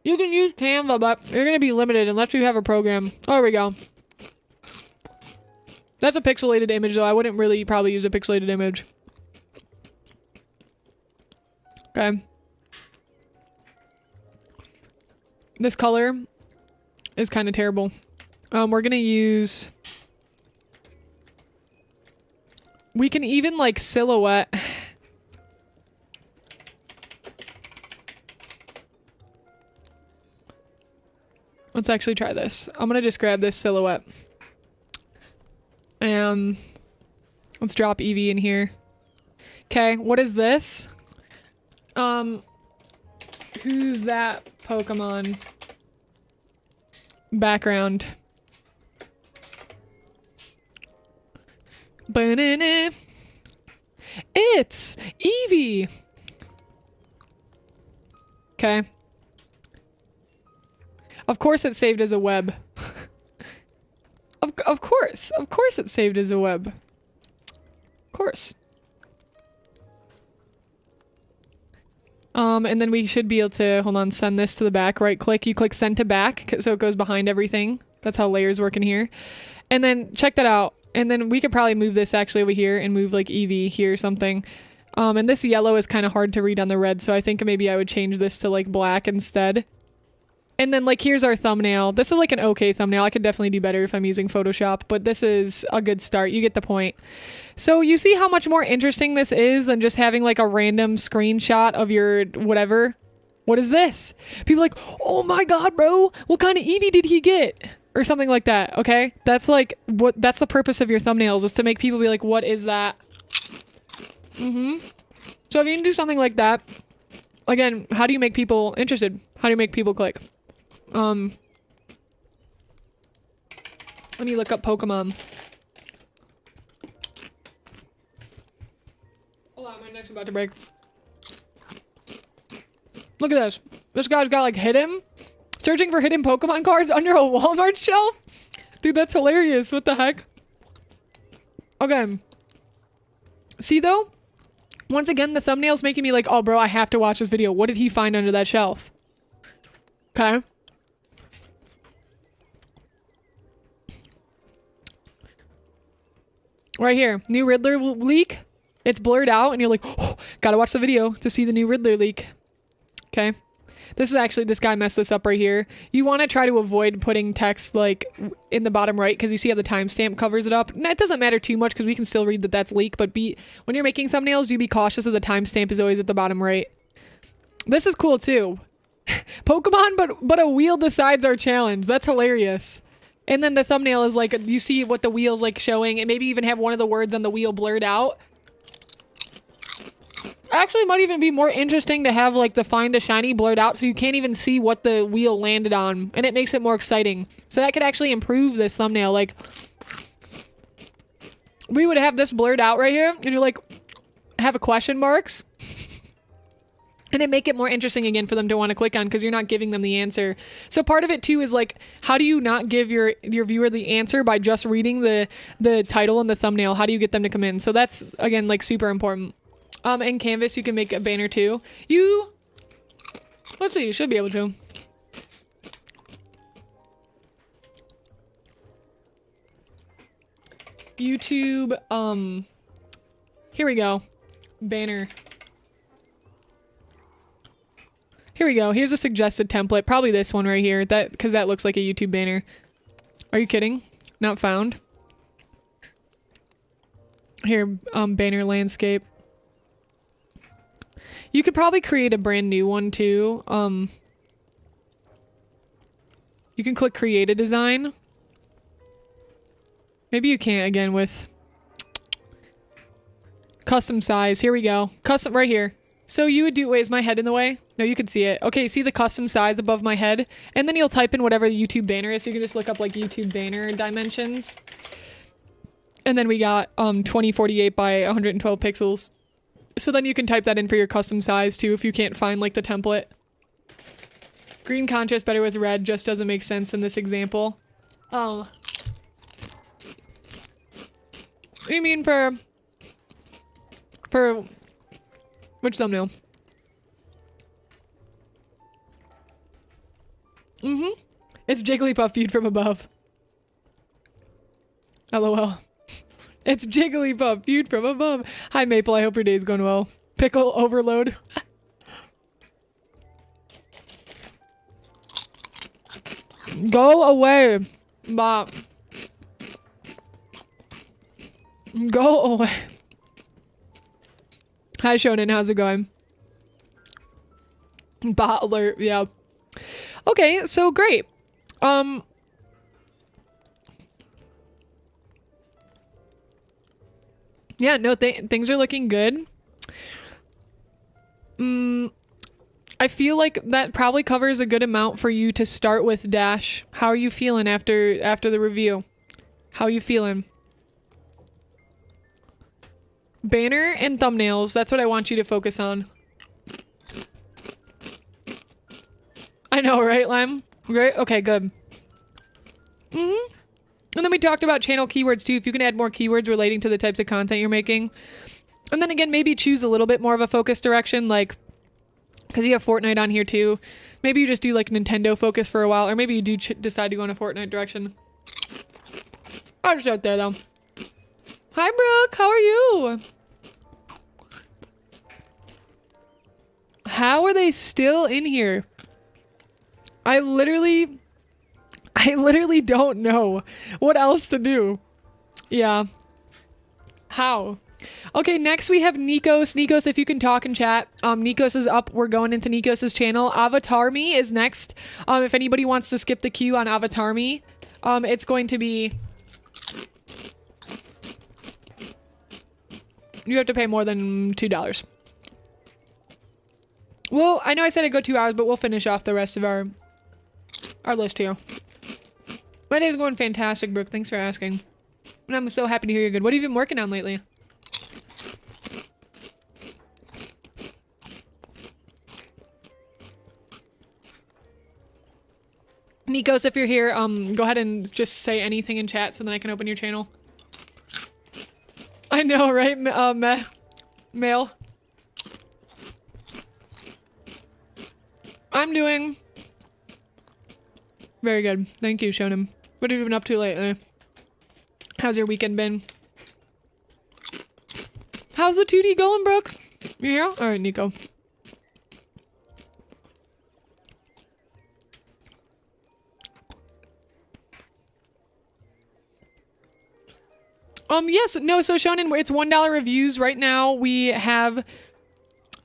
You can use Canva, but you're gonna be limited unless you have a program. Oh, there we go. That's a pixelated image, though. I wouldn't really probably use a pixelated image. Okay. This color is kind of terrible. We're gonna use... We can even, like, silhouette... Let's actually try this. I'm gonna just grab this silhouette. And let's drop Eevee in here. Okay, what is this? Who's that Pokemon? Background. Banana. It's Eevee. Okay. Of course it's saved as a web. Of course it's saved as a web. Of course. And then we should be able to, hold on, send this to the back, right click, you click send to back, so it goes behind everything. That's how layers work in here. And then check that out. And then we could probably move this actually over here and move like Eevee here or something. And this yellow is kind of hard to read on the red, so I think maybe I would change this to like black instead. And then like here's our thumbnail. This is like an okay thumbnail. I could definitely do better if I'm using Photoshop, but this is a good start. You get the point. So you see how much more interesting this is than just having like a random screenshot of your whatever. What is this? People are like, oh my god, bro, what kind of Eevee did he get? Or something like that, okay? That's like, that's the purpose of your thumbnails, is to make people be like, what is that? So if you can do something like that, again, how do you make people interested? How do you make people click? Let me look up Pokemon. Hold on, my neck's about to break. Look at this. This guy's got like hidden. Searching for hidden Pokemon cards under a Walmart shelf? Dude, that's hilarious. What the heck? Okay. See though? Once again, the thumbnail's making me like, oh bro, I have to watch this video. What did he find under that shelf? Okay. Right here, new Riddler leak. It's blurred out and you're like, oh, gotta watch the video to see the new Riddler leak. Okay. This is actually, this guy messed this up right here. You want to try to avoid putting text like in the bottom right because you see how the timestamp covers it up. And it doesn't matter too much because we can still read that that's leak, but when you're making thumbnails, do be cautious that the timestamp is always at the bottom right. This is cool too. Pokemon, but a wheel decides our challenge. That's hilarious. And then the thumbnail is like, you see what the wheel's like showing, and maybe even have one of the words on the wheel blurred out. Actually, might even be more interesting to have like the find a shiny blurred out so you can't even see what the wheel landed on, and it makes it more exciting. So that could actually improve this thumbnail. Like, we would have this blurred out right here, and you're like, have a question marks. And it make it more interesting again for them to want to click on because you're not giving them the answer. So part of it too is like, how do you not give your viewer the answer by just reading the title and the thumbnail? How do you get them to come in? So that's, again, like super important. In Canvas, you can make a banner too. Let's see, you should be able to. YouTube, here we go. Banner. Here we go. Here's a suggested template. Probably this one right here. Because that looks like a YouTube banner. Are you kidding? Not found. Here, banner landscape. You could probably create a brand new one too. You can click create a design. Maybe you can't again with... custom size. Here we go. Custom right here. So you would do, wait, is my head in the way? No, you can see it. Okay, see the custom size above my head? And then you'll type in whatever the YouTube banner is. So you can just look up like YouTube banner dimensions. And then we got 2048 by 112 pixels. So then you can type that in for your custom size too if you can't find like the template. Green contrast better with red just doesn't make sense in this example. Oh. You mean for which thumbnail? It's Jigglypuff viewed from above. LOL. It's Jigglypuff viewed from above. Hi Maple, I hope your day's going well. Pickle overload. Go away, Bob. Go away. Hi Shonen, how's it going? Bot alert, yeah. Okay, so great. Yeah, no, things are looking good. I feel like that probably covers a good amount for you to start with, Dash. How are you feeling after the review? How are you feeling? Banner and thumbnails, that's what I want you to focus on. I know, right, Lime? Great, okay, good. And then we talked about channel keywords too, if you can add more keywords relating to the types of content you're making. And then again, maybe choose a little bit more of a focus direction, like, because you have Fortnite on here too. Maybe you just do like Nintendo focus for a while, or maybe you do decide to go in a Fortnite direction. I'll just out there though. Hi Brooke, how are you? How are they still in here? I literally don't know what else to do. Yeah. How? Okay, next we have Nikos. Nikos, if you can talk and chat. Nikos is up. We're going into Nikos' channel. 𝐒𝐴vatar_me is next. If anybody wants to skip the queue on 𝐒𝐴vatar_me, it's going to be... You have to pay more than $2. Well, I know I said I'd go 2 hours, but we'll finish off the rest of our list here. My day's going fantastic, Brooke. Thanks for asking. And I'm so happy to hear you're good. What have you been working on lately? Nikos, if you're here, go ahead and just say anything in chat so then I can open your channel. I know, right? Mail. I'm doing very good. Thank you, Shonen. What have you been up to lately? How's your weekend been? How's the 2D going, Brooke? You here? Alright, Nico. Yes, no, so Shonen, it's $1 reviews. Right now we have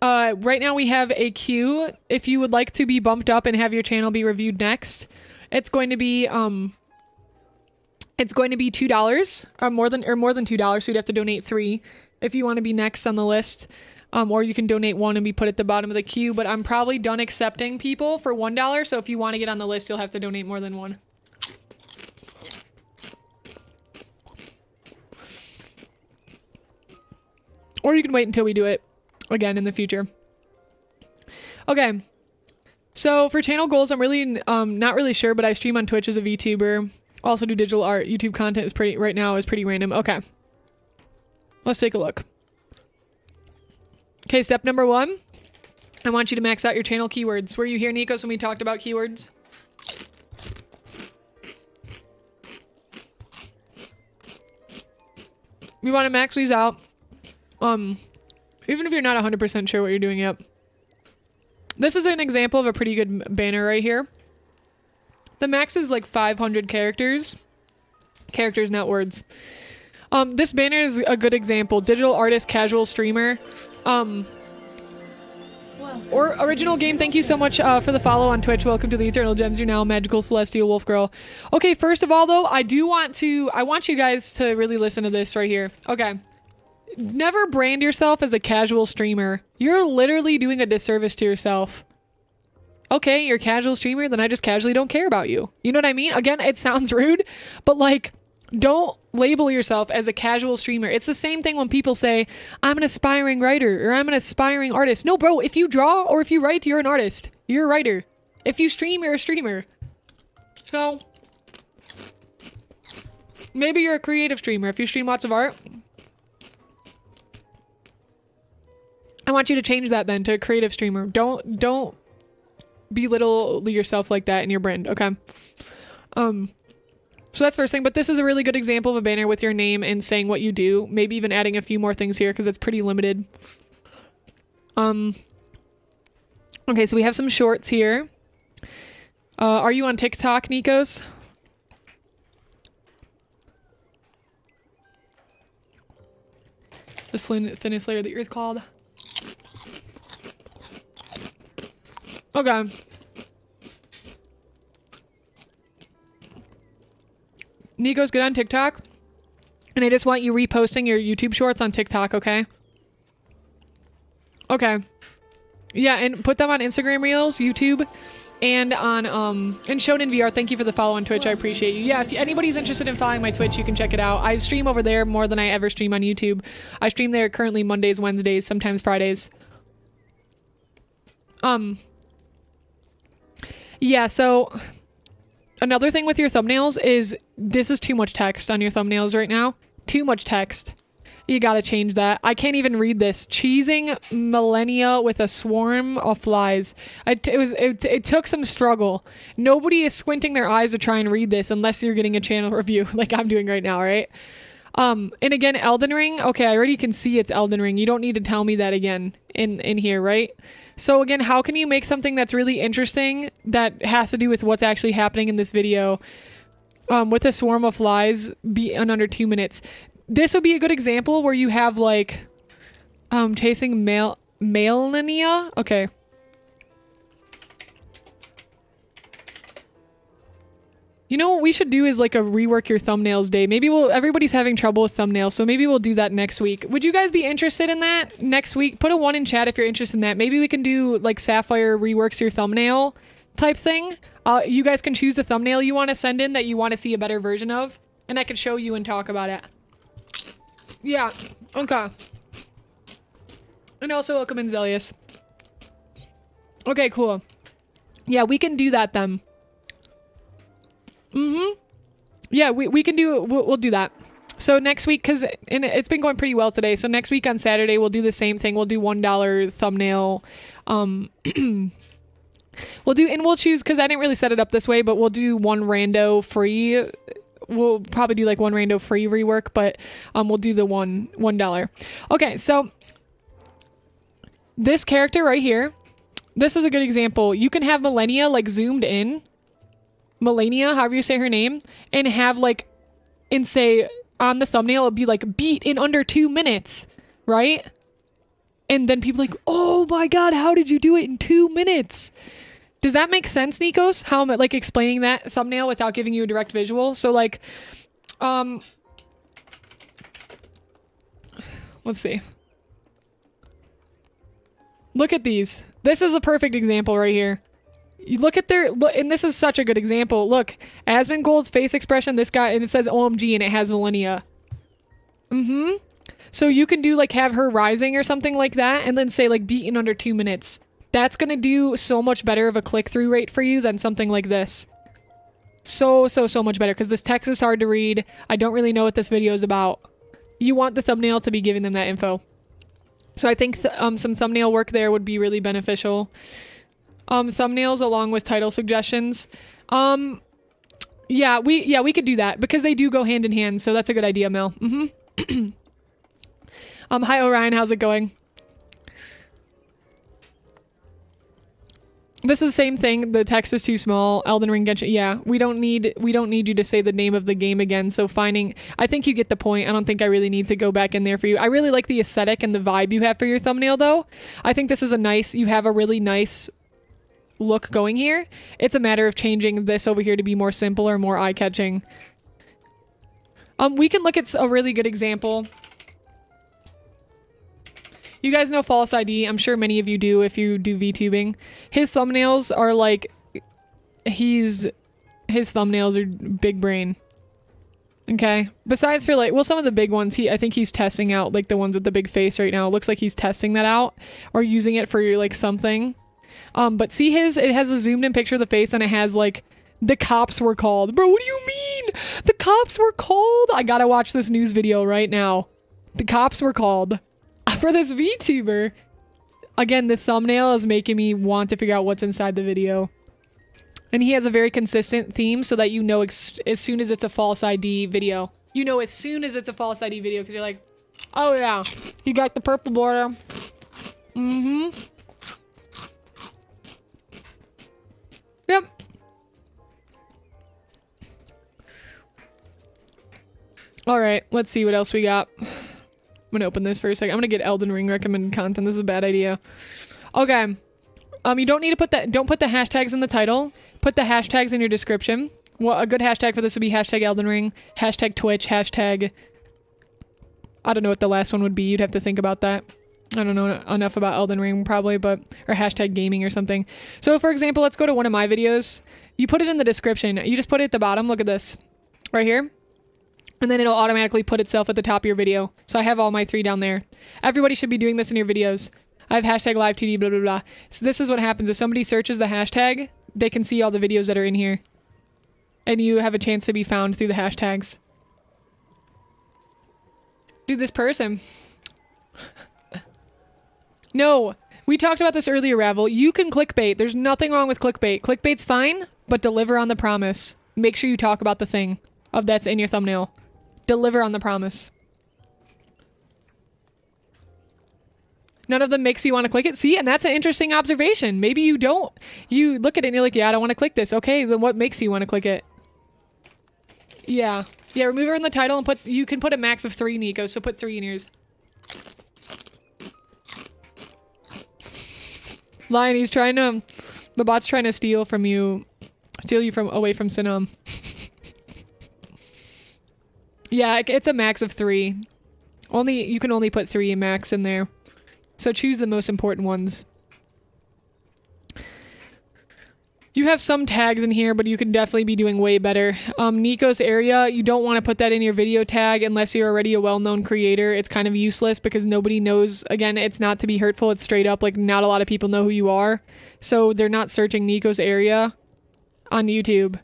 a queue. If you would like to be bumped up and have your channel be reviewed next, it's going to be $2, or more than $2, so you'd have to donate $3 if you want to be next on the list. Or you can donate $1 and be put at the bottom of the queue, but I'm probably done accepting people for $1, so if you want to get on the list, you'll have to donate more than $1. Or you can wait until we do it again in the future. Okay. So for channel goals, I'm really not really sure, but I stream on Twitch as a VTuber. Also do digital art. YouTube content is pretty random. Okay. Let's take a look. Okay, step number 1. I want you to max out your channel keywords. Were you here, Nikos, when we talked about keywords? We want to max these out. Even if you're not 100% sure what you're doing yet. This is an example of a pretty good banner right here. The max is like 500 characters. Characters, not words. This banner is a good example. Digital artist, casual streamer. Or original game, thank you so much for the follow on Twitch. Welcome to the Eternal Gems. You're now magical celestial wolf girl. Okay, first of all though, I want you guys to really listen to this right here. Okay. Never brand yourself as a casual streamer. You're literally doing a disservice to yourself. Okay, you're a casual streamer, then I just casually don't care about you. You know what I mean? Again, it sounds rude, but like, don't label yourself as a casual streamer. It's the same thing when people say, I'm an aspiring writer or I'm an aspiring artist. No, bro, if you draw or if you write, you're an artist. You're a writer. If you stream, you're a streamer. So, maybe you're a creative streamer. If you stream lots of art, I want you to change that then to a creative streamer. Don't belittle yourself like that in your brand, okay? So that's first thing, but this is a really good example of a banner with your name and saying what you do. Maybe even adding a few more things here because it's pretty limited. Okay, so we have some shorts here. Are you on TikTok, Nikos? The thinnest layer of the earth called. Okay. Nico's good on TikTok. And I just want you reposting your YouTube shorts on TikTok, okay? Okay. Yeah, and put them on Instagram Reels, YouTube, and on, and 𝐒𝐻𝐻𝐻 thank you for the follow on Twitch. I appreciate you. Yeah, if anybody's interested in following my Twitch, you can check it out. I stream over there more than I ever stream on YouTube. I stream there currently Mondays, Wednesdays, sometimes Fridays. Yeah, so another thing with your thumbnails is this is too much text on your thumbnails right now. Too much text. You gotta change that. I can't even read this. Cheesing millennia with a swarm of flies. It took some struggle. Nobody is squinting their eyes to try and read this unless you're getting a channel review like I'm doing right now, right? And again, Elden Ring. Okay, I already can see it's Elden Ring. You don't need to tell me that again in here, right? So again, how can you make something that's really interesting that has to do with what's actually happening in this video with a swarm of flies be in under 2 minutes? This would be a good example where you have like chasing millennia. Okay. You know what we should do is like a rework your thumbnails day. Maybe everybody's having trouble with thumbnails, so maybe we'll do that next week. Would you guys be interested in that next week? Put a 1 in chat if you're interested in that. Maybe we can do like Syafire reworks your thumbnail type thing. You guys can choose the thumbnail you want to send in that you want to see a better version of, and I could show you and talk about it. Yeah, okay. And also welcome in 𝐿𝐲𝐿. Okay, cool. Yeah, we can do that then. Yeah, we can do, we'll do that. So next week, because it's been going pretty well today, so next week on Saturday, we'll do the same thing. We'll do $1 thumbnail. We'll choose, because I didn't really set it up this way, but we'll do one rando free. We'll probably do like one rando free rework, but we'll do the $1. Okay, so this character right here, this is a good example. You can have Millennia like zoomed in. Melania, however you say her name, and have like, and say on the thumbnail, it'll be like beat in under 2 minutes, right? And then people like, oh my god, how did you do it in 2 minutes? Does that make sense, Nikos? How I'm like explaining that thumbnail without giving you a direct visual? So like, let's see. Look at these. This is a perfect example right here. You look at their, and this is such a good example. Look, 𝐿𝐼𝐻𝐻𝐻's face expression, this guy, and it says OMG and it has Millennia. So you can do like have her rising or something like that and then say like beat in under 2 minutes. That's going to do so much better of a click-through rate for you than something like this. So much better because this text is hard to read. I don't really know what this video is about. You want the thumbnail to be giving them that info. So I think some thumbnail work there would be really beneficial. Thumbnails along with title suggestions. Yeah, we could do that because they do go hand in hand. So that's a good idea, Mel. Hi Orion, how's it going? This is the same thing. The text is too small. Elden Ring 𝐒𝐻𝐻. Yeah, we don't need you to say the name of the game again. So I think you get the point. I don't think I really need to go back in there for you. I really like the aesthetic and the vibe you have for your thumbnail though. I think this is you have a really nice look going here. It's a matter of changing this over here to be more simple or more eye-catching. We can look at a really good example. You guys know False ID. I'm sure many of you do if you do VTubing. His thumbnails are like, his thumbnails are big brain. Okay. Besides for like, well, some of the big ones, I think he's testing out like the ones with the big face right now. It looks like he's testing that out or using it for like something. But see it has a zoomed in picture of the face and it has like, the cops were called. Bro, what do you mean? The cops were called? I gotta watch this news video right now. The cops were called for this VTuber. Again, the thumbnail is making me want to figure out what's inside the video. And he has a very consistent theme so that you know as soon as it's a false ID video. You know as soon as it's a false ID video because you're like, oh yeah, you got the purple border. Mm-hmm. Yep. Alright, let's see what else we got. I'm gonna open this for a second. I'm gonna get Elden Ring recommended content. This is a bad idea. Okay. You don't need to put don't put the hashtags in the title. Put the hashtags in your description. Well, a good hashtag for this would be hashtag Elden Ring, hashtag Twitch, hashtag... I don't know what the last one would be. You'd have to think about that. I don't know enough about Elden Ring probably, but... Or hashtag gaming or something. So for example, let's go to one of my videos. You put it in the description. You just put it at the bottom. Look at this. Right here. And then it'll automatically put itself at the top of your video. So I have all my 3 down there. Everybody should be doing this in your videos. I have hashtag live TD, blah, blah, blah. So this is what happens. If somebody searches the hashtag, they can see all the videos that are in here. And you have a chance to be found through the hashtags. Dude, this person. No, we talked about this earlier, Ravel. You can clickbait. There's nothing wrong with clickbait. Clickbait's fine, but deliver on the promise. Make sure you talk about the thing that's in your thumbnail. Deliver on the promise. None of them makes you want to click it. See, and that's an interesting observation. Maybe you don't. You look at it and you're like, yeah, I don't want to click this. Okay, then what makes you want to click it? Yeah. Yeah, remove her in the title and you can put a max of 3, Nico, so put 3 in yours. Lion, the bot's trying to steal you away from Sinam. Yeah, it's a max of 3. You can only put 3 max in there. So choose the most important ones. You have some tags in here, but you could definitely be doing way better. 𝐒𝐞𝐧𝐝 area, you don't want to put that in your video tag unless you're already a well-known creator. It's kind of useless because nobody knows. Again, it's not to be hurtful. It's straight up like not a lot of people know who you are. So they're not searching 𝐒𝐞𝐧𝐝 area on YouTube.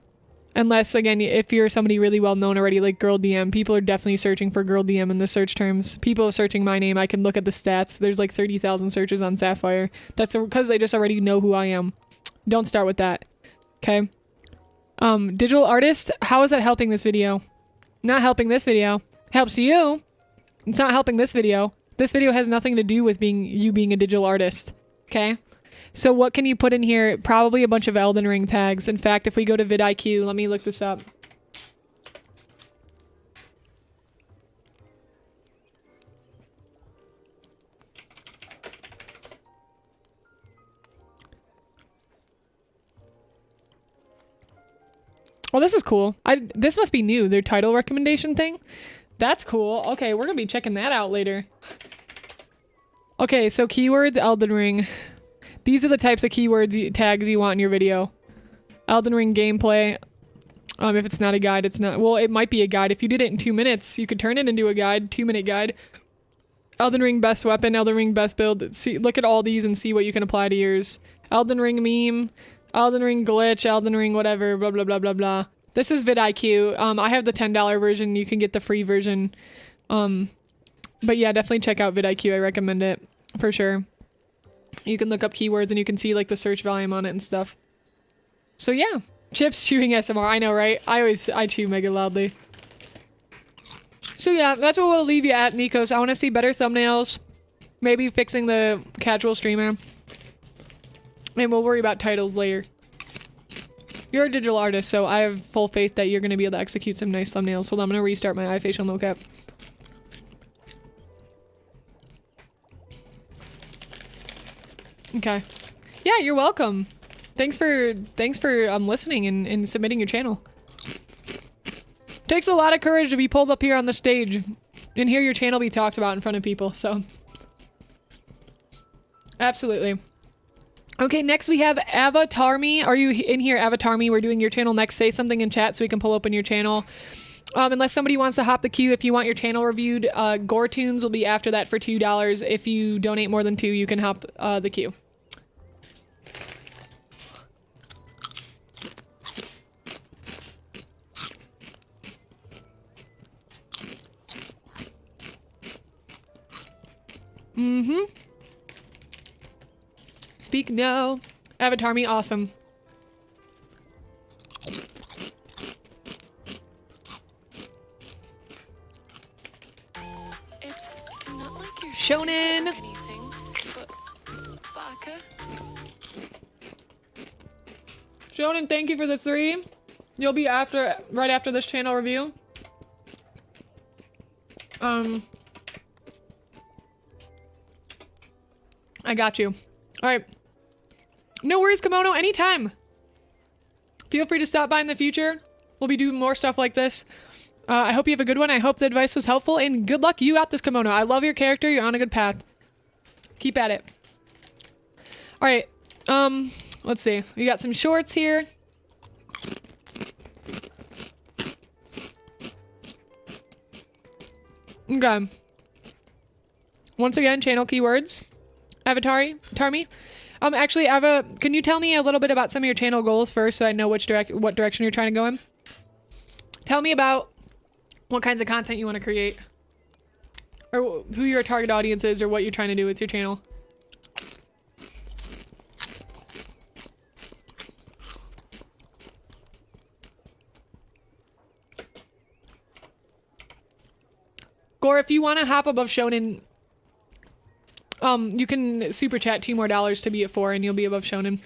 Unless, again, if you're somebody really well-known already, like Girl DM, people are definitely searching for Girl DM in the search terms. People are searching my name. I can look at the stats. There's like 30,000 searches on Syafire. That's because they just already know who I am. Don't start with that. Okay? Digital artist, how is that helping this video? Not helping this video. Helps you. It's not helping this video. This video has nothing to do with you being a digital artist. Okay? So what can you put in here? Probably a bunch of Elden Ring tags. In fact, if we go to vidIQ, let me look this up. Oh, this is cool. This must be new, their title recommendation thing. That's cool. Okay, we're gonna be checking that out later. Okay, so keywords, Elden Ring. These are the types of keywords tags you want in your video. Elden Ring gameplay. If it's not a guide, it's not. Well, it might be a guide. If you did it in 2 minutes, you could turn it into a guide, 2-minute guide. Elden Ring best weapon, Elden Ring best build. See, look at all these and see what you can apply to yours. Elden Ring meme, Elden Ring glitch, Elden Ring whatever, blah blah blah blah blah. This is vidIQ. I have the $10 version. You can get the free version. But yeah, definitely check out vidIQ. I recommend it for sure. You can look up keywords and you can see like the search volume on it and stuff. So yeah, Chips chewing ASMR. I know, right? I chew mega loudly. So yeah, that's what we'll leave you at, 𝐒𝐞𝐧𝐝. I want to see better thumbnails. Maybe fixing the casual streamer. And we'll worry about titles later. You're a digital artist, so I have full faith that you're going to be able to execute some nice thumbnails. Hold on, I'm going to restart my iFacial mocap. Okay. Yeah, you're welcome. Thanks for listening and submitting your channel. Takes a lot of courage to be pulled up here on the stage and hear your channel be talked about in front of people, so. Absolutely. Okay, next we have 𝐿𝐴𝐻𝐻𝐼𝐻. Are you in here, 𝐿𝐴𝐻𝐻𝐼𝐻? We're doing your channel next. Say something in chat so we can pull open your channel. Unless somebody wants to hop the queue, if you want your channel reviewed, 𝐿𝐴𝐻𝐻𝐼𝐻 will be after that for $2. If you donate more than 2, you can hop the queue. Mm-hmm. Speak no. 𝐿𝐴𝐻𝐻𝐼𝐻, awesome. It's not like you're Shonen. sick or anything, but vodka. Shonen, thank you for the 3. You'll be right after this channel review. I got you. All right. No worries, Kimono, anytime. Feel free to stop by in the future. We'll be doing more stuff like this. I hope you have a good one. I hope the advice was helpful, and good luck. You got this, Kimono. I love your character. You're on a good path. Keep at it. All right. Let's see. We got some shorts here. Okay. Once again, channel keywords. Tarmy. Actually, Ava, can you tell me a little bit about some of your channel goals first so I know what direction you're trying to go in? Tell me about what kinds of content you want to create. Or who your target audience is or what you're trying to do with your channel. Gore, if you want to hop above Shonen, you can super chat $2 more to be at 4 and you'll be above Shonen.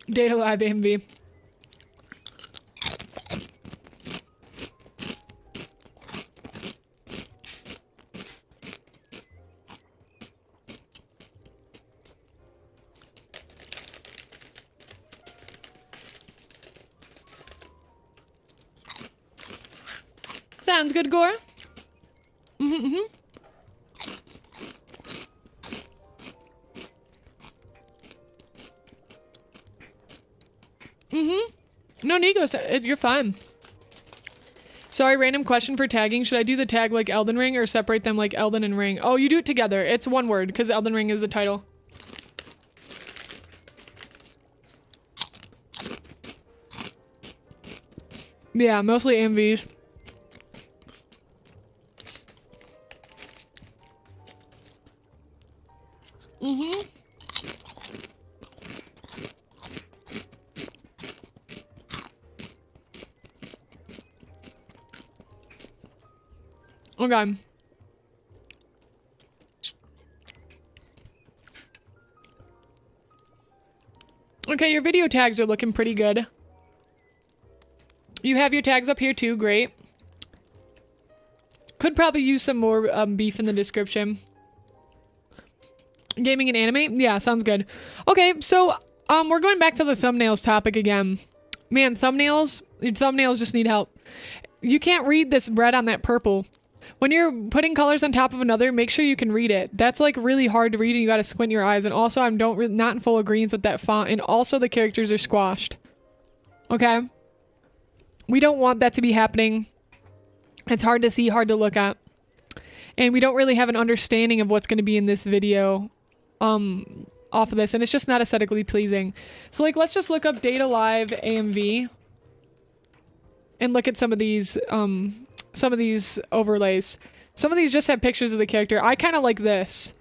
Data Live AMV. Sounds good, Gore. No, Nico, you're fine. Sorry, random question for tagging. Should I do the tag like Elden Ring or separate them like Elden and Ring? Oh, you do it together. It's one word because Elden Ring is the title. Yeah, mostly AMVs. Okay. Okay, your video tags are looking pretty good. You have your tags up here too, great. Could probably use some more beef in the description. Gaming and anime? Yeah, sounds good. Okay, so we're going back to the thumbnails topic again. Man, thumbnails just need help. You can't read this red on that purple. When you're putting colors on top of another, make sure you can read it. That's like really hard to read and you gotta squint your eyes. And also I'm not in full agreement with that font. And also the characters are squashed. Okay? We don't want that to be happening. It's hard to see, hard to look at. And we don't really have an understanding of what's going to be in this video off of this. And it's just not aesthetically pleasing. So like, let's just look up Data Live AMV. And look at some of these overlays. Some of these just have pictures of the character. I kind of like this.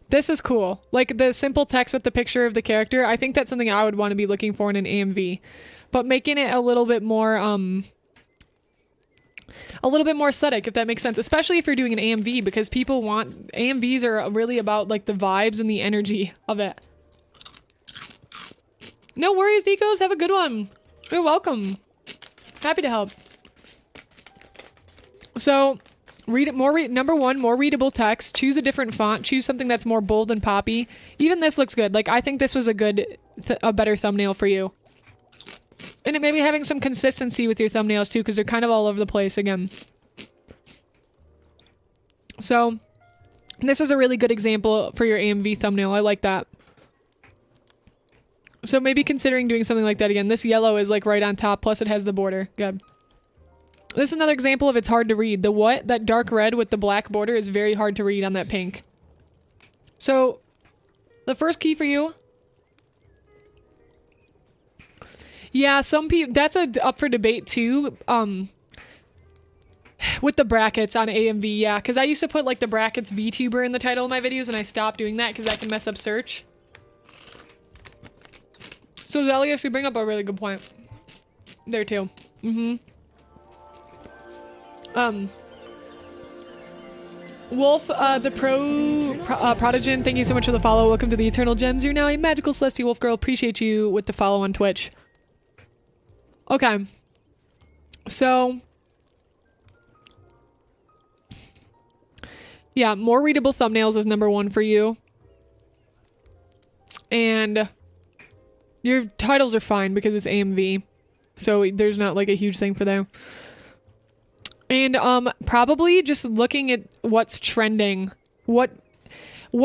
This is cool. Like the simple text with the picture of the character. I think that's something I would want to be looking for in an AMV. But making it a little bit more aesthetic, if that makes sense. Especially if you're doing an AMV, because people want... AMVs are really about like the vibes and the energy of it. No worries, Decos. Have a good one. You're welcome. Happy to help. So, number 1, more readable text. Choose a different font. Choose something that's more bold and poppy. Even this looks good. Like, I think this was a better thumbnail for you. And it may be having some consistency with your thumbnails too, because they're kind of all over the place again. So this is a really good example for your AMV thumbnail. I like that. So maybe considering doing something like that again. This yellow is like right on top, plus it has the border. Good. This is another example of it's hard to read. The what? That dark red with the black border is very hard to read on that pink. So the first key for you. Yeah, some people, that's up for debate too. With the brackets on AMV, yeah, because I used to put like the brackets VTuber in the title of my videos, and I stopped doing that because that can mess up search. So Zelius, you bring up a really good point there too. Wolf, the Prodigen, thank you so much for the follow. Welcome to the Eternal Gems. You're now a magical celestial wolf girl. Appreciate you with the follow on Twitch. Okay. So yeah, more readable thumbnails is number one for you. And your titles are fine because it's AMV. So there's not like a huge thing for them. And probably just looking at what's trending. What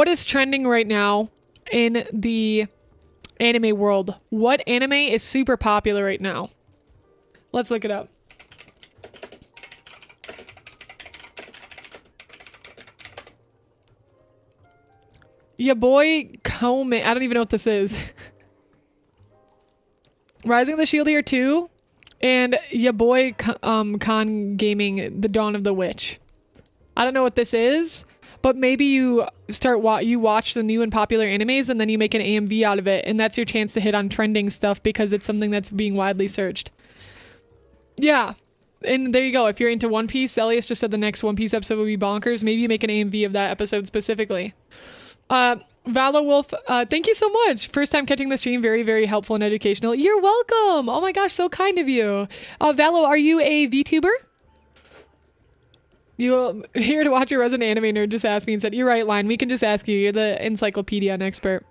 is trending right now in the anime world? What anime is super popular right now? Let's look it up. 𝐒𝐿 I don't even know what this is. Rising of the Shield 2 and 𝐒𝐿𝐿 Gaming, The Dawn of the Witch. I don't know what this is, but maybe you watch the new and popular animes and then you make an AMV out of it, and that's your chance to hit on trending stuff because it's something that's being widely searched. Yeah. And there you go. If you're into One Piece, Elias just said the next One Piece episode will be bonkers. Maybe you make an AMV of that episode specifically. Valo Wolf, thank you so much. First time catching the stream. Very, very helpful and educational. You're welcome. Oh my gosh, so kind of you. Valo, are you a VTuber? You here to watch your resident anime nerd just asked me and said, you're right, Line. We can just ask you. You're the encyclopedia and expert.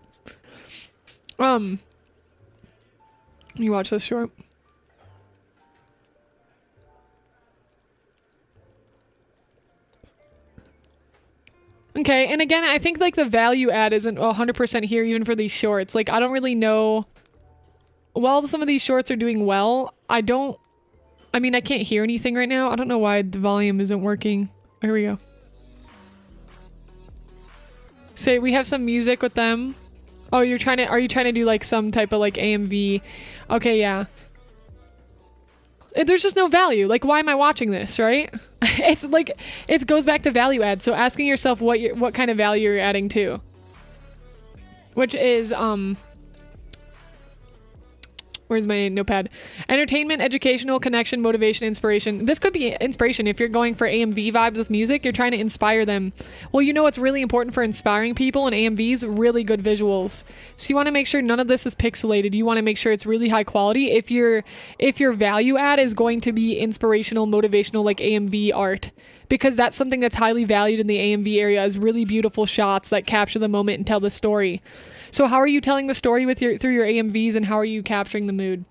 Let me watch this short. Okay, and again, I think like the value add isn't 100% here even for these shorts. Like, I don't really know. While some of these shorts are doing well, I mean, I can't hear anything right now. I don't know why the volume isn't working. Here we go. Say, we have some music with them. Oh, are you trying to do like some type of like AMV? Okay, yeah. There's just no value. Like, why am I watching this, right? It's like, it goes back to value add. So asking yourself what kind of value you're adding to. Which is, where's my notepad? Entertainment, educational, connection, motivation, inspiration. This could be inspiration. If you're going for AMV vibes with music, you're trying to inspire them. Well, you know what's really important for inspiring people in AMVs? Really good visuals. So you want to make sure none of this is pixelated. You want to make sure it's really high quality. If your value add is going to be inspirational, motivational, like AMV art, because that's something that's highly valued in the AMV area, is really beautiful shots that capture the moment and tell the story. So how are you telling the story through your AMVs, and how are you capturing the mood?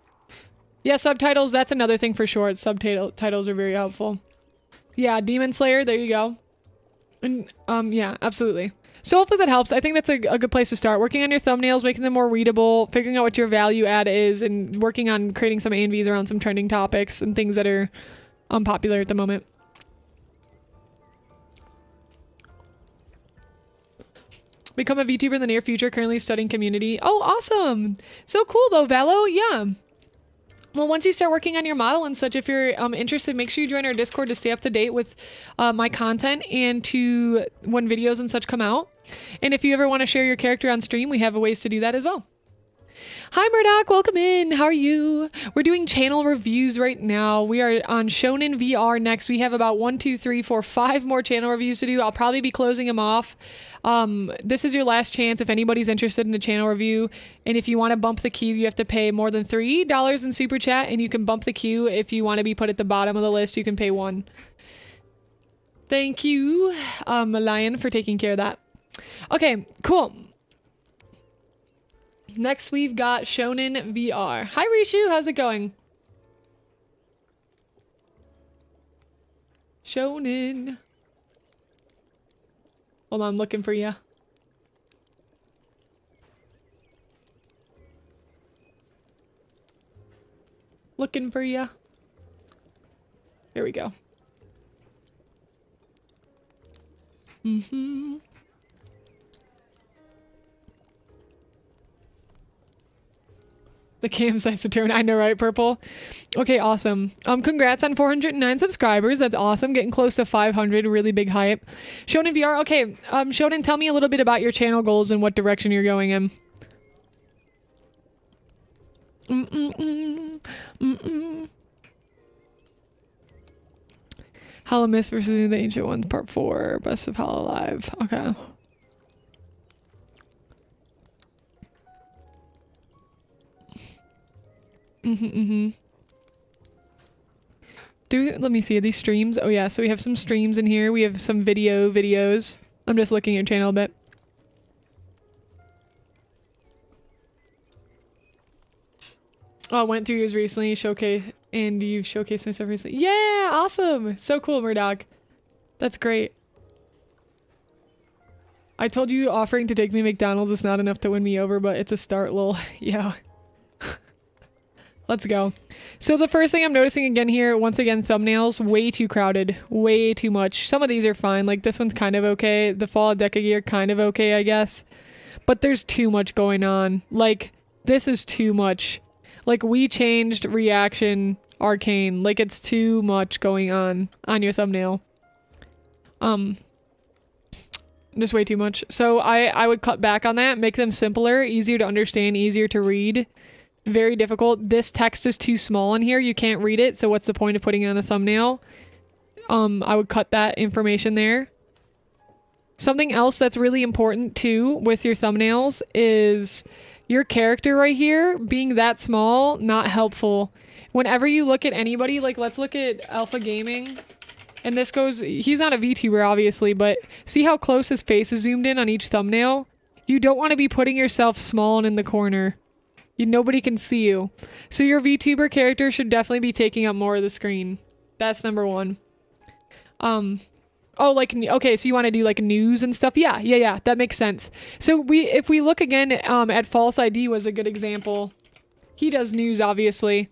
Yeah, subtitles, that's another thing for sure. Subtitles are very helpful. Yeah, Demon Slayer, there you go. And yeah, absolutely. So hopefully that helps. I think that's a good place to start. Working on your thumbnails, making them more readable, figuring out what your value add is, and working on creating some AMVs around some trending topics and things that are unpopular at the moment. Become a VTuber in the near future, currently studying community. Oh, awesome. So cool though, Valo. Yeah. Well, once you start working on your model and such, if you're interested, make sure you join our Discord to stay up to date with my content and to when videos and such come out. And if you ever want to share your character on stream, we have ways to do that as well. Hi Murdoch, welcome in. How are you? We're doing channel reviews right now. We are on Shonen VR next. We have about 1, 2, 3, 4, 5 more channel reviews to do. I'll probably be closing them off. This is your last chance if anybody's interested in a channel review. And if you want to bump the queue, you have to pay more than $3 in super chat, and you can bump the queue. If you want to be put at the bottom of the list, you can pay $1. Thank you, Lion, for taking care of that. Okay, cool. Next, we've got Shonen VR. Hi, Rishu. How's it going? Shonen. Hold on, I'm looking for you. Looking for you. Here we go. Mm-hmm. The cam size to turn. I know, right, Purple? Okay, awesome. Congrats on 409 subscribers. That's awesome. Getting close to 500. Really big hype. Shonen VR. Okay, Shonen, tell me a little bit about your channel goals and what direction you're going in. Hollow Mist versus the Ancient Ones, Part 4. Best of Hollow Live. Okay. Let me see these streams. Oh yeah, so we have some streams in here. We have some videos. I'm just looking at your channel a bit. Oh, I went through yours recently, showcase, and you've showcased my stuff recently. Yeah, awesome. So cool, Murdoch. That's great. I told you offering to take me to McDonald's is not enough to win me over, but it's a start, lol. Yeah. Let's go. So the first thing I'm noticing again here, once again, thumbnails, way too crowded, way too much. Some of these are fine, like this one's kind of okay. The Fall of 𝐑𝐞𝐬𝐨, kind of okay, I guess. But there's too much going on. Like, this is too much. Like, we changed reaction arcane. Like, it's too much going on your thumbnail. Just way too much. So I would cut back on that, make them simpler, easier to understand, easier to read. Very difficult. This text is too small in here. You can't read it. So what's the point of putting it on a thumbnail? I would cut that information there. Something else that's really important too with your thumbnails is your character right here being that small, not helpful. Whenever you look at anybody, like let's look at Alpha Gaming. And this goes, he's not a VTuber obviously, but see how close his face is zoomed in on each thumbnail? You don't want to be putting yourself small and in the corner. Nobody can see you. So your VTuber character should definitely be taking up more of the screen. That's number one. Oh, like, okay, so you want to do like news and stuff? Yeah, that makes sense. So if we look again at False ID was a good example. He does news, obviously.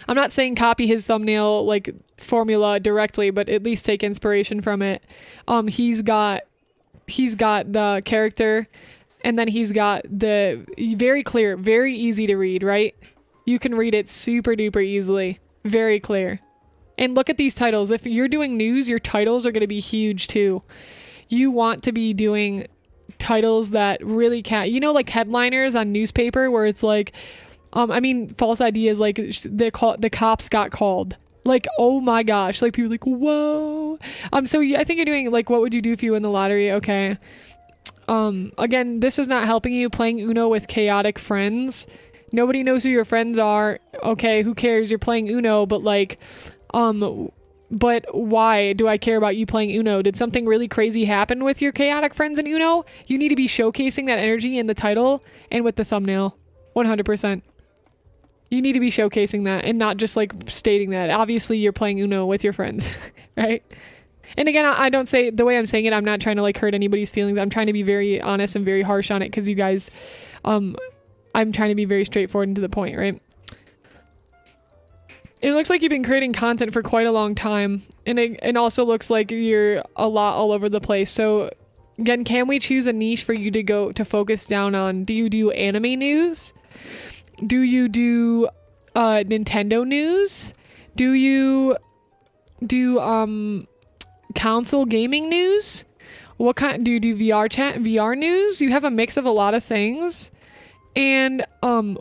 I'm not saying copy his thumbnail like formula directly, but at least take inspiration from it. He's got the character. And then he's got the very clear, very easy to read, right? You can read it super duper easily. Very clear. And look at these titles. If you're doing news, your titles are going to be huge too. You want to be doing titles that really can't, you know, like headliners on newspaper where it's like, I mean, False ID is like the cops got called. Like, oh my gosh. Like people are like, whoa. So I think you're doing like, what would you do if you win the lottery? Okay. Again, this is not helping you playing Uno with chaotic friends. Nobody knows who your friends are. Okay, who cares? You're playing Uno, but like, but why do I care about you playing Uno? Did something really crazy happen with your chaotic friends in Uno? You need to be showcasing that energy in the title and with the thumbnail. 100%. You need to be showcasing that and not just like stating that. Obviously, you're playing Uno with your friends, right? And again, I don't say, the way I'm saying it, I'm not trying to like hurt anybody's feelings. I'm trying to be very honest and very harsh on it because you guys, I'm trying to be very straightforward and to the point, right? It looks like you've been creating content for quite a long time. And it also looks like you're a lot all over the place. So again, can we choose a niche for you to focus down on? Do you do anime news? Do you do Nintendo news? Do you do console gaming news? What kind do you do? VR news? You have a mix of a lot of things. And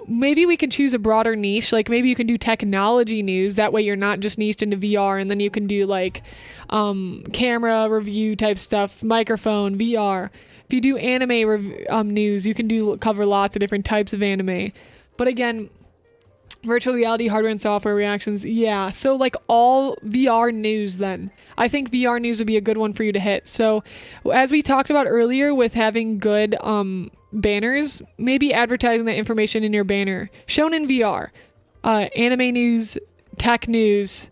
maybe we can choose a broader niche. Like maybe you can do technology news. That way you're not just niched into VR. And then you can do like camera review type stuff, microphone, VR. If you do anime news, you can cover lots of different types of anime. But again, virtual reality, hardware and software reactions. Yeah. So like all VR news then. I think VR news would be a good one for you to hit. So as we talked about earlier with having good banners, maybe advertising that information in your banner. Shown in VR. Anime news, tech news,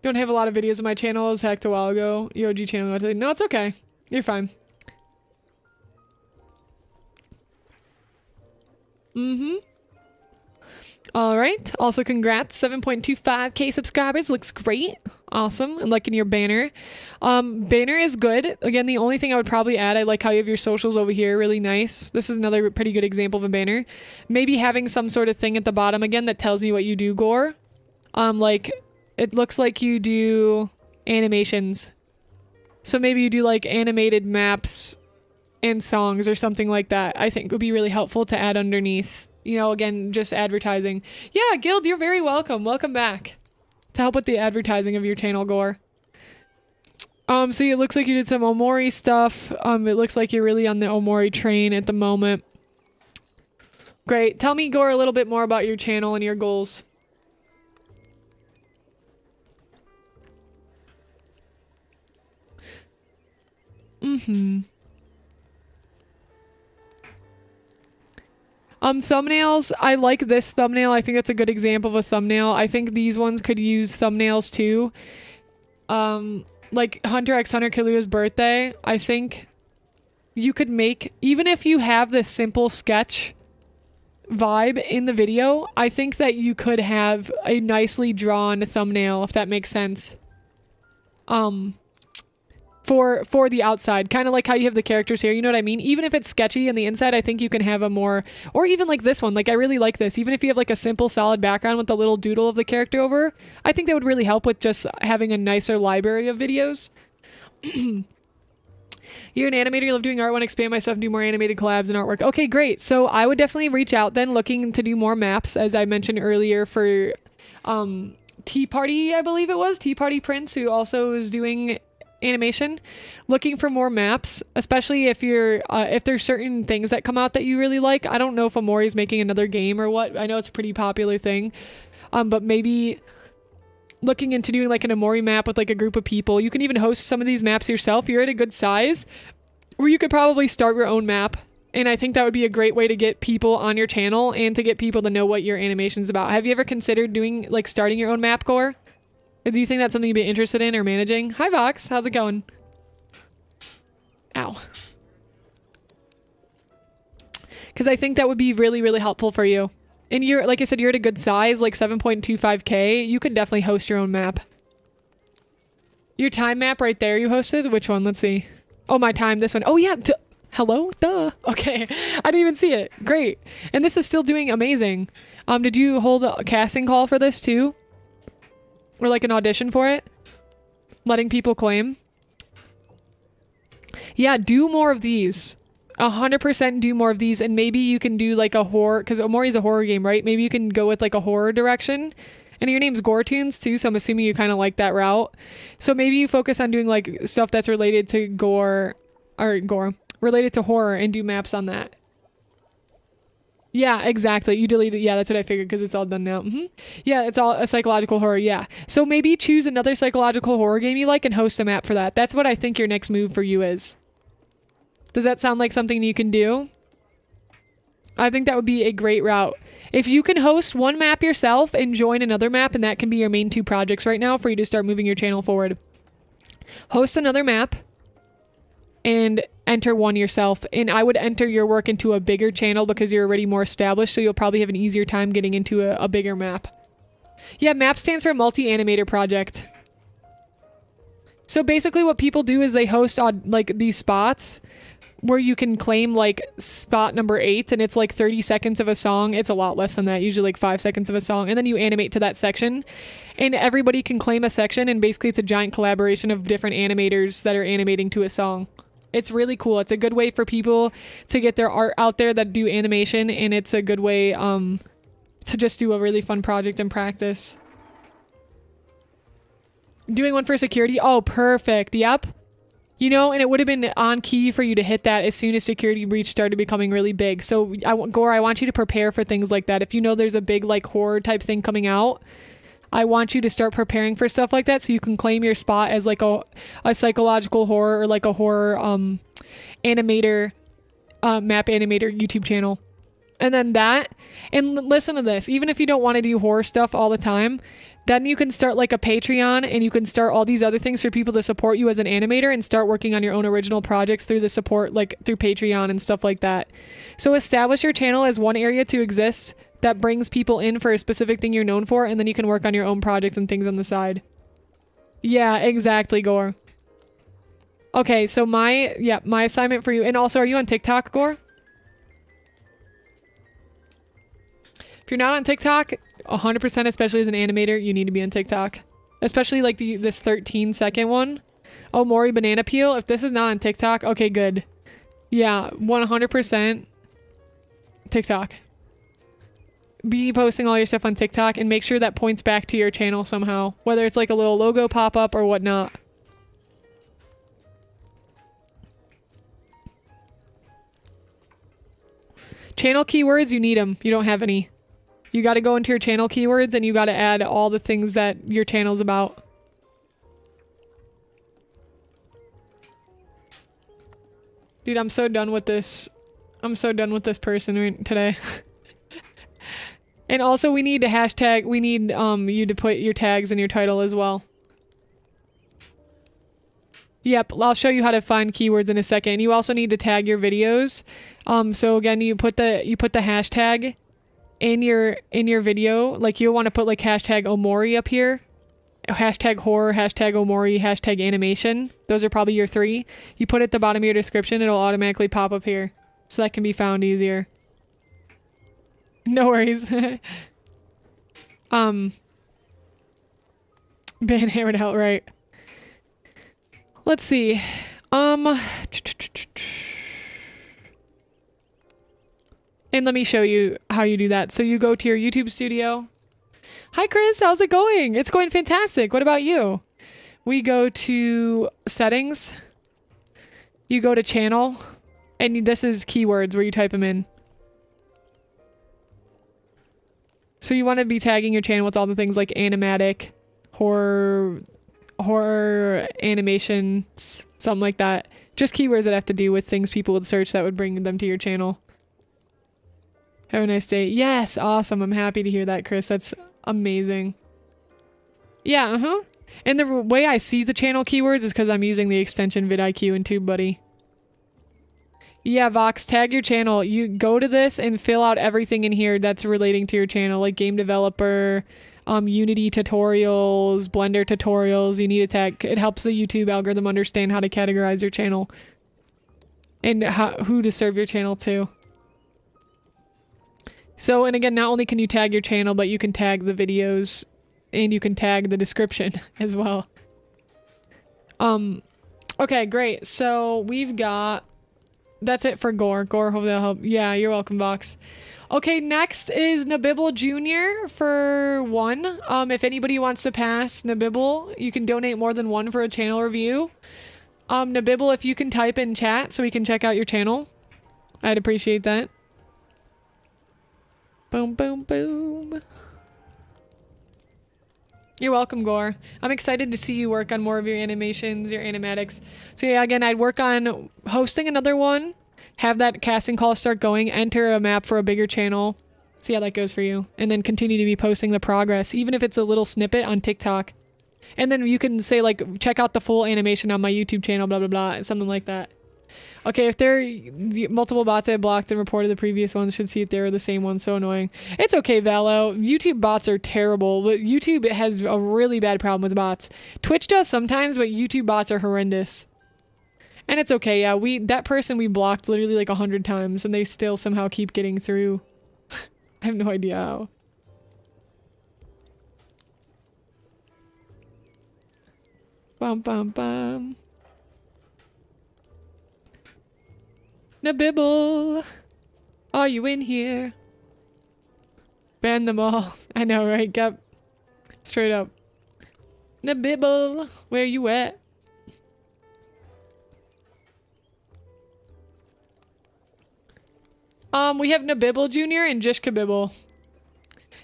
Don't have a lot of videos on my channel. As hacked a while ago. Your OG channel. No, it's okay. You're fine. All right. Also, congrats. 7.25k subscribers. Looks great. Awesome. I'm liking your banner. Banner is good. Again, the only thing I would probably add, I like how you have your socials over here. Really nice. This is another pretty good example of a banner. Maybe having some sort of thing at the bottom again that tells me what you do, Gore. Like, it looks like you do animations. So maybe you do like animated maps and songs or something like that. I think would be really helpful to add underneath. You know, again, just advertising. Yeah, Guild, you're very welcome. Welcome back to help with the advertising of your channel, Gore. So it looks like you did some Omori stuff. It looks like you're really on the Omori train at the moment. Great. Tell me, Gore, a little bit more about your channel and your goals. Thumbnails, I like this thumbnail. I think that's a good example of a thumbnail. I think these ones could use thumbnails too. Like Hunter x Hunter Kalua's birthday, I think you could make, even if you have this simple sketch vibe in the video, I think that you could have a nicely drawn thumbnail, if that makes sense. For the outside, kind of like how you have the characters here, you know what I mean? Even if it's sketchy on the inside, I think you can have a more, or even like this one, like I really like this. Even if you have like a simple solid background with a little doodle of the character over, I think that would really help with just having a nicer library of videos. You're an animator, you love doing art, want to expand my stuff and do more animated collabs and artwork. Okay, great. So I would definitely reach out then, looking to do more maps, as I mentioned earlier, for Tea Party, I believe it was, Tea Party Prince, who also is doing animation, looking for more maps, especially if you're if there's certain things that come out that you really like. I don't know if Omori's making another game or what. I know it's a pretty popular thing, but maybe looking into doing like an Omori map with like a group of people. You can even host some of these maps yourself. You're at a good size. Or you could probably start your own map. And I think that would be a great way to get people on your channel and to get people to know what your animation's about. Have you ever considered doing, like, starting your own map, core? Do you think that's something you'd be interested in or managing? Hi, Vox. How's it going? Ow. Because I think that would be really, really helpful for you. And you're, like I said, you're at a good size, like 7.25K. You could definitely host your own map. Your time map right there you hosted? Which one? Let's see. Oh, my time. This one. Oh, yeah. Hello? Duh. Okay. I didn't even see it. Great. And this is still doing amazing. Did you hold a casting call for this too? Or like an audition for it? Letting people claim? Yeah, do more of these. 100% do more of these, and maybe you can do like a horror, because Omori's a horror game, right? Maybe you can go with like a horror direction. And your name's 𝐒𝐿𝐿𝐿𝐿𝐿𝐿 too, so I'm assuming you kind of like that route. So maybe you focus on doing like stuff that's related to related to horror, and do maps on that. Yeah, exactly. You deleted. Yeah, that's what I figured because it's all done now. Yeah, it's all a psychological horror. Yeah. So maybe choose another psychological horror game you like and host a map for that. That's what I think your next move for you is. Does that sound like something you can do? I think that would be a great route. If you can host one map yourself and join another map, and that can be your main 2 projects right now for you to start moving your channel forward. Host another map and enter one yourself. And I would enter your work into a bigger channel because you're already more established, so you'll probably have an easier time getting into a bigger map. Yeah, MAP stands for Multi-Animator Project. So basically what people do is they host on like these spots where you can claim like spot number 8, and it's like 30 seconds of a song. It's a lot less than that, usually like 5 seconds of a song, and then you animate to that section, and everybody can claim a section, and basically it's a giant collaboration of different animators that are animating to a song. It's really cool. It's a good way for people to get their art out there that do animation, and it's a good way to just do a really fun project and practice. Doing one for security? Oh, perfect. Yep. You know, and it would have been on key for you to hit that as soon as security breach started becoming really big. So, 𝐒𝐿, I want you to prepare for things like that. If you know there's a big, like, horror type thing coming out, I want you to start preparing for stuff like that so you can claim your spot as, like, a psychological horror or, like, a horror animator, map animator YouTube channel. And then that, and listen to this, even if you don't want to do horror stuff all the time, then you can start like a Patreon, and you can start all these other things for people to support you as an animator, and start working on your own original projects through the support, like through Patreon and stuff like that. So establish your channel as one area to exist that brings people in for a specific thing you're known for, and then you can work on your own projects and things on the side. Yeah, exactly, 𝐒𝐿. Okay, so my assignment for you, and also, are you on TikTok, 𝐒𝐿? If you're not on TikTok, 100%, especially as an animator, you need to be on TikTok. Especially like this 13-second one. Oh, Mori Banana Peel. If this is not on TikTok, okay, good. Yeah, 100% TikTok. Be posting all your stuff on TikTok, and make sure that points back to your channel somehow. Whether it's like a little logo pop-up or whatnot. Channel keywords, you need them. You don't have any. You got to go into your channel keywords, and you got to add all the things that your channel's about. Dude, I'm so done with this. I'm so done with this person today. And also, we need to hashtag, we need you to put your tags in your title as well. Yep, I'll show you how to find keywords in a second. You also need to tag your videos. So again, you put the hashtag in your video. Like, you'll want to put like hashtag 𝐿mori up here, hashtag horror, hashtag 𝐿mori, hashtag animation. Those are probably your 3. You put it at the bottom of your description, it'll automatically pop up here, so that can be found easier. No worries. Been hammered out, right? Let's see. And let me show you how you do that. So you go to your YouTube studio. Hi, Chris. How's it going? It's going fantastic. What about you? We go to settings. You go to channel. And this is keywords where you type them in. So you want to be tagging your channel with all the things like animatic, horror animation, something like that. Just keywords that have to do with things people would search that would bring them to your channel. Have a nice day. Yes, awesome. I'm happy to hear that, Chris. That's amazing. Yeah, uh-huh. And the way I see the channel keywords is because I'm using the extension vidIQ and TubeBuddy. Yeah, Vox, tag your channel. You go to this and fill out everything in here that's relating to your channel, like game developer, Unity tutorials, Blender tutorials. You need a tag. It helps the YouTube algorithm understand how to categorize your channel and who to serve your channel to. So, and again, not only can you tag your channel, but you can tag the videos and you can tag the description as well. Okay, great. So we've got, that's it for Gore. Gore, hope that'll help. Yeah, you're welcome, Box. Okay, next is 𝐒𝐿𝐵𝐿 Jr. for 1. If anybody wants to pass 𝐒𝐿𝐵𝐿, you can donate more than 1 for a channel review. 𝐒𝐿𝐵𝐿, if you can type in chat so we can check out your channel, I'd appreciate that. Boom, boom, boom. You're welcome, Gore. I'm excited to see you work on more of your animations, your animatics. So yeah, again, I'd work on hosting another one, have that casting call start going, enter a map for a bigger channel, see how that goes for you, and then continue to be posting the progress, even if it's a little snippet on TikTok. And then you can say, like, check out the full animation on my YouTube channel, blah, blah, blah, something like that. Okay, if there are multiple bots I blocked and reported the previous ones, should see if they were the same one. So annoying. It's okay, Valo. YouTube bots are terrible. But YouTube has a really bad problem with bots. Twitch does sometimes, but YouTube bots are horrendous. And it's okay, yeah. That person we blocked literally like 100 times, and they still somehow keep getting through. I have no idea how. Bum, bum, bum. 𝐒𝐿𝐵𝐿, are you in here? Ban them all. I know, right? Gep. Straight up. 𝐒𝐿𝐵𝐿, where you at? We have 𝐒𝐿𝐵𝐿 Jr. and 𝐤𝐸𝐿.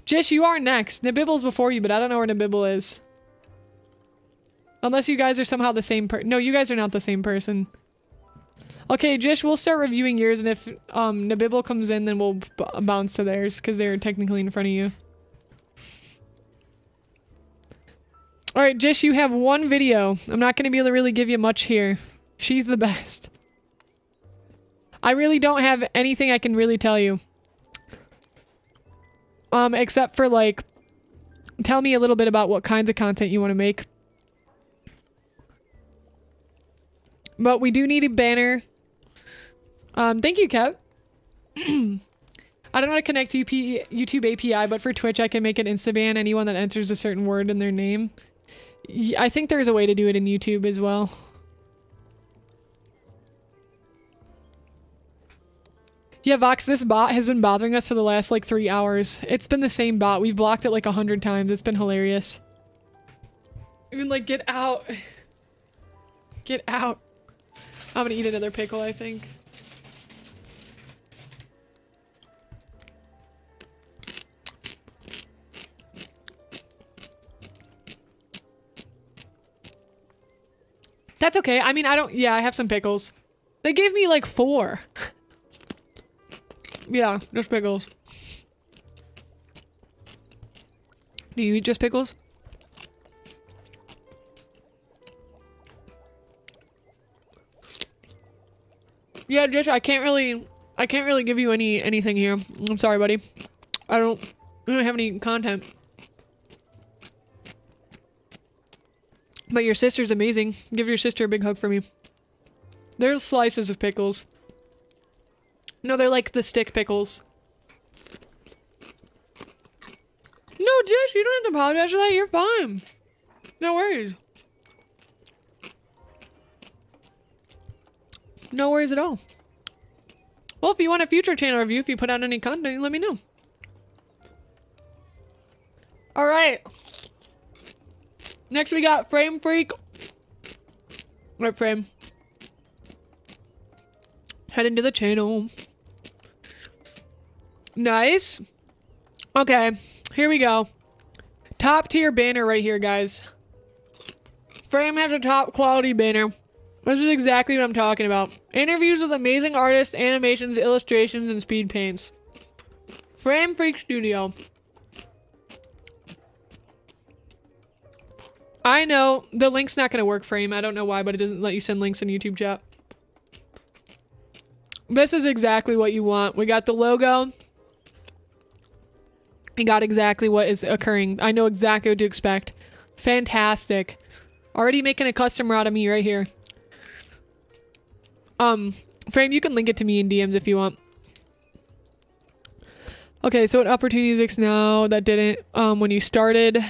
Jish, you are next. 𝐒𝐿𝐵𝐿's before you, but I don't know where 𝐒𝐿𝐵𝐿 is. Unless you guys are somehow the same No, you guys are not the same person. Okay, Jish, we'll start reviewing yours, and if 𝐒𝐿𝐵𝐿 comes in, then we'll bounce to theirs, because they're technically in front of you. Alright, Jish, you have 1 video. I'm not going to be able to really give you much here. She's the best. I really don't have anything I can really tell you. Except for, like, tell me a little bit about what kinds of content you want to make. But we do need a banner. Thank you, Kev. I don't know how to connect to YouTube API, but for Twitch, I can make an insta-ban anyone that enters a certain word in their name. I think there's a way to do it in YouTube as well. Yeah, Vox, this bot has been bothering us for the last, like, 3 hours. It's been the same bot. We've blocked it, like, 100 times. It's been hilarious. Even, like, get out. Get out. I'm gonna eat another pickle, I think. That's okay. I mean, yeah, I have some pickles. They gave me like 4. Yeah, just pickles. Do you eat just pickles? Yeah, Jish, I can't really give you anything here. I'm sorry, buddy. I don't have any content. But your sister's amazing. Give your sister a big hug for me. There's slices of pickles. No, they're like the stick pickles. No, Jish, you don't have to apologize for that. You're fine. No worries. No worries at all. Well, if you want a future channel review, if you put out any content, let me know. All right. Next, we got Frame Freak. Right, Frame. Head into the channel. Nice. Okay, here we go. Top tier banner right here, guys. Frame has a top quality banner. This is exactly what I'm talking about. Interviews with amazing artists, animations, illustrations, and speed paints. Frame Freak Studio. I know the link's not gonna work, Frame. I don't know why, but it doesn't let you send links in YouTube chat. This is exactly what you want. We got the logo. We got exactly what is occurring. I know exactly what to expect. Fantastic. Already making a customer out of me right here. Frame, you can link it to me in DMs if you want. Okay, so what opportunities exist now that didn't when you started?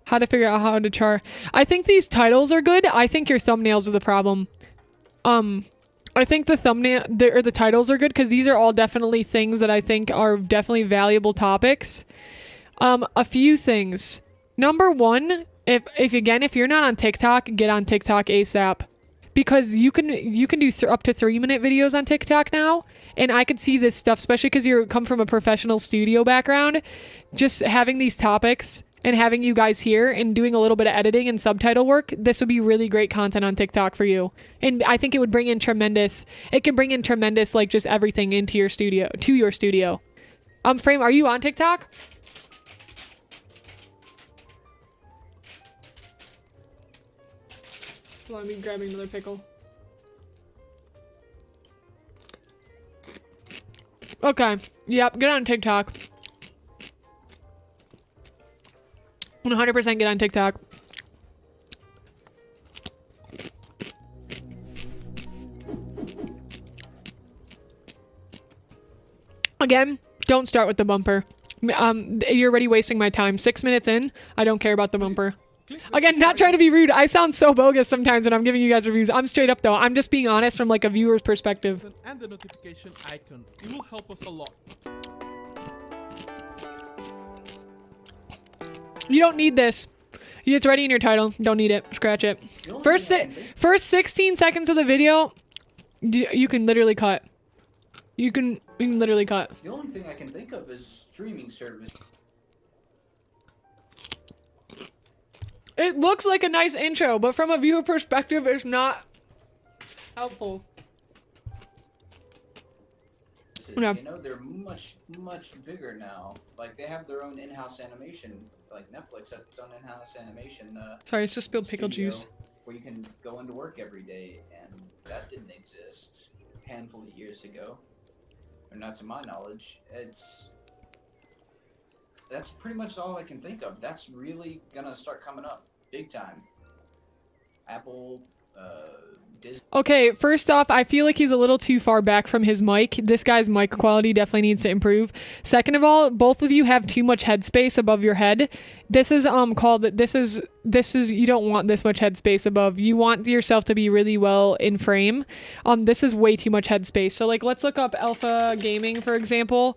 How to figure out how to char. I think these titles are good. I think your thumbnails are the problem. I think the thumbnail or the titles are good because these are all definitely things that I think are definitely valuable topics. A few things. Number one, if you're not on TikTok, get on TikTok ASAP. Because you can do up to 3-minute videos on TikTok now, and I could see this stuff, especially because you come from a professional studio background. Just having these topics and having you guys here and doing a little bit of editing and subtitle work, this would be really great content on TikTok for you. And I think it would bring in tremendous, like just everything into your studio, to your studio. Frame, are you on TikTok? Let me grab another pickle. Okay. Yep, get on TikTok. 100% get on TikTok. Again, don't start with the bumper. You're already wasting my time. 6 minutes in, I don't care about the bumper. Again, not trying to be rude. I sound so bogus sometimes when I'm giving you guys reviews. I'm straight up though. I'm just being honest from like a viewer's perspective. And the notification icon. It will help us a lot. You don't need this. It's already in your title. Don't need it. Scratch it. First 16 seconds of the video, you can literally cut. You can literally cut. The only thing I can think of is streaming service. It looks like a nice intro, but from a viewer perspective, it's not helpful. Yeah. You know, they're much bigger now. Like, they have their own in-house animation. Like, Netflix has its own in-house animation. Sorry, it's just spilled pickle studio juice. Where you can go into work every day, and that didn't exist a handful of years ago. Or not to my knowledge. That's pretty much all I can think of. That's really gonna start coming up big time. Apple, Disney. Okay, first off, I feel like he's a little too far back from his mic. This guy's mic quality definitely needs to improve. Second of all, both of you have too much headspace above your head. This is you don't want this much headspace above. You want yourself to be really well in frame. This is way too much headspace. So like, let's look up Alpha Gaming, for example.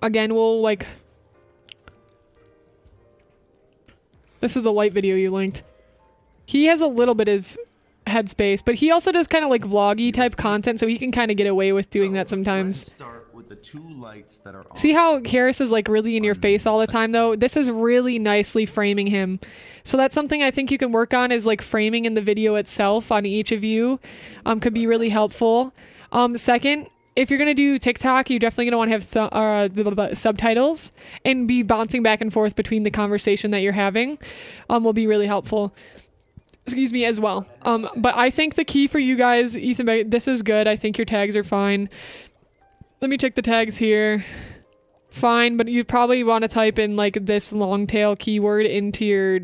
Again, we'll like... This is the light video you linked. He has a little bit of headspace, but he also does kind of like vloggy type content, so he can kind of get away with doing that sometimes. Let's start with the 2 lights that are on. See how 𝐿 is like really in your face all the time though? This is really nicely framing him. So that's something I think you can work on, is like framing in the video itself on each of you. Could be really helpful. Second, if you're gonna do TikTok, you're definitely gonna want to have subtitles and be bouncing back and forth between the conversation that you're having. Will be really helpful. Excuse me, as well. But I think the key for you guys, Ethan, this is good. I think your tags are fine. Let me check the tags here. Fine, but you probably want to type in like this long tail keyword into your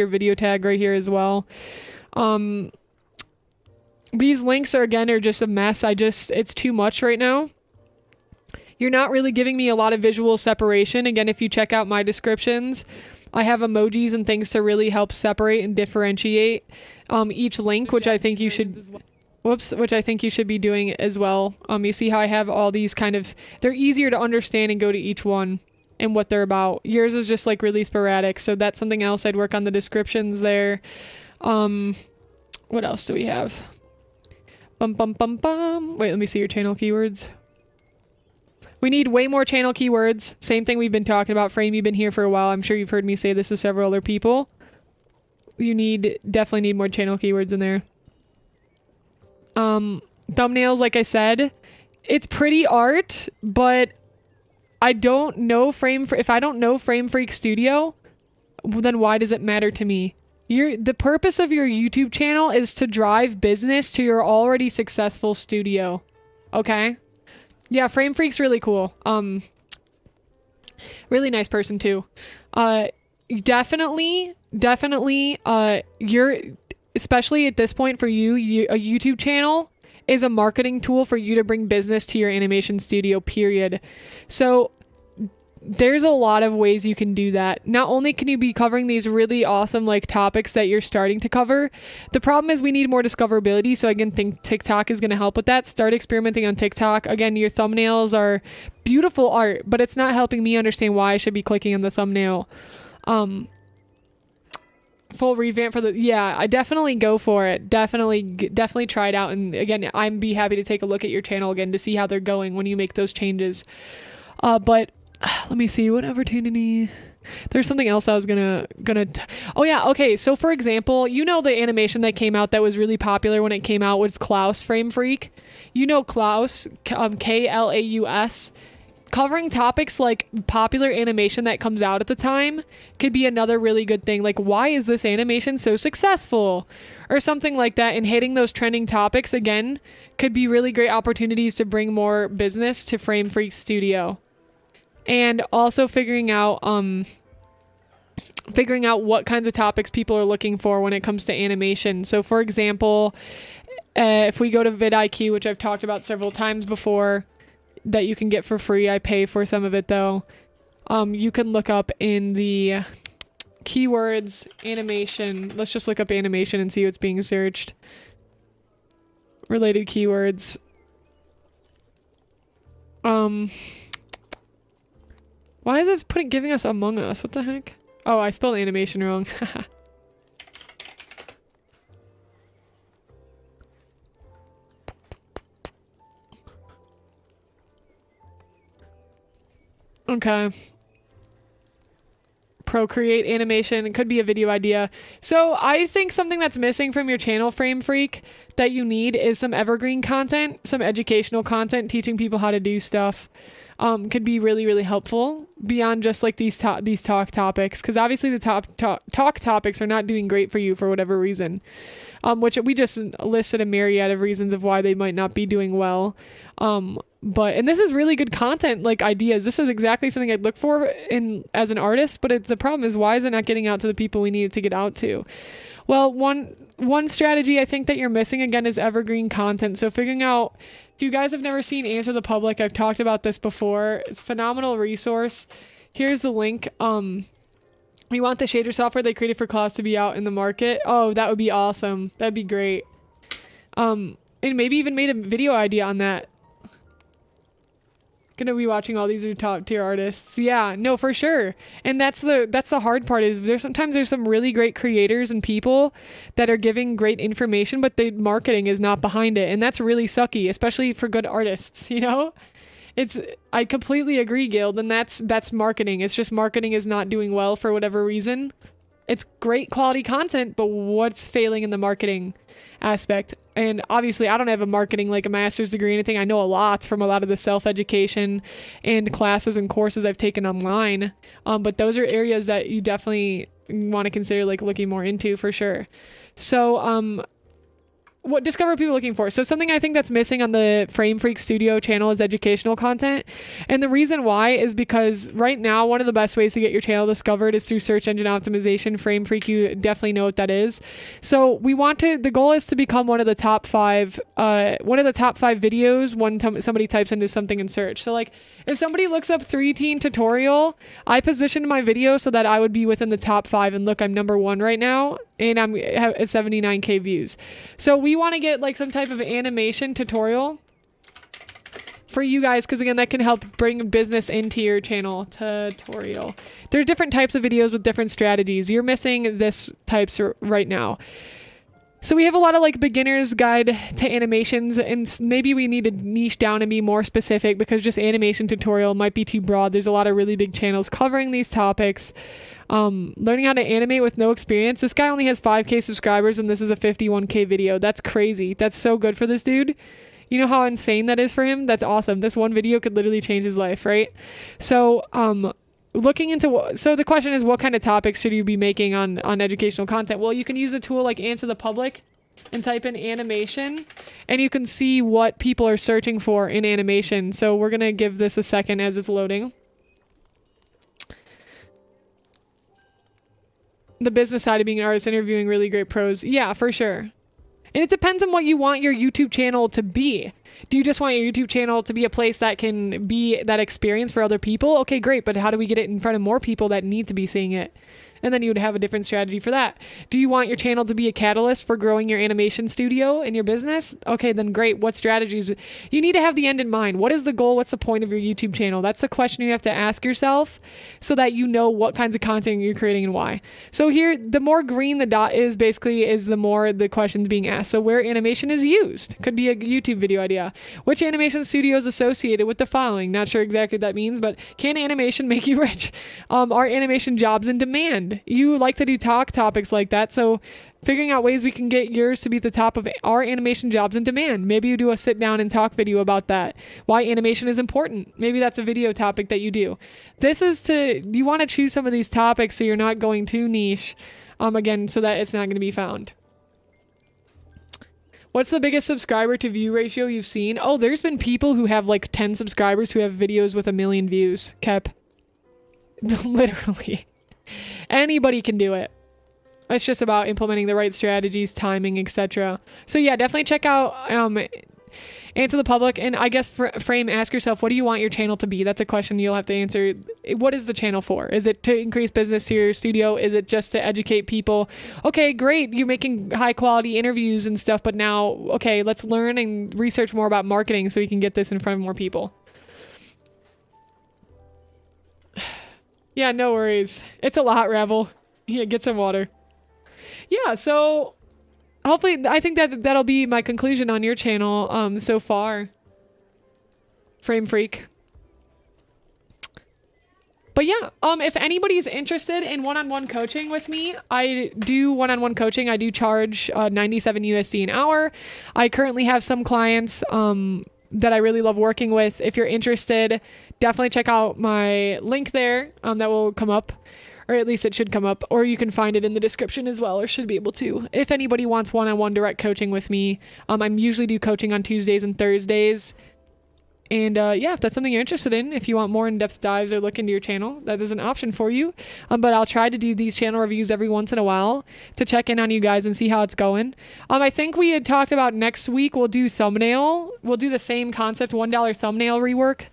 video tag right here as well. These links are just a mess. It's too much right now. You're not really giving me a lot of visual separation. Again, if you check out my descriptions, I have emojis and things to really help separate and differentiate each link, which I think you should... Whoops, which I think you should be doing as well. You see how I have all these kind of... They're easier to understand and go to each one and what they're about. Yours is just like really sporadic, so that's something else I'd work on the descriptions there. What else do we have? Wait, let me see your channel keywords. We need way more channel keywords. Same thing we've been talking about. Frame, you've been here for a while. I'm sure you've heard me say this to several other people. you definitely need more channel keywords in there. Thumbnails, like I said, it's pretty art, but I don't know if I don't know Frame Freak Studio, then why does it matter to me? The purpose of your YouTube channel is to drive business to your already successful studio. Okay? Yeah, Frame Freak's really cool. Really nice person too. Definitely, especially at this point for you, a YouTube channel is a marketing tool for you to bring business to your animation studio, period. So there's a lot of ways you can do that. Not only can you be covering these really awesome like topics that you're starting to cover, the problem is we need more discoverability. So again, think TikTok is going to help with that. Start experimenting on TikTok. Again, your thumbnails are beautiful art, but it's not helping me understand why I should be clicking on the thumbnail. Full revamp for yeah, I definitely go for it. Definitely try it out. And again, I'd be happy to take a look at your channel again to see how they're going when you make those changes. But let me see what opportunity. There's something else I was gonna oh yeah, okay, so for example, you know the animation that came out that was really popular when it came out was 𝐿𝐼 Frame Freak. You know 𝐿𝐼, �KLAUS. Covering topics like popular animation that comes out at the time could be another really good thing. Like, why is this animation so successful? Or something like that. And hitting those trending topics again could be really great opportunities to bring more business to Frame Freak Studio. And also figuring out what kinds of topics people are looking for when it comes to animation. So for example, if we go to vidIQ, which I've talked about several times before, that you can get for free. I pay for some of it though. You can look up in the keywords animation. Let's just look up animation and see what's being searched. Related keywords. Why is it giving us Among Us? What the heck? Oh, I spelled animation wrong. Okay. Procreate animation. It could be a video idea. So I think something that's missing from your channel, Frame Freak, that you need is some evergreen content, some educational content, teaching people how to do stuff. Could be really, really helpful beyond just like these talk topics. Because obviously the talk topics are not doing great for you for whatever reason. Which we just listed a myriad of reasons of why they might not be doing well. And this is really good content, like ideas. This is exactly something I'd look for as an artist, but the problem is, why is it not getting out to the people we need it to get out to? Well, one strategy I think that you're missing again is evergreen content. So figuring out, if you guys have never seen Answer the Public, I've talked about this before. It's a phenomenal resource. Here's the link. We want the shader software they created for Klaus to be out in the market. Oh, that would be awesome. That'd be great. And maybe even made a video idea on that. Gonna be watching all these top tier artists. Yeah, no, for sure. And that's the hard part, is there's some really great creators and people that are giving great information, but the marketing is not behind it. And that's really sucky, especially for good artists, you know? I completely agree, Guild, and that's marketing. It's just marketing is not doing well for whatever reason. It's great quality content, but what's failing in the marketing aspect? And obviously I don't have a master's degree or anything. I know a lot from a lot of the self-education and classes and courses I've taken online. But those are areas that you definitely want to consider looking more into for sure. So what discover are people looking for? So something I think that's missing on the Frame Freak Studio channel is educational content. And the reason why is because right now, one of the best ways to get your channel discovered is through search engine optimization. Frame Freak, you definitely know what that is. So the goal is to become one of the top 5 videos when somebody types into something in search. So if somebody looks up 3teen tutorial, I positioned my video so that I would be within the top 5, and look, I'm number 1 right now, and I'm at 79K views. So we want to get some type of animation tutorial for you guys, because again, that can help bring business into your channel. Tutorial. There's different types of videos with different strategies. You're missing this types right now. So we have a lot of like beginner's guide to animations, and maybe we need to niche down and be more specific because just animation tutorial might be too broad. There's a lot of really big channels covering these topics. Learning how to animate with no experience. This guy only has 5K subscribers and this is a 51K video. That's crazy. That's so good for this dude. You know how insane that is for him? That's awesome. This one video could literally change his life, right? So, looking into so the question is, what kind of topics should you be making on educational content? Well, you can use a tool like Answer the Public and type in animation, and you can see what people are searching for in animation. So we're gonna give this a second as it's loading. The business side of being an artist, interviewing really great pros. Yeah, for sure. And it depends on what you want your YouTube channel to be. Do you just want your YouTube channel to be a place that can be that experience for other people? Okay, great. But how do we get it in front of more people that need to be seeing it? And then you would have a different strategy for that. Do you want your channel to be a catalyst for growing your animation studio in your business? Okay, then great. What strategies? You need to have the end in mind. What is the goal? What's the point of your YouTube channel? That's the question you have to ask yourself so that you know what kinds of content you're creating and why. So here, the more green the dot is, basically, is the more the questions being asked. So where animation is used could be a YouTube video idea. Which animation studio is associated with the following? Not sure exactly what that means, but can animation make you rich? Are animation jobs in demand? You like to do topics like that, so figuring out ways we can get yours to be at the top of our animation jobs in demand. Maybe you do a sit down and talk video about that. Why animation is important. Maybe that's a video topic that you do. This is you want to choose some of these topics so you're not going too niche, again, so that it's not going to be found. What's the biggest subscriber to view ratio you've seen? Oh, there's been people who have like 10 subscribers who have videos with 1 million views. Kep. Literally. Anybody can do it. It's just about implementing the right strategies, timing, etc. So yeah, definitely check out Answer the Public, and I guess frame, ask yourself, what do you want your channel to be? That's a question you'll have to answer. What is the channel for? Is it to increase business to your studio? Is it just to educate people? Okay, great, you're making high quality interviews and stuff, but now, okay, let's learn and research more about marketing so we can get this in front of more people. Yeah, no worries. It's a lot, Rebel. Yeah, get some water. Yeah, so hopefully, I think that'll be my conclusion on your channel so far. Frame Freak. But yeah, if anybody's interested in one-on-one coaching with me, I do one-on-one coaching. I do charge $97 USD an hour. I currently have some clients that I really love working with. If you're interested, definitely check out my link there that will come up, or at least it should come up, or you can find it in the description as well, or should be able to. If anybody wants one-on-one direct coaching with me, I usually do coaching on Tuesdays and Thursdays. And yeah, if that's something you're interested in, if you want more in-depth dives or look into your channel, that is an option for you. But I'll try to do these channel reviews every once in a while to check in on you guys and see how it's going. I think we had talked about next week we'll do thumbnail. We'll do the same concept, $1 thumbnail rework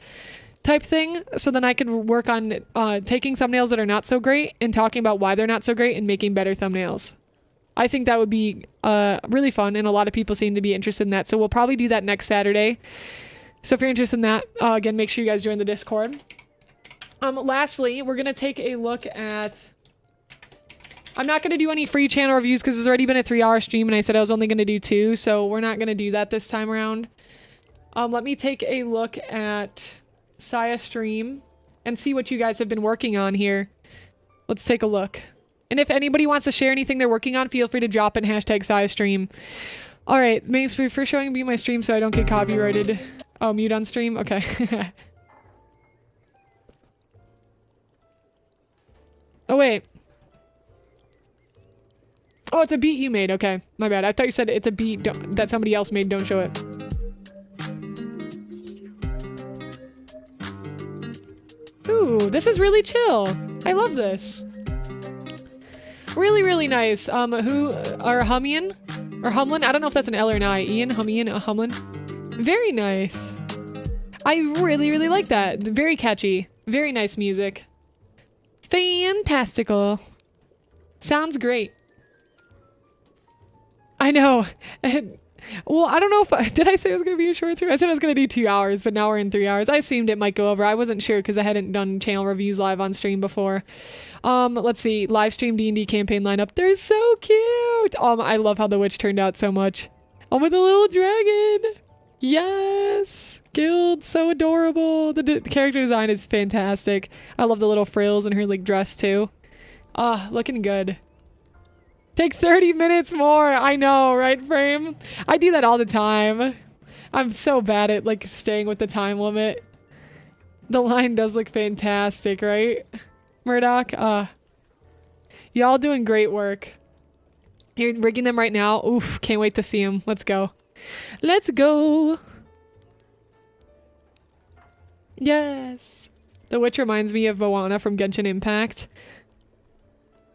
type thing. So then I can work on taking thumbnails that are not so great and talking about why they're not so great and making better thumbnails. I think that would be really fun, and a lot of people seem to be interested in that. So we'll probably do that next Saturday. So if you're interested in that, again, make sure you guys join the Discord. Lastly, we're going to take a look at... I'm not going to do any free channel reviews because it's already been a 3-hour stream and I said I was only going to do 2, so we're not going to do that this time around. Let me take a look at Saya Stream and see what you guys have been working on here. Let's take a look. And if anybody wants to share anything they're working on, feel free to drop in hashtag Saya Stream. Alright, thanks for showing me my stream so I don't get copyrighted. Oh, mute on stream? Okay. Oh, wait. Oh, it's a beat you made. Okay, my bad. I thought you said it's a beat that somebody else made. Don't show it. Ooh, this is really chill. I love this. Really, really nice. Hummian? Or Humlin? I don't know if that's an L or an I. Ian, Hummian, Humlin. Very nice. I really, really like that. Very catchy. Very nice music. Fantastical. Sounds great. I know. Well, I don't know if did I say it was going to be a short stream? I said I was going to do 2 hours, but now we're in 3 hours. I assumed it might go over. I wasn't sure because I hadn't done channel reviews live on stream before. Let's see. Live stream D&D campaign lineup. They're so cute. I love how the witch turned out so much. Oh, with a little dragon. Yes. Guild, so adorable. The character design is fantastic. I love the little frills in her like dress too. Looking good. Take 30 minutes more. I know, right, Frame? I do that all the time. I'm so bad at like staying with the time limit. The line does look fantastic, right? Murdoch, y'all doing great work. You're rigging them right now. Oof, can't wait to see them. Let's go. Let's go. Yes. The witch reminds me of Moana from Genshin Impact.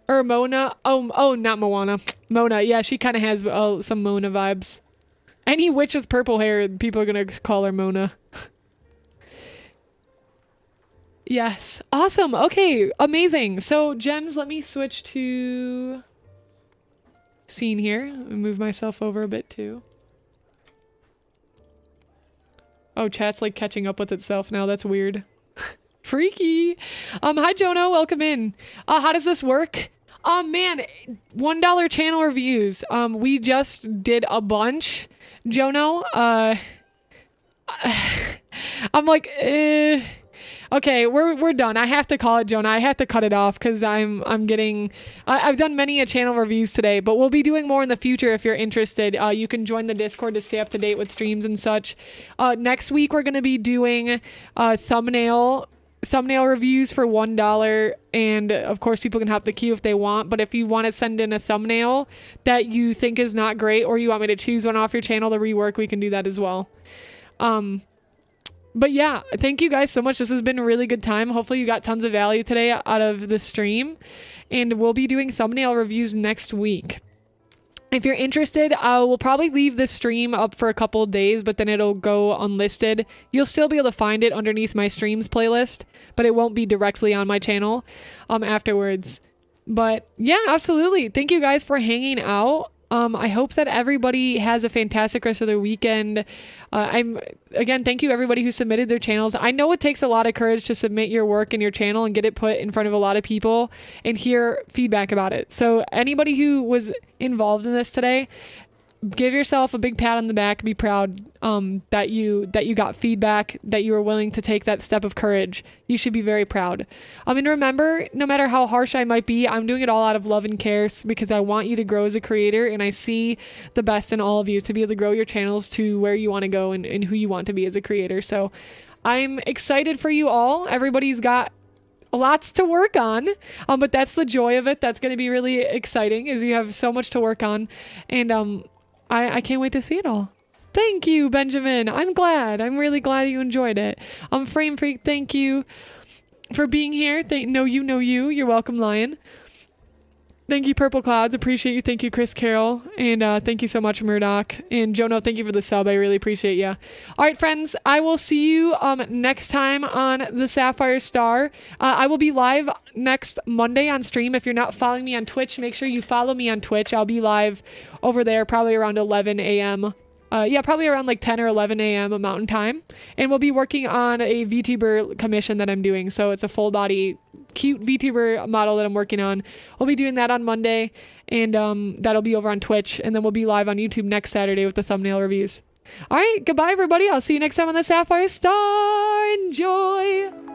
Or Mona. Oh, not Moana. Mona. Yeah, she kind of has some Mona vibes. Any witch with purple hair, people are going to call her Mona. Yes. Awesome. Okay. Amazing. So, gems, let me switch to scene here. Move myself over a bit too. Oh, chat's like catching up with itself now. That's weird. Freaky. Hi, Jono. Welcome in. How does this work? Man, $1 channel reviews. We just did a bunch. Jono, I'm like, okay, we're done. I have to call it, Jonah. I have to cut it off because I've done many a channel reviews today, but we'll be doing more in the future if you're interested. You can join the Discord to stay up to date with streams and such. Next week we're going to be doing thumbnail reviews for $1, and of course people can hop the queue if they want, but if you want to send in a thumbnail that you think is not great, or you want me to choose one off your channel to rework, we can do that as well. But yeah, thank you guys so much. This has been a really good time. Hopefully you got tons of value today out of the stream, and we'll be doing thumbnail reviews next week. If you're interested, we'll probably leave this stream up for a couple of days, but then it'll go unlisted. You'll still be able to find it underneath my streams playlist, but it won't be directly on my channel afterwards. But yeah, absolutely. Thank you guys for hanging out. I hope that everybody has a fantastic rest of their weekend. Again, thank you everybody who submitted their channels. I know it takes a lot of courage to submit your work and your channel and get it put in front of a lot of people and hear feedback about it. So anybody who was involved in this today, give yourself a big pat on the back. Be proud that you got feedback, that you were willing to take that step of courage. You should be very proud. And remember, no matter how harsh I might be, I'm doing it all out of love and care because I want you to grow as a creator, and I see the best in all of you to be able to grow your channels to where you want to go and who you want to be as a creator. So I'm excited for you all. Everybody's got lots to work on, but that's the joy of it. That's going to be really exciting, is you have so much to work on, and I can't wait to see it all. Thank you, Benjamin. I'm glad. I'm really glad you enjoyed it. Frame Freak, thank you for being here. Know you. You're welcome, Lion. Thank you, Purple Clouds. Appreciate you. Thank you, Chris Carroll. And thank you so much, Murdoch. And Jono, thank you for the sub. I really appreciate you. All right, friends. I will see you next time on the Sapphire Star. I will be live next Monday on stream. If you're not following me on Twitch, make sure you follow me on Twitch. I'll be live over there probably around 11 a.m. Yeah, probably around like 10 or 11 a.m. Mountain Time. And we'll be working on a VTuber commission that I'm doing. So it's a full body cute VTuber model that I'm working on. We'll be doing that on Monday, and that'll be over on Twitch. And then we'll be live on YouTube next Saturday with the thumbnail reviews. All right, goodbye everybody. I'll see you next time on the Sapphire Star. Enjoy.